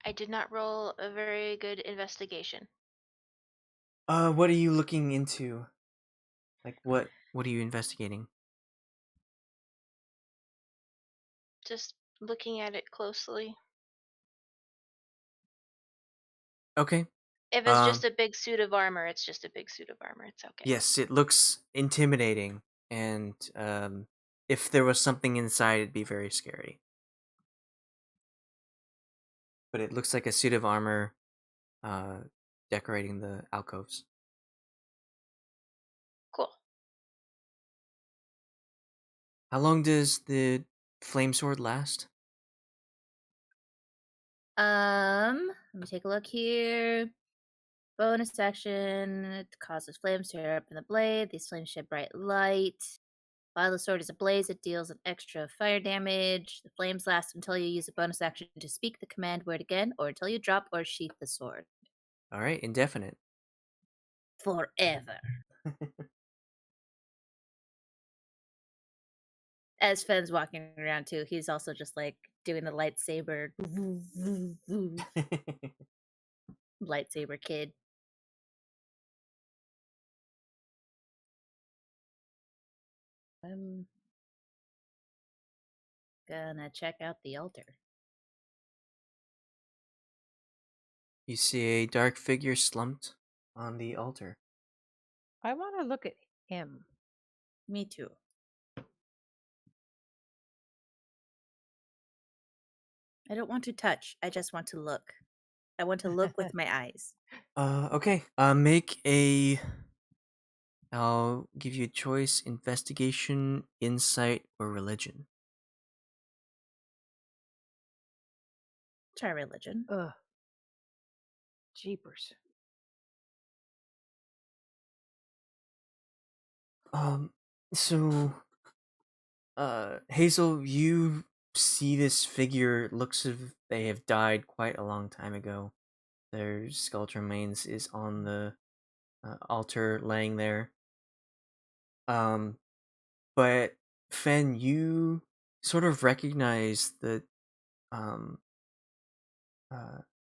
I did not roll a very good investigation. What are you looking into? Like, what are you investigating? Just looking at it closely. Okay. If it's just a big suit of armor, it's just a big suit of armor. It's okay. Yes, it looks intimidating, and if there was something inside, it'd be very scary. But it looks like a suit of armor uh, decorating the alcoves. Cool. How long does the flame sword last? Let me take a look here. Bonus action. It causes flames to erupt from the blade. These flames shed bright light. While the sword is ablaze, it deals an extra fire damage. The flames last until you use a bonus action to speak the command word again, or until you drop or sheath the sword. All right, indefinite. Forever. As Fenn's walking around too, he's also just like doing the lightsaber. Lightsaber kid. I'm gonna check out the altar. You see a dark figure slumped on the altar. I want to look at him. Me too. I don't want to touch. I just want to look. I want to look with my eyes. Okay. Make a. I'll give you a choice: investigation, insight, or religion. Try religion. Ugh. Jeepers. So, Hazel, you see this figure. It looks as if they have died quite a long time ago. Their skeleton remains is on the altar, laying there. But Fenn, you sort of recognize the um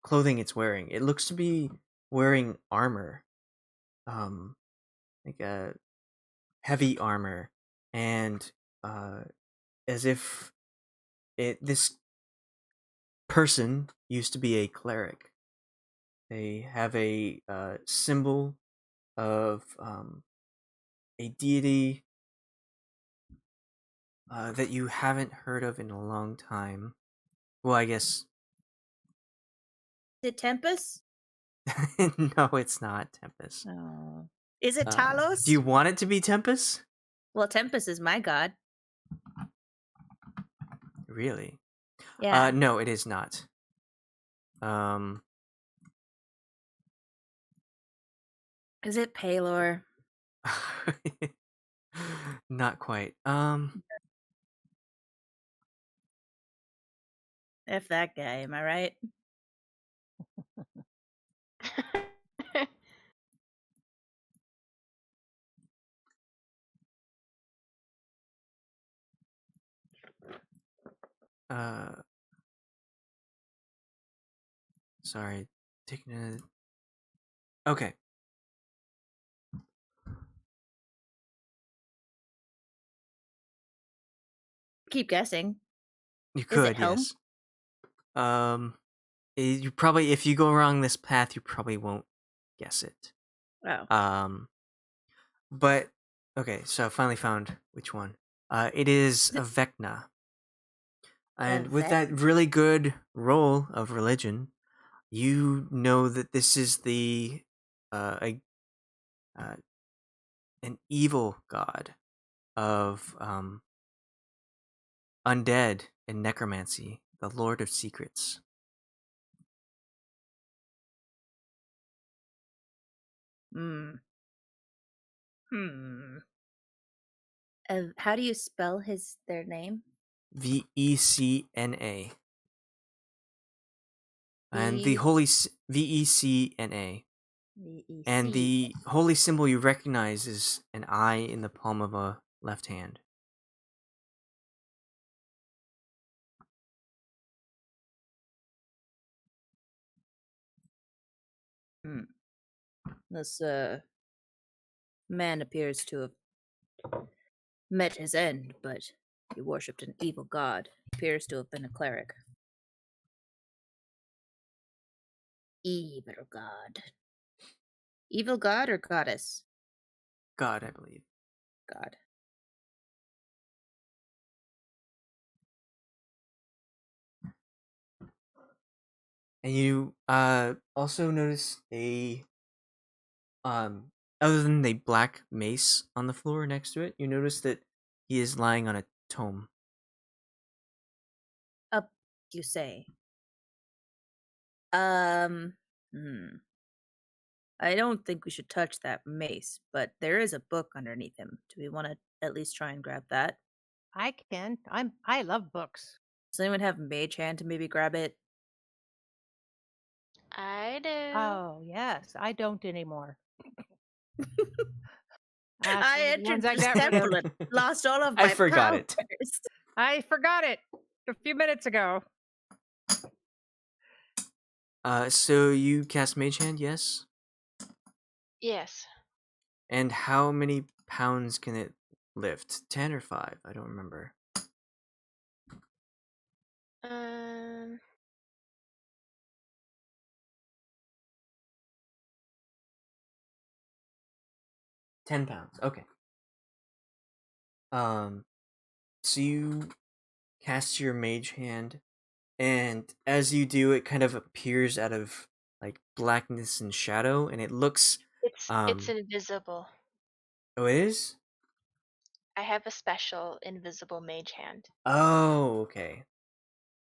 clothing it's wearing. It looks to be wearing armor, like a heavy armor, and as if this person used to be a cleric. They have a symbol of a deity that you haven't heard of in a long time. Well, I guess Is it Tempest? no, it's not Tempest. Oh. Is it Do Talos? you want it to be Tempest? Well, Tempest is my god. Really? Yeah. No, it is not. Um, Is it Palor? not quite. F that guy, am I right? uh, sorry, taking a. Okay. Keep guessing. You Is it could, Helm? yes. You probably, if you go along this path, you probably won't guess it. Oh. But okay, so I finally found which one. It is a Vecna, and with that really good roll of religion, you know that this is the a an evil god of undead and necromancy, the Lord of Secrets. Hmm. How do you spell their name? Vecna. And the V holy Vecna. V E And C. the holy symbol you recognize is an eye in the palm of a left hand. This man appears to have met his end, but he worshipped an evil god. He appears to have been a cleric. Evil god. Evil god or goddess? God, I believe. God. And you also notice a other than the black mace on the floor next to it, you notice that he is lying on a tome. Up, you say. Hmm. I don't think we should touch that mace, but there is a book underneath him. Do we want to at least try and grab that? I can. I love books. Does anyone have mage hand to maybe grab it? I do. Oh yes, I don't anymore. I The entered ones I this got rid of. temple and lost all of my I forgot it. powers. I forgot it a few minutes ago. So you cast Mage Hand, yes? Yes. And how many pounds can it lift? 10 or 5? I don't remember. Um. 10 pounds. Okay. So you cast your Mage Hand, and as you do, it kind of appears out of like blackness and shadow, and it looks. It's invisible. Oh, it is. I have a special invisible mage hand. Oh, okay.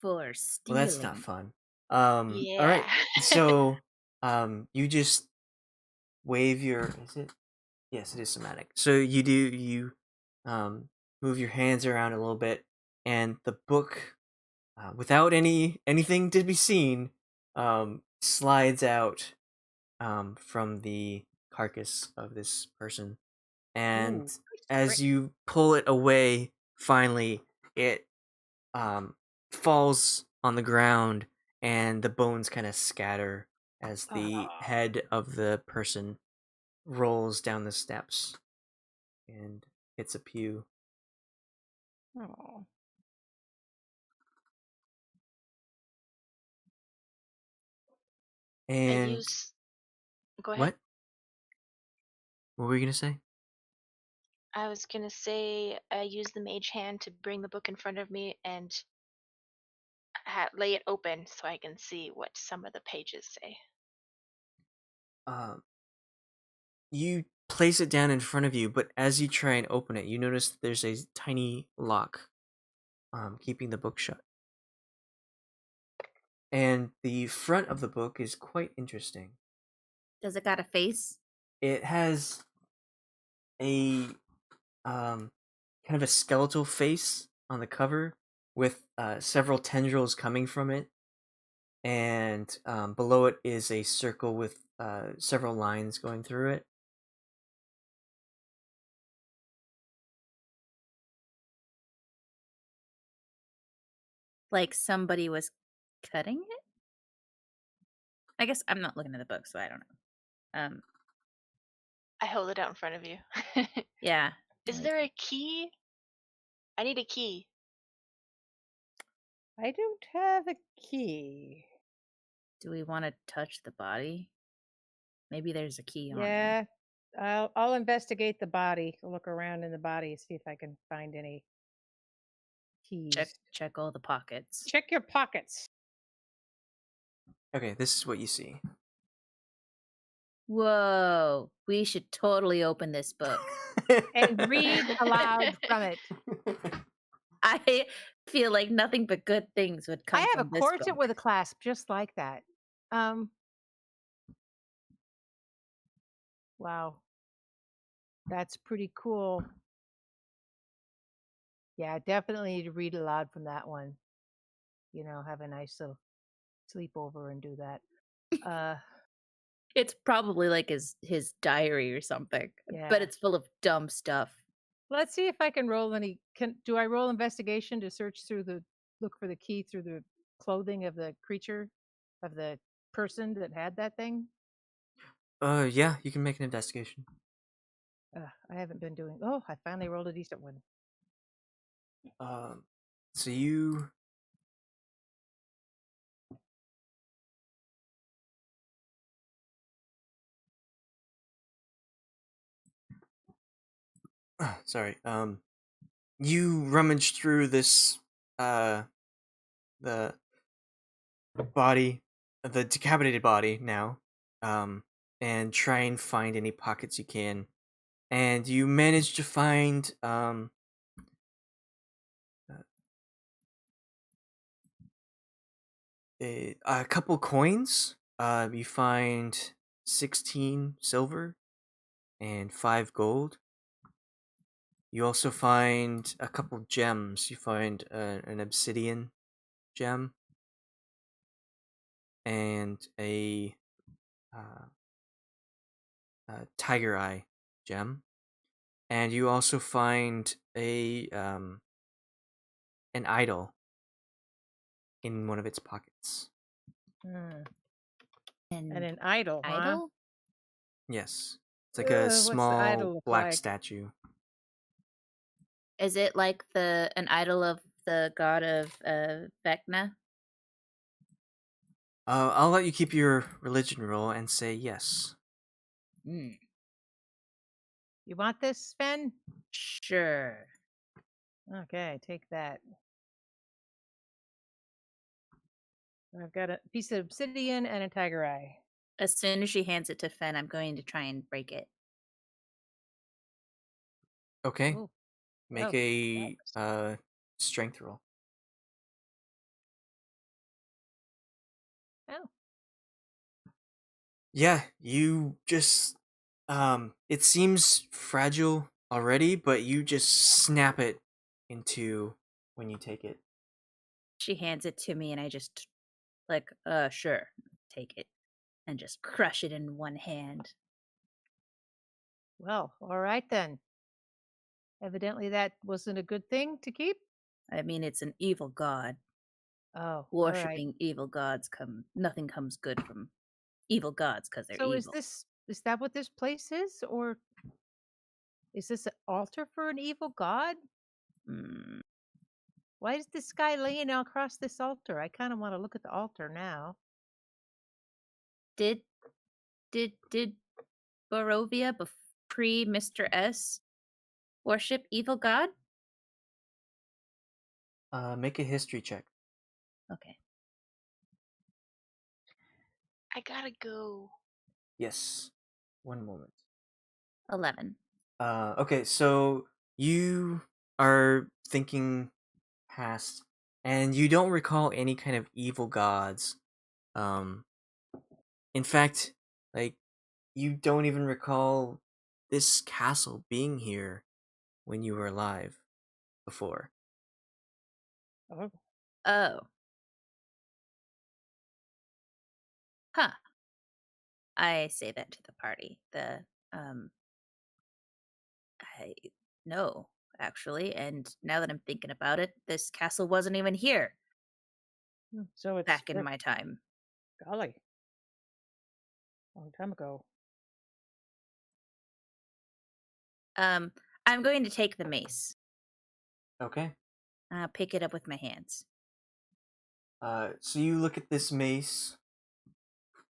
For Well, stealing. that's not fun. All right. Yeah. So, you just wave your. Is it? Yes, it is somatic. So you move your hands around a little bit, and the book, without anything to be seen, slides out from the carcass of this person, and Ooh, as you pull it away, finally it falls on the ground, and the bones kind of scatter as the Ah. head of the person rolls down the steps and hits a pew. Oh. I And use. Go ahead. what? What were you gonna say? I was gonna say I use the mage hand to bring the book in front of me and lay it open so I can see what some of the pages say. Um, you place it down in front of you, but as you try and open it, you notice that there's a tiny lock, keeping the book shut. And the front of the book is quite interesting. Does it got a face? It has a kind of a skeletal face on the cover with several tendrils coming from it, and below it is a circle with several lines going through it. Like somebody was cutting it? I guess I'm not looking at the book, so I don't know. I hold it out in front of you. Yeah. Is there a key? I need a key. I don't have a key. Do we want to touch the body? Maybe there's a key on it. Yeah, I'll investigate the body. Look around in the body, see if I can find any keys. Check all the pockets. Check your pockets. Okay, this is what you see. Whoa. We should totally open this book. And read aloud from it. I feel like nothing but good things would come I have from a this corset book. with a clasp just like that. Wow. That's pretty cool. Yeah, definitely need to read aloud from that one. You know, have a nice little sleepover and do that. It's probably like his diary or something. Yeah. But it's full of dumb stuff. Let's see if I can roll any. Do I roll investigation to search through look for the key through the clothing of the creature, of the person that had that thing? Yeah, you can make an investigation. I haven't been doing. Oh, I finally rolled a decent one. So you sorry. You rummage through this the body, the decapitated body now, and try and find any pockets you can. And you manage to find a couple coins. You find 16 silver and 5 gold. You also find a couple gems. You find an obsidian gem and uh, a tiger eye gem, and you also find an idol in one of its pockets. Hmm. And And an idol, huh? idol? Yes, it's like a What's the small idol look black like? statue. Is it like an idol of the god of Vecna? I'll let you keep your religion roll and say yes. Mm, You want this, Fenn? sure. Okay, take that. I've got a piece of obsidian and a tiger eye. As soon as she hands it to Fenn, I'm going to try and break it. Okay, Ooh. make Oh, a that was- strength roll. Oh, Yeah, you just it seems fragile already, but you just snap it into when you take it. She hands it to me, and I just sure, take it, and just crush it in one hand. well, all right then. Evidently, that wasn't a good thing to keep. I mean, it's an evil god. Oh, all right. Worshipping evil gods nothing comes good from evil gods because they're So evil. is that what this place is, or is this an altar for an evil god? Mm. Why is this guy laying across this altar? I kind of want to look at the altar now. Did Barovia pre Mr. S worship evil god? Make a history check. Okay. I gotta go. Yes. One moment. 11. Okay, so you are thinking past, and you don't recall any kind of evil gods. Um, in fact, like you don't even recall this castle being here when you were alive before. Oh, Oh. Huh. I say that to the party. I no, actually, and now that I'm thinking about it, this castle wasn't even here so it's back in my time. golly, long time ago. I'm going to take the mace. Okay. I'll pick it up with my hands. So you look at this mace,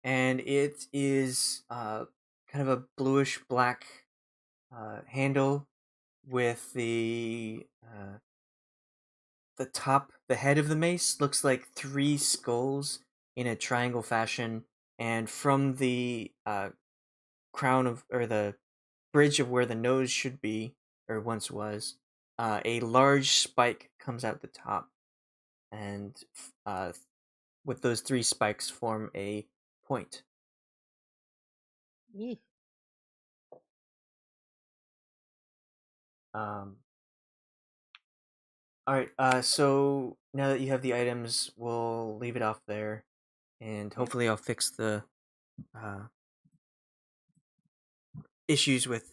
and it is kind of a bluish black handle with the head of the mace looks like 3 skulls in a triangle fashion, and from the crown of, or the bridge of where the nose should be or once was, a large spike comes out the top, and with those 3 spikes form a point. Eeh. Um, all right. So now that you have the items, we'll leave it off there, and hopefully, I'll fix the uh, issues with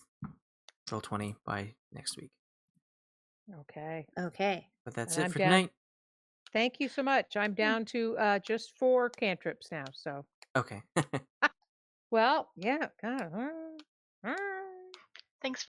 Roll20 by next week. Okay. Okay. But that's And it I'm for down. tonight. Thank you so much. I'm down to just 4 cantrips now. So, Okay. well, yeah, kind of. Thanks